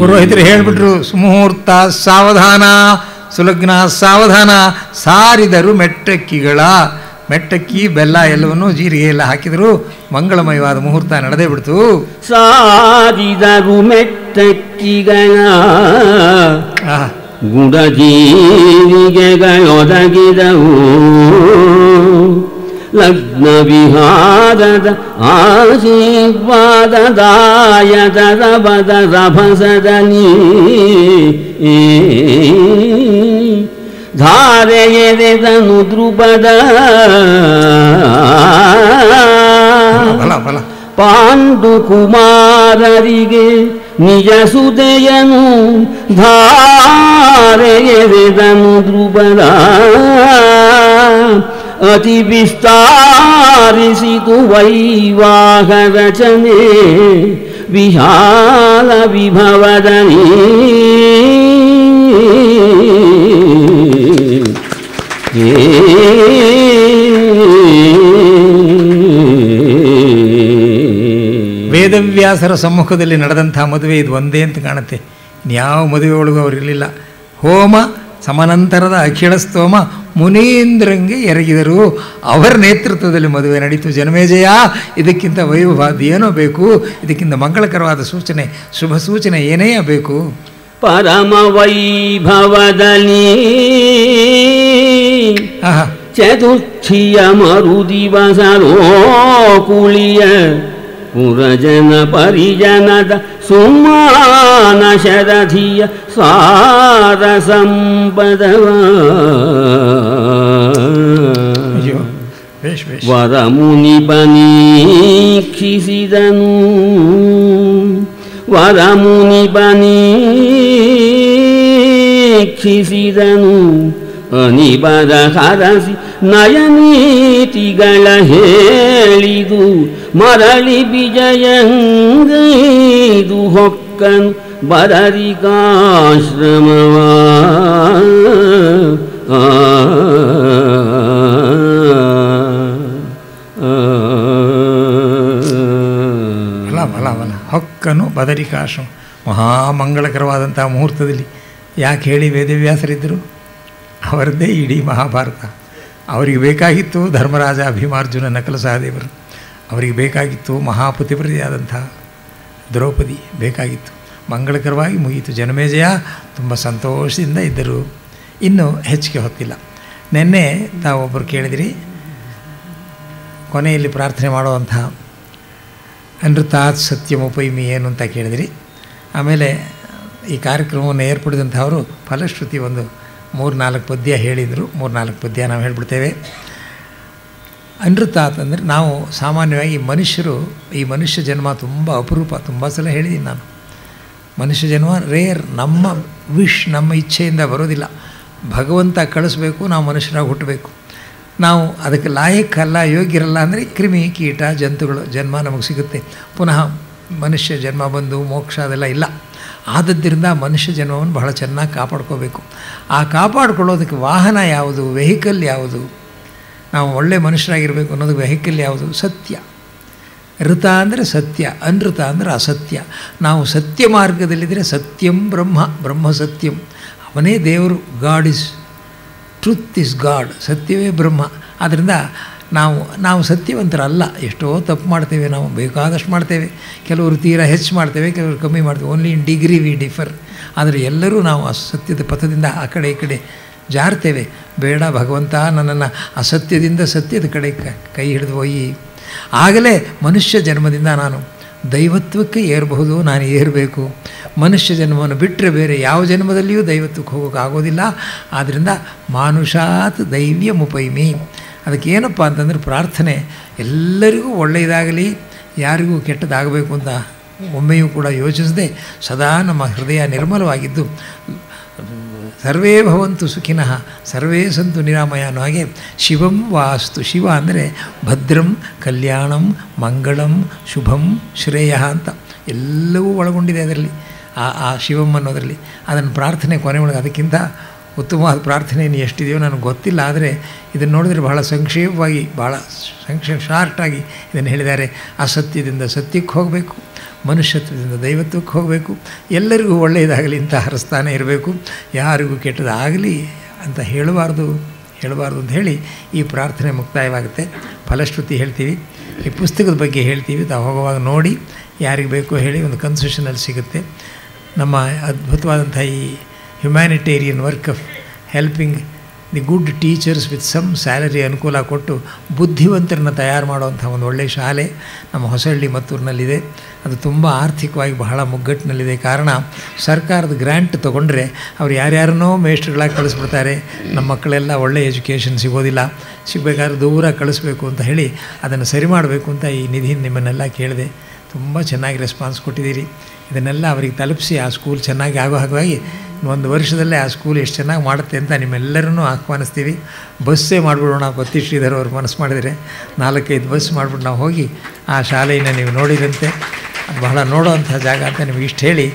ಪುರೋಹಿತರು ಹೇಳಿಬಿಟ್ರು, ಸುಮುಹೂರ್ತ ಸಾವಧಾನ, ಸುಲಗ್ನ ಸಾವಧಾನ ಸಾರಿದರು ಮೆಟ್ಟಕ್ಕಿಗಳ. ಮೆಟ್ಟಕ್ಕಿ ಬೆಲ್ಲ ಎಲ್ಲವನ್ನೂ ಜೀರಿಗೆ ಎಲ್ಲ ಹಾಕಿದರು. ಮಂಗಳಮಯವಾದ ಮುಹೂರ್ತ ನಡೆದೇ ಬಿಡ್ತು. ಸಾರಿದರು ಮೆಟ್ಟಕ್ಕಿಗಳ ಗುಡಜೀರಿಗೆಗಳೊದಗಿದವು. ಲಗ್ನ ವಿಹಾರದ ಆಶೀರ್ವಾದದಾಯದ ರಭದ ರಭಸದನಿ ಧಾರೆಯೆರೆದನು ದ್ರುಪದ ಪಾಂಡುಕುಮಾರರಿಗೆ ನಿಜ ಸುದೆಯನು ಧಾರೆಯೆರೆದನು ದ್ರುಪದ. ಅತಿ ವಿಸ್ತಾರಿಸಿತು ವೈವಾಹ ರಚನೆ ವಿಶಾಲ ವಿಭವದನಿ. ವೇದವ್ಯಾಸರ ಸಮ್ಮುಖದಲ್ಲಿ ನಡೆದಂಥ ಮದುವೆ ಇದು ಒಂದೇ ಅಂತ ಕಾಣುತ್ತೆ. ಇನ್ಯಾವ ಮದುವೆ ಒಳಗೂ ಅವರಿರಲಿಲ್ಲ. ಹೋಮ ಸಮನಂತರದ ಅಖಿಳ ಸ್ತೋಮ ಮುನೀಂದ್ರಂಗೆ ಎರಗಿದರು. ಅವರ ನೇತೃತ್ವದಲ್ಲಿ ಮದುವೆ ನಡೀತು. ಜನಮೇಜಯ, ಇದಕ್ಕಿಂತ ವೈಭವ ಏನೋ ಬೇಕು, ಇದಕ್ಕಿಂತ ಮಂಗಳಕರವಾದ ಸೂಚನೆ, ಶುಭ ಸೂಚನೆ ಏನೇ ಬೇಕು. ಪರಮ ವೈಭವದಲ್ಲಿ ಚತುರ್ಥಿಯ ಮರುದಿವಸ ರೋಕುಳಿಯ ಪುರಜನ ಪರಿಜನದ ಸುಮಾನ ಶರಧಿಯ ಸಾರ ಸಂಪದವ ವರಮುನಿ ಪನೀಕ್ಷಿಸಿದನು. ವರಮುನಿ ಪನೀಕ್ಷಿಸಿದನು. ಅನಿಬದ ಹರಸಿ ನಯನೀತಿಗಳ ಹೇಳಿದು ಮರಳಿ ವಿಜಯಂಗೈದು ಹೊಕ್ಕನು ಬದರಿಕಾಶ್ರಮವ. ಹೊಕ್ಕನು ಬದರಿಕಾಶ್ರಮ. ಮಹಾಮಂಗಳಕರವಾದಂಥ ಮುಹೂರ್ತದಲ್ಲಿ ಯಾಕೆ ಹೇಳಿ ವೇದವ್ಯಾಸರಿದ್ದರು? ಅವರದ್ದೇ ಇಡೀ ಮಹಾಭಾರತ. ಅವರಿಗೆ ಬೇಕಾಗಿತ್ತು ಧರ್ಮರಾಜ ಭೀಮಾರ್ಜುನ ನಕಲ ಸಹದೇವರು, ಅವರಿಗೆ ಬೇಕಾಗಿತ್ತು ಮಹಾಪತಿವ್ರತೆಯಾದಂಥ ದ್ರೌಪದಿ ಬೇಕಾಗಿತ್ತು. ಮಂಗಳಕರವಾಗಿ ಮುಗಿಯಿತು. ಜನಮೇಜಯ ತುಂಬ ಸಂತೋಷದಿಂದ ಇದ್ದರು. ಇನ್ನೂ ಹೆಚ್ಚಿಗೆ ಹೊತ್ತಿಲ್ಲ. ನಿನ್ನೆ ತಾವೊಬ್ಬರು ಕೇಳಿದಿರಿ, ಕೊನೆಯಲ್ಲಿ ಪ್ರಾರ್ಥನೆ ಮಾಡುವಂಥ ಅನೃತಾತ್ ಸತ್ಯಮುಪೈಮಿ ಏನು ಅಂತ ಕೇಳಿದಿರಿ. ಆಮೇಲೆ ಈ ಕಾರ್ಯಕ್ರಮವನ್ನು ಏರ್ಪಡಿದಂಥವರು ಫಲಶ್ರುತಿ ಒಂದು 3-4 ಪದ್ಯ ಹೇಳಿದರು. 3-4 ಪದ್ಯ ನಾವು ಹೇಳಿಬಿಡ್ತೇವೆ. ಅನೃತಾತ್ ಅಂದರೆ ನಾವು ಸಾಮಾನ್ಯವಾಗಿ ಮನುಷ್ಯರು, ಈ ಮನುಷ್ಯ ಜನ್ಮ ತುಂಬ ಅಪರೂಪ. ತುಂಬ ಸಲ ಹೇಳಿದ್ದೀನಿ ನಾನು, ಮನುಷ್ಯ ಜನ್ಮ ರೇರ್. ನಮ್ಮ ನಮ್ಮ ಇಚ್ಛೆಯಿಂದ ಬರೋದಿಲ್ಲ. ಭಗವಂತ ಕಳಿಸ್ಬೇಕು, ನಾವು ಮನುಷ್ಯರಾಗಿ ಹುಟ್ಟಬೇಕು. ನಾವು ಅದಕ್ಕೆ ಲಾಯಕ್ಕಲ್ಲ, ಯೋಗ್ಯರಲ್ಲ ಅಂದರೆ ಕ್ರಿಮಿ ಕೀಟ ಜಂತುಗಳು ಜನ್ಮ ನಮಗೆ ಸಿಗುತ್ತೆ. ಪುನಃ ಮನುಷ್ಯ ಜನ್ಮ ಬಂದು ಮೋಕ್ಷ ಅದೆಲ್ಲ ಇಲ್ಲ. ಆದದ್ದರಿಂದ ಮನುಷ್ಯ ಜನ್ಮವನ್ನು ಬಹಳ ಚೆನ್ನಾಗಿ ಕಾಪಾಡ್ಕೋಬೇಕು. ಆ ಕಾಪಾಡ್ಕೊಳ್ಳೋದಕ್ಕೆ ವಾಹನ ಯಾವುದು, ವೆಹಿಕಲ್ ಯಾವುದು, ನಾವು ಒಳ್ಳೆಯ ಮನುಷ್ಯರಾಗಿರಬೇಕು ಅನ್ನೋದಕ್ಕೆ ವೆಹಿಕಲ್ ಯಾವುದು? ಸತ್ಯ. ಋತ ಅಂದರೆ ಸತ್ಯ, ಅನೃತ ಅಂದರೆ ಅಸತ್ಯ. ನಾವು ಸತ್ಯ ಮಾರ್ಗದಲ್ಲಿದ್ದರೆ ಸತ್ಯಂ ಬ್ರಹ್ಮ, ಬ್ರಹ್ಮ ಸತ್ಯಂ, ಅವನೇ ದೇವರು. God is truth is god, ಸತ್ಯವೇ ಬ್ರಹ್ಮ. ಆದ್ದರಿಂದ ನಾವು ಸತ್ಯವಂತರಲ್ಲ. ಎಷ್ಟೋ ತಪ್ಪು ಮಾಡ್ತೇವೆ, ನಾವು ಬೇಕಾದಷ್ಟು ಮಾಡ್ತೇವೆ. ಕೆಲವರು ತೀರಾ ಹೆಚ್ಚು ಮಾಡ್ತೇವೆ, ಕೆಲವರು ಕಮ್ಮಿ ಮಾಡ್ತೇವೆ. Only in degree we differ. ಆದರೆ ಎಲ್ಲರೂ ನಾವು ಅಸತ್ಯದ ಪಥದಿಂದ ಆ ಕಡೆ ಈ ಕಡೆ ಜಾರ್ತೇವೆ. ಬೇಡ ಭಗವಂತ, ನನ್ನನ್ನು ಅಸತ್ಯದಿಂದ ಸತ್ಯದ ಕಡೆ ಕೈ ಹಿಡಿದು ಒಯ್ಯಿ. ಆಗಲೇ ಮನುಷ್ಯ ಜನ್ಮದಿಂದ ನಾನು ದೈವತ್ವಕ್ಕೆ ಏರಬಹುದು, ನಾನು ಏರಬೇಕು. ಮನುಷ್ಯ ಜನ್ಮವನ್ನು ಬಿಟ್ಟರೆ ಬೇರೆ ಯಾವ ಜನ್ಮದಲ್ಲಿಯೂ ದೈವತ್ವಕ್ಕೆ ಹೋಗೋಕ್ಕಾಗೋದಿಲ್ಲ. ಆದ್ದರಿಂದ ಮಾನುಷಾತ್ ದೈವ್ಯಮುಪೈಮಿ. ಅದಕ್ಕೆ ಏನಪ್ಪ ಅಂತಂದರೆ ಪ್ರಾರ್ಥನೆ ಎಲ್ಲರಿಗೂ ಒಳ್ಳೆಯದಾಗಲಿ, ಯಾರಿಗೂ ಕೆಟ್ಟದಾಗಬೇಕು ಅಂತ ಒಮ್ಮೆಯೂ ಕೂಡ ಯೋಚಿಸದೆ ಸದಾ ನಮ್ಮ ಹೃದಯ ನಿರ್ಮಲವಾಗಿದ್ದು ಸರ್ವೇ ಭವಂತು ಸುಖಿನಃ ಸರ್ವೇ ಸಂತು ನಿರಾಮಯ ಅನ್ನೋ ಹಾಗೆ ಶಿವಂ ವಾಸ್ತು. ಶಿವ ಅಂದರೆ ಭದ್ರಂ, ಕಲ್ಯಾಣಂ, ಮಂಗಳಂ, ಶುಭಂ, ಶ್ರೇಯ ಅಂತ ಎಲ್ಲವೂ ಒಳಗೊಂಡಿದೆ ಅದರಲ್ಲಿ. ಆ ಶಿವಂ ಅನ್ನೋದರಲ್ಲಿ ಅದನ್ನು ಪ್ರಾರ್ಥನೆ ಕೊನೆ ಒಳಗೆ ಅದಕ್ಕಿಂತ ಉತ್ತಮವಾದ ಪ್ರಾರ್ಥನೆ ಇನ್ನು ಎಷ್ಟಿದೆಯೋ ನನಗೆ ಗೊತ್ತಿಲ್ಲ. ಆದರೆ ಇದನ್ನು ನೋಡಿದರೆ ಬಹಳ ಸಂಕ್ಷೇಪವಾಗಿ, ಭಾಳ ಶಾರ್ಟಾಗಿ ಇದನ್ನು ಹೇಳಿದ್ದಾರೆ. ಅಸತ್ಯದಿಂದ ಸತ್ಯಕ್ಕೆ ಹೋಗಬೇಕು, ಮನುಷ್ಯತ್ವದಿಂದ ದೈವತ್ವಕ್ಕೆ ಹೋಗಬೇಕು, ಎಲ್ಲರಿಗೂ ಒಳ್ಳೆಯದಾಗಲಿ ಅಂತ ಹರಿಸ್ತಾನೆ ಇರಬೇಕು, ಯಾರಿಗೂ ಕೆಟ್ಟದಾಗಲಿ ಅಂತ ಹೇಳಬಾರ್ದು ಅಂತ ಹೇಳಿ ಈ ಪ್ರಾರ್ಥನೆ ಮುಕ್ತಾಯವಾಗುತ್ತೆ. ಫಲಶ್ರುತಿ ಹೇಳ್ತೀವಿ, ಈ ಪುಸ್ತಕದ ಬಗ್ಗೆ ಹೇಳ್ತೀವಿ, ತಾವು ಹೋಗುವಾಗ ನೋಡಿ, ಯಾರಿಗೆ ಬೇಕೋ ಹೇಳಿ, ಒಂದು ಕನ್ಸೆಷನಲ್ಲಿ ಸಿಗುತ್ತೆ. ನಮ್ಮ ಅದ್ಭುತವಾದಂಥ ಈ humanitarian work of helping the good teachers with some salary ಅನುಕೂಲ ಕೊಟ್ಟು ಬುದ್ಧಿವಂತರನ್ನ ತಯಾರು ಮಾಡುವಂಥ ಒಂದು ಒಳ್ಳೆಯ ಶಾಲೆ ನಮ್ಮ ಹೊಸಹಳ್ಳಿ ಮತ್ತೂರಿನಲ್ಲಿದೆ. ಅದು ತುಂಬ ಆರ್ಥಿಕವಾಗಿ ಬಹಳ ಮುಗ್ಗಟ್ಟಿನಲ್ಲಿದೆ. ಕಾರಣ ಸರ್ಕಾರದ ಗ್ರ್ಯಾಂಟ್ ತೊಗೊಂಡ್ರೆ ಅವ್ರು ಯಾರ್ಯಾರನ್ನೋ ಮೇಸ್ಟ್ರುಗಳಾಗಿ ಕಳಿಸ್ಬಿಡ್ತಾರೆ. ನಮ್ಮ ಮಕ್ಕಳೆಲ್ಲ ಒಳ್ಳೆಯ ಎಜುಕೇಷನ್ ಸಿಗೋದಿಲ್ಲ, ಸಿಗಬೇಕಾದ್ರೆ ದೂರ ಕಳಿಸ್ಬೇಕು ಅಂತ ಹೇಳಿ ಅದನ್ನು ಸರಿ ಮಾಡಬೇಕು ಅಂತ ಈ ನಿಧಿ ನಿಮ್ಮನ್ನೆಲ್ಲ ಕೇಳಿದೆ. ತುಂಬ ಚೆನ್ನಾಗಿ ರೆಸ್ಪಾನ್ಸ್ ಕೊಟ್ಟಿದ್ದೀರಿ. ಇದನ್ನೆಲ್ಲ ಅವರಿಗೆ ತಲುಪಿಸಿ ಆ ಸ್ಕೂಲ್ ಚೆನ್ನಾಗಿ ಆಗೋ ಹಾಗಾಗಿ ಒಂದು ವರ್ಷದಲ್ಲೇ ಆ ಸ್ಕೂಲ್ ಎಷ್ಟು ಚೆನ್ನಾಗಿ ಮಾಡುತ್ತೆ ಅಂತ ನಿಮ್ಮೆಲ್ಲರನ್ನೂ ಆಹ್ವಾನಿಸ್ತೀವಿ. ಬಸ್ಸೇ ಮಾಡಿಬಿಡೋಣ, ಬತ್ತಿ ಶ್ರೀಧರ್ ಅವ್ರು ಮನಸ್ಸು ಮಾಡಿದರೆ 4-5 ಬಸ್ ಮಾಡಿಬಿಟ್ಟು ನಾವು ಹೋಗಿ ಆ ಶಾಲೆಯನ್ನು ನೀವು ನೋಡಿದಂತೆ ಅದು ಬಹಳ ನೋಡೋವಂಥ ಜಾಗ ಅಂತ ನಿಮಗೆ ಇಷ್ಟು ಹೇಳಿ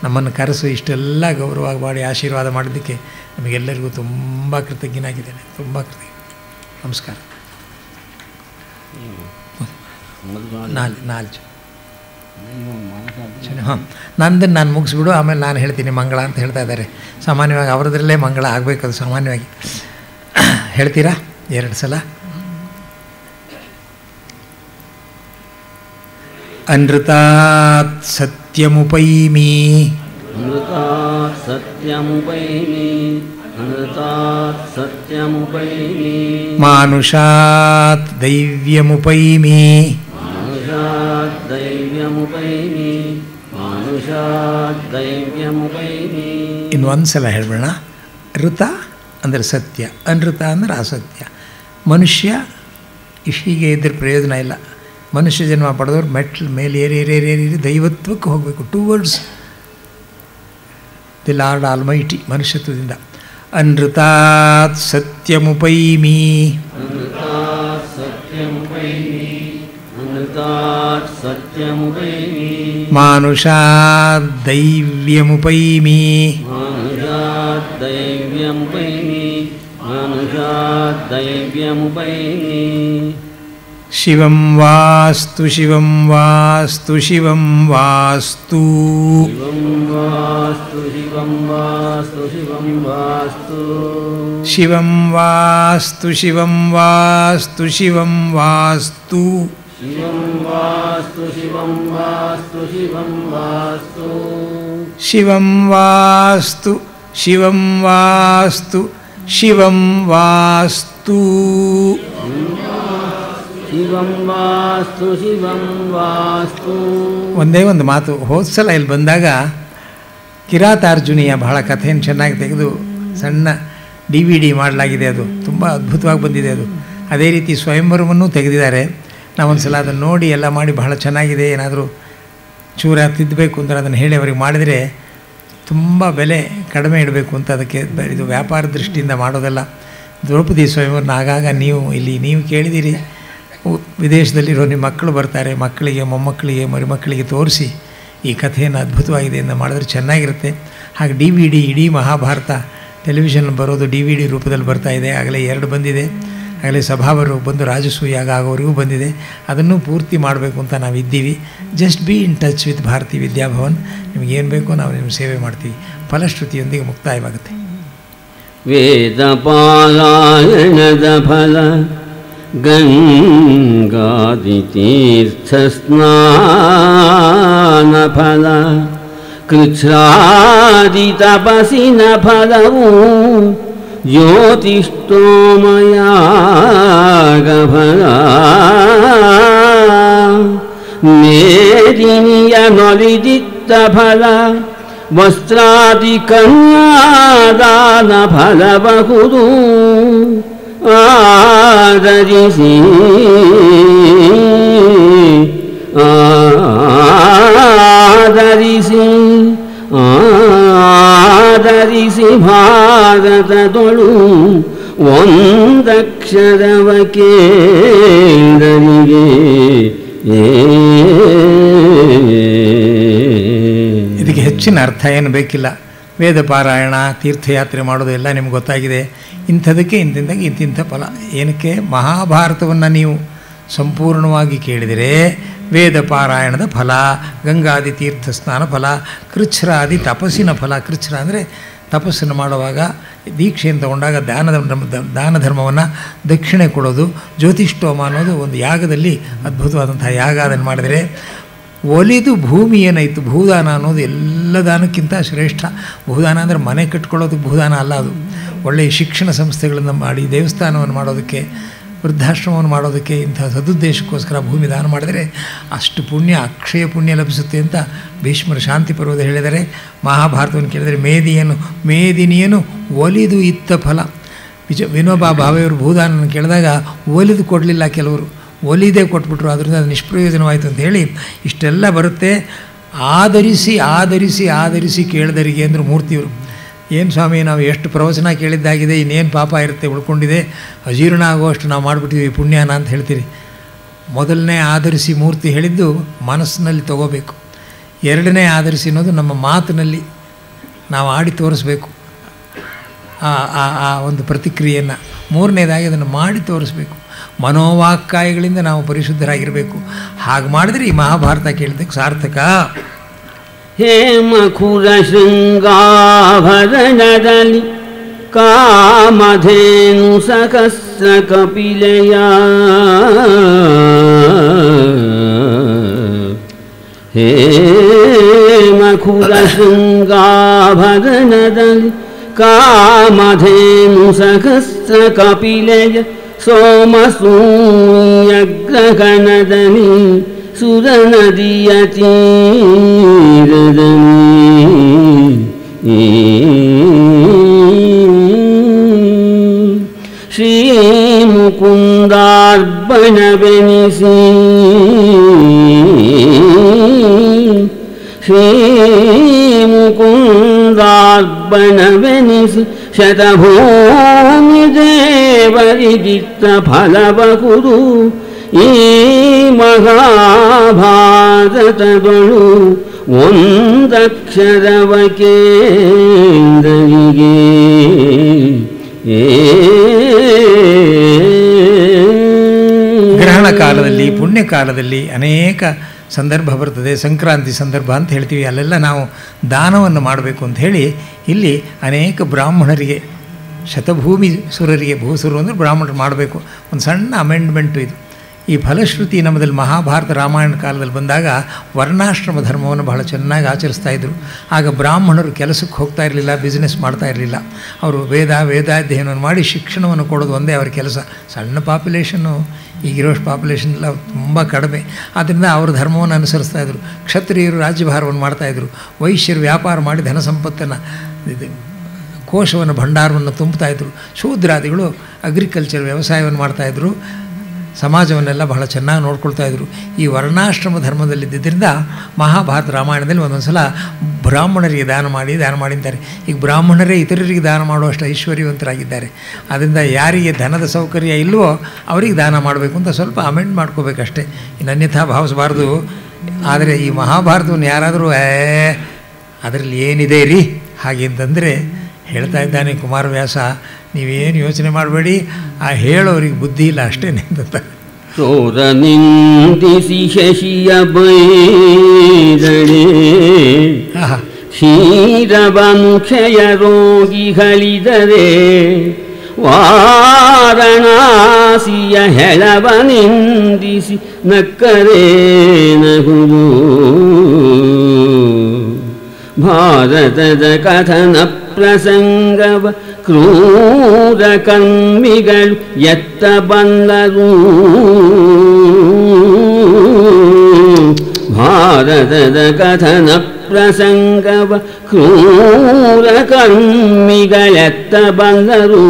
ನಮ್ಮನ್ನು ಕರೆಸು ಇಷ್ಟೆಲ್ಲ ಗೌರವವಾಗಿ ಮಾಡಿ ಆಶೀರ್ವಾದ ಮಾಡಿದ್ದಕ್ಕೆ ನಿಮಗೆಲ್ಲರಿಗೂ ತುಂಬ ಕೃತಜ್ಞನಾಗಿದ್ದೇನೆ. ತುಂಬ ಕೃತಜ್ಞ. ನಮಸ್ಕಾರ. 4 ಹಾಂ, ನಂದನ್ನು ನಾನು ಮುಗಿಸ್ಬಿಡು, ಆಮೇಲೆ ನಾನು ಹೇಳ್ತೀನಿ ಮಂಗಳ ಅಂತ ಹೇಳ್ತಾ ಇದ್ದಾರೆ. ಸಾಮಾನ್ಯವಾಗಿ ಅವರದ್ರಲ್ಲೇ ಮಂಗಳ ಆಗಬೇಕು, ಅದು ಸಾಮಾನ್ಯವಾಗಿ. ಹೇಳ್ತೀರಾ 2 ಸಲ? ಅನೃತಾತ್ ಸತ್ಯಮುಪೈಮಿ ಮಾನುಷಾತ್ ದೈವ್ಯಮುಪೈಮಿ ಇನ್ನು ಒಂದು ಸಲ ಹೇಳ್ಬೇಡ. ಋತ ಅಂದರೆ ಸತ್ಯ, ಅನೃತ ಅಂದರೆ ಅಸತ್ಯ. ಮನುಷ್ಯ ಹೀಗೆ ಇದ್ದರೆ ಪ್ರಯೋಜನ ಇಲ್ಲ. ಮನುಷ್ಯ ಜನ್ಮ ಪಡೆದವ್ರು ಮೆಟ್ಲು ಮೇಲೆ ಏರಿ ದೈವತ್ವಕ್ಕೆ ಹೋಗಬೇಕು, ಟುವರ್ಡ್ಸ್ ದಿ ಲಾರ್ಡ್ ಆಲ್ಮೈಟಿ, ಮನುಷ್ಯತ್ವದಿಂದ. ಅನೃತಾತ್ ಸತ್ಯಮುಪೈಮಿ ಮಾನುಷಾತ್ ದೈವ್ಯಮುಪೈಮಿ ಶಿವಂ ವಾಸ್ತು ಶಿವಂ ವಾಸ್ತು ಶಿವಂ ವಾಸ್ತು ಶಿವಂ ವಾಸ್ತು ಶಿವಂ ವಾಸ್ತು ಶಿವಂ ವಾಸ್ತು ಶಿವಂ ವಾಸ್ತು ಶಿವಂ ವಾಸ್ತು ಶಿವಂ ವಾಸ್ತು ಒಂದೇ ಒಂದು ಮಾತು. ಹೋದ ಸಲ ಇಲ್ಲಿ ಬಂದಾಗ ಕಿರಾತಾರ್ಜುನಿಯ ಬಹಳ ಕಥೆಯನ್ನು ಚೆನ್ನಾಗಿ ತೆಗೆದು ಸಣ್ಣ DVD ಮಾಡಲಾಗಿದೆ. ಅದು ತುಂಬ ಅದ್ಭುತವಾಗಿ ಬಂದಿದೆ. ಅದು ಅದೇ ರೀತಿ ಸ್ವಯಂವರವನ್ನು ತೆಗೆದಿದ್ದಾರೆ. ನಾವೊಂದು ಸಲ ಅದನ್ನು ನೋಡಿ ಎಲ್ಲ ಮಾಡಿ ಬಹಳ ಚೆನ್ನಾಗಿದೆ, ಏನಾದರೂ ಚೂರ ತಿದ್ದಬೇಕು ಅಂದರೆ ಅದನ್ನು ಹೇಳಿ ಅವರಿಗೆ ಮಾಡಿದರೆ ತುಂಬ ಬೆಲೆ ಕಡಿಮೆ ಇಡಬೇಕು ಅಂತ. ಅದಕ್ಕೆ ಇದು ವ್ಯಾಪಾರ ದೃಷ್ಟಿಯಿಂದ ಮಾಡೋದಲ್ಲ. ದ್ರೌಪದಿ ಸ್ವಯಂವರನ ಆಗಾಗ ನೀವು ಕೇಳಿದ್ದೀರಿ, ವಿದೇಶದಲ್ಲಿರೋ ನಿಮ್ಮ ಮಕ್ಕಳು ಬರ್ತಾರೆ, ಮಕ್ಕಳಿಗೆ ಮೊಮ್ಮಕ್ಕಳಿಗೆ ಮರಿಮಕ್ಕಳಿಗೆ ತೋರಿಸಿ ಈ ಕಥೆಯನ್ನು ಅದ್ಭುತವಾಗಿದೆ ಅಂತ ಮಾಡಿದ್ರೆ ಚೆನ್ನಾಗಿರುತ್ತೆ. ಹಾಗೆ DVD ಇಡೀ ಮಹಾಭಾರತ ಟೆಲಿವಿಷನ್ ಬರೋದು DVD ರೂಪದಲ್ಲಿ ಬರ್ತಾ ಇದೆ. ಆಗಲೇ 2 ಬಂದಿದೆ. ಆಗಲೇ ಸಭಾವರು ಬಂದು ರಾಜಸೂಯಾಗ ಆಗೋವರೆಗೂ ಬಂದಿದೆ. ಅದನ್ನು ಪೂರ್ತಿ ಮಾಡಬೇಕು ಅಂತ ನಾವು ಇದ್ದೀವಿ. Just be in touch with Bharati Vidyabhavan. ನಿಮಗೇನು ಬೇಕೋ ನಾವು ನಿಮ್ಮ ಸೇವೆ ಮಾಡ್ತೀವಿ. ಫಲಶ್ರುತಿಯೊಂದಿಗೆ ಮುಕ್ತಾಯವಾಗುತ್ತೆ. ವೇದ ಪಾರಾಯಣದ ಫಲ ಗಂಗಾದಿತೀರ್ಥ ಸ್ನಾನ ಫಲ ಕೃಚ್ಛ್ರಾದಿ ತಪಸ್ಸಿನ ಫಲವು ಜ್ಯೋತಿಷ್ಠೋಮಯಾಗಫಲ ಮೇದಿನಿಯ ನೊಲಿದಿತ್ತ ಫಲ ವಸ್ತ್ರಾದಿ ಕನ್ಯಾದಾನ ಫಲಬಹುದು ಆದರಿಸಿ ಭಾರತದೊಳು ಒಂದಕ್ಷರವ ಕೇಂದ್ರನಿಗೆ. ಇದಕ್ಕೆ ಹೆಚ್ಚಿನ ಅರ್ಥ ಏನು ಬೇಕಿಲ್ಲ. ವೇದ ಪಾರಾಯಣ, ತೀರ್ಥಯಾತ್ರೆ ಮಾಡೋದು ಎಲ್ಲ ನಿಮ್ಗೆ ಗೊತ್ತಾಗಿದೆ. ಇಂಥದಕ್ಕೆ ಇಂತಿಂದಾಗಿ ಇಂತಿಂಥ ಫಲ. ಏನಕ್ಕೆ? ಮಹಾಭಾರತವನ್ನು ನೀವು ಸಂಪೂರ್ಣವಾಗಿ ಕೇಳಿದರೆ ವೇದ ಪಾರಾಯಣದ ಫಲ, ಗಂಗಾದಿ ತೀರ್ಥ ಸ್ನಾನ ಫಲ, ಕೃಚ್ಛ್ರಾದಿ ತಪಸ್ಸಿನ ಫಲ. ಕೃಚ್ಛ್ರ ಅಂದರೆ ತಪಸ್ಸನ್ನು ಮಾಡುವಾಗ ದೀಕ್ಷೆಯನ್ನು ತಗೊಂಡಾಗ ದಾನ ಧರ್ಮವನ್ನು ದಕ್ಷಿಣೆ ಕೊಡೋದು. ಜ್ಯೋತಿಷ್ಠೋಮ ಅನ್ನೋದು ಒಂದು ಯಾಗದಲ್ಲಿ ಅದ್ಭುತವಾದಂಥ ಯಾಗ. ಅದನ್ನು ಮಾಡಿದರೆ ಒಲಿದು ಭೂಮಿ ಏನಾಯಿತು, ಭೂದಾನ ಅನ್ನೋದು ಎಲ್ಲ ದಾನಕ್ಕಿಂತ ಶ್ರೇಷ್ಠ. ಭೂದಾನ ಅಂದರೆ ಮನೆ ಕಟ್ಕೊಳ್ಳೋದಕ್ಕೆ ಭೂದಾನ ಅಲ್ಲ, ಅದು ಒಳ್ಳೆಯ ಶಿಕ್ಷಣ ಸಂಸ್ಥೆಗಳನ್ನು ಮಾಡಿ, ದೇವಸ್ಥಾನವನ್ನು ಮಾಡೋದಕ್ಕೆ, ವೃದ್ಧಾಶ್ರಮವನ್ನು ಮಾಡೋದಕ್ಕೆ, ಇಂಥ ಸದುದ್ದೇಶಕ್ಕೋಸ್ಕರ ಭೂಮಿ ದಾನ ಮಾಡಿದರೆ ಅಷ್ಟು ಪುಣ್ಯ, ಅಕ್ಷಯ ಪುಣ್ಯ ಲಭಿಸುತ್ತೆ ಅಂತ ಭೀಷ್ಮರು ಶಾಂತಿ ಪರ್ವದ ಹೇಳಿದರೆ. ಮಹಾಭಾರತವನ್ನು ಕೇಳಿದರೆ ಮೇದಿನಿಯನ್ನು ಒಲಿದು ಇತ್ತ ಫಲ. ವಿನೋಬಾ ಭಾವೆಯವರು ಭೂದಾನವನ್ನು ಕೇಳಿದಾಗ ಒಲಿದು ಕೊಡಲಿಲ್ಲ, ಕೆಲವರು ಒಲಿದೇ ಕೊಟ್ಬಿಟ್ರು. ಅದರಿಂದ ಅದು ನಿಷ್ಪ್ರಯೋಜನವಾಯಿತು ಅಂತ ಹೇಳಿ ಇಷ್ಟೆಲ್ಲ ಬರುತ್ತೆ. ಆಧರಿಸಿ ಆಧರಿಸಿ ಆಧರಿಸಿ ಕೇಳಿದರಿಗೆ ಅಂದರು ಮೂರ್ತಿಯವರು. ಏನು ಸ್ವಾಮಿ, ನಾವು ಎಷ್ಟು ಪ್ರವಚನ ಕೇಳಿದ್ದಾಗಿದೆ, ಇನ್ನೇನು ಪಾಪ ಇರುತ್ತೆ ಉಳ್ಕೊಂಡಿದೆ, ಅಜೀರ್ಣ ಆಗುವಷ್ಟು ನಾವು ಮಾಡಿಬಿಟ್ಟಿದ್ದೀವಿ ಪುಣ್ಯನ ಅಂತ ಹೇಳ್ತೀರಿ. ಮೊದಲನೇ ಆಧರಿಸಿ ಮೂರ್ತಿ ಹೇಳಿದ್ದು ಮನಸ್ಸಿನಲ್ಲಿ ತಗೋಬೇಕು. ಎರಡನೇ ಆಧರಿಸಿ ಅನ್ನೋದು ನಮ್ಮ ಮಾತಿನಲ್ಲಿ ನಾವು ಆಡಿ ತೋರಿಸ್ಬೇಕು ಆ ಒಂದು ಪ್ರತಿಕ್ರಿಯೆಯನ್ನು. ಮೂರನೇದಾಗಿ ಅದನ್ನು ಮಾಡಿ ತೋರಿಸ್ಬೇಕು. ಮನೋವಾಕ್ಕಾಯಗಳಿಂದ ನಾವು ಪರಿಶುದ್ಧರಾಗಿರಬೇಕು. ಹಾಗೆ ಮಾಡಿದರೆ ಈ ಮಹಾಭಾರತ ಕೇಳಿದ್ದಕ್ಕೆ ಸಾರ್ಥಕ. ಹೇಮಖುರ ಶೃಂಗಾಭರಣದಲ್ಲಿ ಕಾಮಧೇನು ಸಹಸ್ರ ಕಪಿಲೆಯ ಹೇಮಖುರ ಶೃಂಗಾಭರಣದಲ್ಲಿ ಕಾಮಧೇನು ಸಹಸ್ರ ಕಪಿಲೆಯ ಸೋಮಸೂರ್ಯಗ್ರಹಣದಲ್ಲಿ ಸುರನದಿಯ ತೀರದಲ್ಲಿ ಶ್ರೀಮುಕುಂದಾರ್ಪಣವೆನಿಸಿ ಶ್ರೀಮುಕುಂದಾರ್ಪಣವೆನಿಸಿ ಶತಭೂಮಿ ದೇವರಿಗಿತ್ತ ಫಲಬಹುದು ಈ ಮಹಾಭಾರತಗಳು ಒಂದಕ್ಷರವ ಕೇಂದ್ರರಿಗೆ. ಗ್ರಹಣ ಕಾಲದಲ್ಲಿ, ಪುಣ್ಯಕಾಲದಲ್ಲಿ ಅನೇಕ ಸಂದರ್ಭ ಬರ್ತದೆ. ಸಂಕ್ರಾಂತಿ ಸಂದರ್ಭ ಅಂತ ಹೇಳ್ತೀವಿ, ಅಲ್ಲೆಲ್ಲ ನಾವು ದಾನವನ್ನು ಮಾಡಬೇಕು ಅಂತ ಹೇಳಿ ಇಲ್ಲಿ ಅನೇಕ ಬ್ರಾಹ್ಮಣರಿಗೆ, ಶತಭೂಮಿ ಸುರರಿಗೆ, ಭೂಸುರರು ಅಂದರೆ ಬ್ರಾಹ್ಮಣರು ಮಾಡಬೇಕು. ಒಂದು ಸಣ್ಣ ಅಮೆಂಡ್ಮೆಂಟು ಇದು. ಈ ಫಲಶ್ರುತಿ ನಮ್ಮದಲ್ಲಿ ಮಹಾಭಾರತ ರಾಮಾಯಣ ಕಾಲದಲ್ಲಿ ಬಂದಾಗ ವರ್ಣಾಶ್ರಮ ಧರ್ಮವನ್ನು ಬಹಳ ಚೆನ್ನಾಗಿ ಆಚರಿಸ್ತಾಯಿದ್ರು. ಆಗ ಬ್ರಾಹ್ಮಣರು ಕೆಲಸಕ್ಕೆ ಹೋಗ್ತಾ ಇರಲಿಲ್ಲ, ಬಿಸ್ನೆಸ್ ಮಾಡ್ತಾ ಇರಲಿಲ್ಲ. ಅವರು ವೇದಾಧ್ಯಯನವನ್ನು ಮಾಡಿ ಶಿಕ್ಷಣವನ್ನು ಕೊಡೋದು ಒಂದೇ ಅವರ ಕೆಲಸ. ಸಣ್ಣ ಪಾಪ್ಯುಲೇಷನ್ನು, ಈಗಿರೋಷ್ಟು ಪಾಪ್ಯುಲೇಷನ್ ಎಲ್ಲ ತುಂಬ ಕಡಿಮೆ. ಆದ್ದರಿಂದ ಅವರು ಧರ್ಮವನ್ನು ಅನುಸರಿಸ್ತಾಯಿದ್ರು. ಕ್ಷತ್ರಿಯರು ರಾಜ್ಯಭಾರವನ್ನು ಮಾಡ್ತಾಯಿದ್ರು. ವೈಶ್ಯರು ವ್ಯಾಪಾರ ಮಾಡಿ ಧನ ಸಂಪತ್ತನ್ನು, ಕೋಶವನ್ನು, ಭಂಡಾರವನ್ನು ತುಂಬ್ತಾಯಿದ್ರು. ಶೂದ್ರಾದಿಗಳು ಅಗ್ರಿಕಲ್ಚರ್ ವ್ಯವಸಾಯವನ್ನು ಮಾಡ್ತಾಯಿದ್ರು. ಸಮಾಜವನ್ನೆಲ್ಲ ಬಹಳ ಚೆನ್ನಾಗಿ ನೋಡ್ಕೊಳ್ತಾಯಿದ್ರು. ಈ ವರ್ಣಾಶ್ರಮ ಧರ್ಮದಲ್ಲಿದ್ದರಿಂದ ಮಹಾಭಾರತ ರಾಮಾಯಣದಲ್ಲಿ ಒಂದೊಂದು ಸಲ ಬ್ರಾಹ್ಮಣರಿಗೆ ದಾನ ಮಾಡಿದ್ದಾರೆ. ಈಗ ಬ್ರಾಹ್ಮಣರೇ ಇತರರಿಗೆ ದಾನ ಮಾಡುವಷ್ಟು ಐಶ್ವರ್ಯವಂತರಾಗಿದ್ದಾರೆ. ಅದರಿಂದ ಯಾರಿಗೆ ಧನದ ಸೌಕರ್ಯ ಇಲ್ಲವೋ ಅವರಿಗೆ ದಾನ ಮಾಡಬೇಕು ಅಂತ ಸ್ವಲ್ಪ ಅಮೆಂಡ್ ಮಾಡ್ಕೋಬೇಕಷ್ಟೇ, ಇನ್ನು ಅನ್ಯಥಾ ಭಾವಿಸಬಾರ್ದು. ಆದರೆ ಈ ಮಹಾಭಾರತವನ್ನು ಯಾರಾದರೂ ಅದರಲ್ಲಿ ಏನಿದೆ ರೀ ಹಾಗೆ ಅಂತಂದರೆ ಹೇಳ್ತಾ ಇದ್ದಾನೆ ಕುಮಾರವ್ಯಾಸ, ನೀವೇನು ಯೋಚನೆ ಮಾಡಬೇಡಿ, ಆ ಹೇಳೋರಿಗೆ ಬುದ್ಧಿ ಇಲ್ಲ ಅಷ್ಟೇ ಅಂತ. ಚೋರ ನಿಂದಿಸಿ ಶಶಿಯ ಬೈದಳೆ ಕ್ಷೀರವಂಶಯ ರೋಗಿಗಳಿದರೆ ವಾರಣಾಸಿಯ ಹೆಳವ ನಿಂದಿಸಿ ನಕ್ಕರೆ ನಗುವುದು. ಭಾರತದ ಕಥನ ಪ್ರಸಂಗವ ಕ್ರೂರ ಕರ್ಮಿಗಳು ಎತ್ತ ಬಂದರು. ಭಾರತದ ಕಥನ ಪ್ರಸಂಗವ ಕ್ರೂರ ಕರ್ಮಿಗಳೆತ್ತ ಬಂದರು.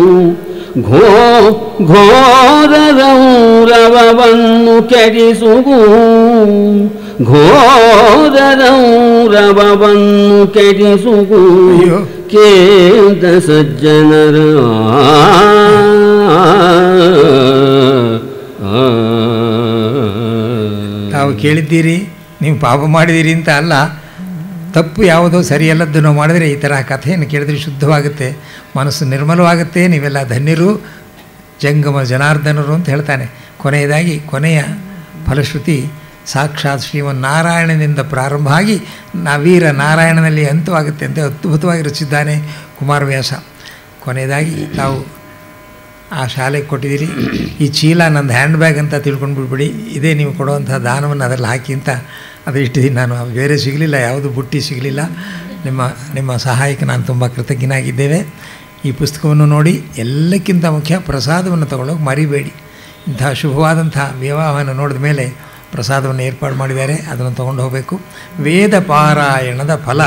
ಘೋರ ರೌರವವನ್ನು ಕೆಡಿಸುವು, ಘೋರ ರೌರವವನ್ನು ಕೆಡಿಸುವು. ಕೇಂದ್ರ ಸಜ್ಜನರ ತಾವು ಕೇಳಿದ್ದೀರಿ, ನೀವು ಪಾಪ ಮಾಡಿದ್ದೀರಿ ಅಂತ ಅಲ್ಲ. ತಪ್ಪು ಯಾವುದೋ ಸರಿಯಲ್ಲದ್ದನ್ನು ಮಾಡಿದರೆ ಈ ಥರ ಕಥೆಯನ್ನು ಕೇಳಿದ್ರೆ ಶುದ್ಧವಾಗುತ್ತೆ, ಮನಸ್ಸು ನಿರ್ಮಲವಾಗುತ್ತೆ, ನೀವೆಲ್ಲ ಧನ್ಯರು ಜಂಗಮ ಜನಾರ್ದನರು ಅಂತ ಹೇಳ್ತಾನೆ. ಕೊನೆಯದಾಗಿ ಕೊನೆಯ ಫಲಶ್ರುತಿ ಸಾಕ್ಷಾತ್ ಶ್ರೀಮನ್ನಾರಾಯಣನಿಂದ ಪ್ರಾರಂಭ ಆಗಿ ವೀರ ನಾರಾಯಣನಲ್ಲಿ ಅಂತ್ಯವಾಗುತ್ತೆ ಅಂತ ಅದ್ಭುತವಾಗಿ ರಚಿಸಿದ್ದಾನೆ ಕುಮಾರವ್ಯಾಸ. ಕೊನೆಯದಾಗಿ ತಾವು ಆ ಶಾಲೆಗೆ ಕೊಟ್ಟಿದ್ದೀರಿ, ಈ ಚೀಲ ನಂದು ಹ್ಯಾಂಡ್ ಬ್ಯಾಗ್ ಅಂತ ತಿಳ್ಕೊಂಡು ಬಿಡ್ಬಿಡಿ, ಇದೇ ನೀವು ಕೊಡುವಂಥ ದಾನವನ್ನು ಅದರಲ್ಲಿ ಹಾಕಿ ಅಂತ ಅದು ಇಟ್ಟಿದ್ದೀನಿ. ನಾನು ಬೇರೆ ಸಿಗಲಿಲ್ಲ, ಯಾವುದು ಬುಟ್ಟಿ ಸಿಗಲಿಲ್ಲ. ನಿಮ್ಮ ಸಹಾಯಕ್ಕೆ ನಾನು ತುಂಬ ಕೃತಜ್ಞನಾಗಿದ್ದೇವೆ. ಈ ಪುಸ್ತಕವನ್ನು ನೋಡಿ ಎಲ್ಲಕ್ಕಿಂತ ಮುಖ್ಯ ಪ್ರಸಾದವನ್ನು ತಗೊಳ್ಳೋಕೆ ಮರಿಬೇಡಿ. ಇಂಥ ಶುಭವಾದಂಥ ವಿವಾಹವನ್ನು ನೋಡಿದ ಮೇಲೆ ಪ್ರಸಾದವನ್ನು ಏರ್ಪಾಡು ಮಾಡಿದ್ದಾರೆ, ಅದನ್ನು ತೊಗೊಂಡು ಹೋಗಬೇಕು. ವೇದ ಪಾರಾಯಣದ ಫಲ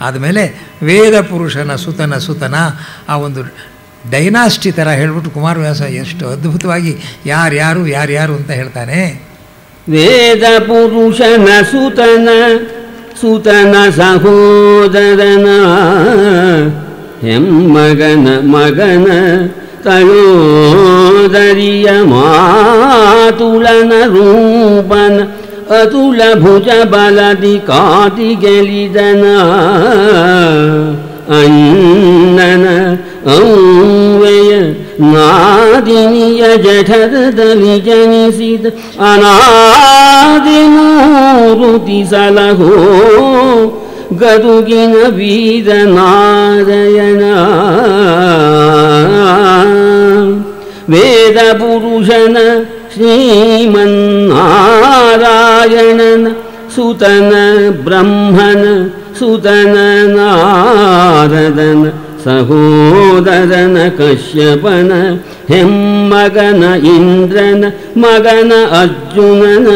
ಆದಮೇಲೆ ವೇದ ಪುರುಷನ ಸುತನ ಆ ಒಂದು ಡೈನಾಸ್ಟಿ ಥರ ಹೇಳ್ಬಿಟ್ಟು ಕುಮಾರವ್ಯಾಸ ಎಷ್ಟು ಅದ್ಭುತವಾಗಿ ಯಾರ್ಯಾರು ಅಂತ ಹೇಳ್ತಾನೆ. ವೇದ ಪುರುಷನ ಸುತನ ಸಹೋದರನ ಹೆಮ್ಮಗನ ಮಗನ ತಯೋದರಿಯ ಮಾತುಲನ ರೂಪನ ಅತುಲ ಭುಜ ಬಲದಿ ಕಾಟಿ ಗೆಲಿದನ ಅನ್ನನ ಔವೆಯ ನಾದಿನಿಯ ಜಠರದಲ್ಲಿ ಜನಿಸಿದ ಅನಾದಿ ಮೂರುತಿ ಸಲಹೋ ಗದುಗಿನ ವೀರ ನಾರಾಯಣ. ವೇದ ಪುರುಷನ ಶ್ರೀಮನ್ನಾರಾಯಣನ ಸುತನ ಬ್ರಹ್ಮನ ಸುತನ ನಾರದನ ಸಹೋದರನ ಕಶ್ಯಪನ ಹೆಮ್ಮಗನ ಇಂದ್ರನ ಮಗನ ಅರ್ಜುನನ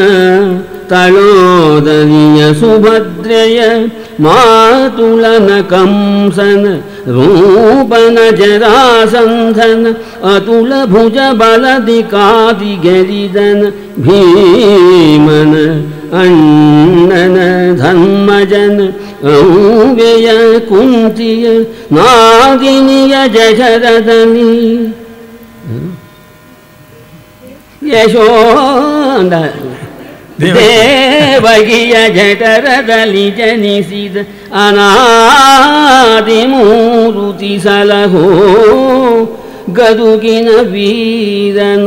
ತಳೋದರಿಯ ಸುಭದ್ರೆಯ ಮಾತುಲನ ಕಂಸನ ರೂಪನ ಜರಾಸಂಧನ ಅತುಲ ಭುಜ ಬಲದಿ ಕಾದಿ ಗೆರಿದನ ಭೀಮನ ಅಣ್ಣನ ಧರ್ಮಜನ ಔವೆಯ ಕುಂತಿಯ ನಾದಿನಿಯ ಜಠರದಲ್ಲಿ ಯಶೋದ ದೇವಗಿಯ ಜಠರದಲ್ಲಿ ಜನಿಸಿದ ಅನಾದಿ ಮೂರುತಿ ಸಲಹೋ ಗದುಗಿನ ವೀರನಾರಾಯಣ.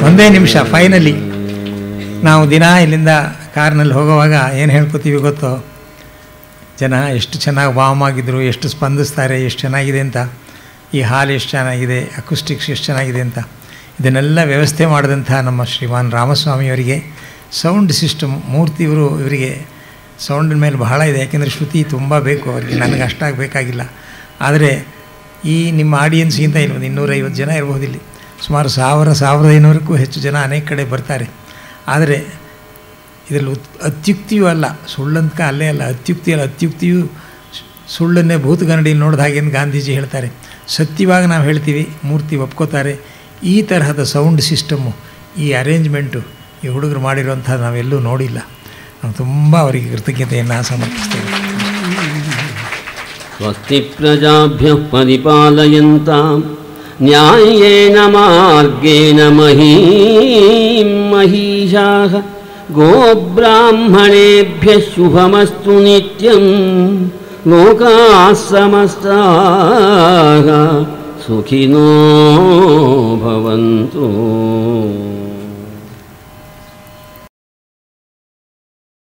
ಒಂದೇ ನಿಮಿಷ, ಫೈನಲಿ ನಾವು ದಿನ ಇಲ್ಲಿಂದ ಕಾರ್ನಲ್ಲಿ ಹೋಗುವಾಗ ಏನು ಹೇಳ್ಕೊತೀವಿ ಗೊತ್ತೋ, ಜನ ಎಷ್ಟು ಚೆನ್ನಾಗಿ ವಾಮಾಗಿದ್ರು, ಎಷ್ಟು ಸ್ಪಂದಿಸ್ತಾರೆ, ಎಷ್ಟು ಚೆನ್ನಾಗಿದೆ ಅಂತ, ಈ ಹಾಲ್ ಎಷ್ಟು ಚೆನ್ನಾಗಿದೆ, ಅಕುಸ್ಟಿಕ್ಸ್ ಎಷ್ಟು ಚೆನ್ನಾಗಿದೆ ಅಂತ. ಇದನ್ನೆಲ್ಲ ವ್ಯವಸ್ಥೆ ಮಾಡಿದಂಥ ನಮ್ಮ ಶ್ರೀಮಾನ್ ರಾಮಸ್ವಾಮಿಯವರಿಗೆ, ಸೌಂಡ್ ಸಿಸ್ಟಮ್ ಮೂರ್ತಿಯವರು, ಇವರಿಗೆ ಸೌಂಡಿನ ಮೇಲೆ ಬಹಳ ಇದೆ. ಯಾಕೆಂದರೆ ಶ್ರುತಿ ತುಂಬ ಬೇಕು ಅವರಿಗೆ, ನನಗೆ ಅಷ್ಟಾಗಿ ಬೇಕಾಗಿಲ್ಲ. ಆದರೆ ಈ ನಿಮ್ಮ ಆಡಿಯನ್ಸ್ಗಿಂತ ಇಲ್ಲಿ ಒಂದು 250 ಜನ ಇರ್ಬೋದು, ಇಲ್ಲಿ ಸುಮಾರು 1500ಕ್ಕೂ ಹೆಚ್ಚು ಜನ ಅನೇಕ ಕಡೆ ಬರ್ತಾರೆ. ಆದರೆ ಇದರಲ್ಲಿ ಅತ್ಯುಕ್ತಿಯೂ ಅಲ್ಲ, ಸುಳ್ಳಂತ ಅಲ್ಲೇ ಅಲ್ಲ, ಅತ್ಯುಕ್ತಿಯು ಸುಳ್ಳನ್ನೇ ಭೂತಗನ್ನಡಿಯಲ್ಲಿ ನೋಡಿದ ಹಾಗೆ ಗಾಂಧೀಜಿ ಹೇಳ್ತಾರೆ. ಸತ್ಯವಾಗಿ ನಾವು ಹೇಳ್ತೀವಿ, ಮೂರ್ತಿ ಒಪ್ಕೋತಾರೆ. ಈ ತರಹದ ಸೌಂಡ್ ಸಿಸ್ಟಮ್ಮು, ಈ ಅರೇಂಜ್ಮೆಂಟು ಈ ಹುಡುಗರು ಮಾಡಿರುವಂಥದ್ದು ನಾವೆಲ್ಲೂ ನೋಡಿಲ್ಲ. ನಾವು ತುಂಬ ಅವರಿಗೆ ಕೃತಜ್ಞತೆಯನ್ನು ಸಮರ್ಪಿಸ್ತೇವೆ. ಸ್ವಸ್ತಿ ಪ್ರಜಾಭ್ಯಃ ಪರಿಪಾಲಯಂತಾಂ ನ್ಯಾಯೇನ ಮಾರ್ಗೇಣ ಮಹೀಂ ಮಹೀಷಾಃ ಗೋಬ್ರಾಹ್ಮಣೇಭ್ಯಃ ಶುಭಮಸ್ತು ನಿತ್ಯಂ ಲೋಕಾಃ ಸಮಸ್ತಾಃ ಸುಖಿನೋ ಭವಂತು.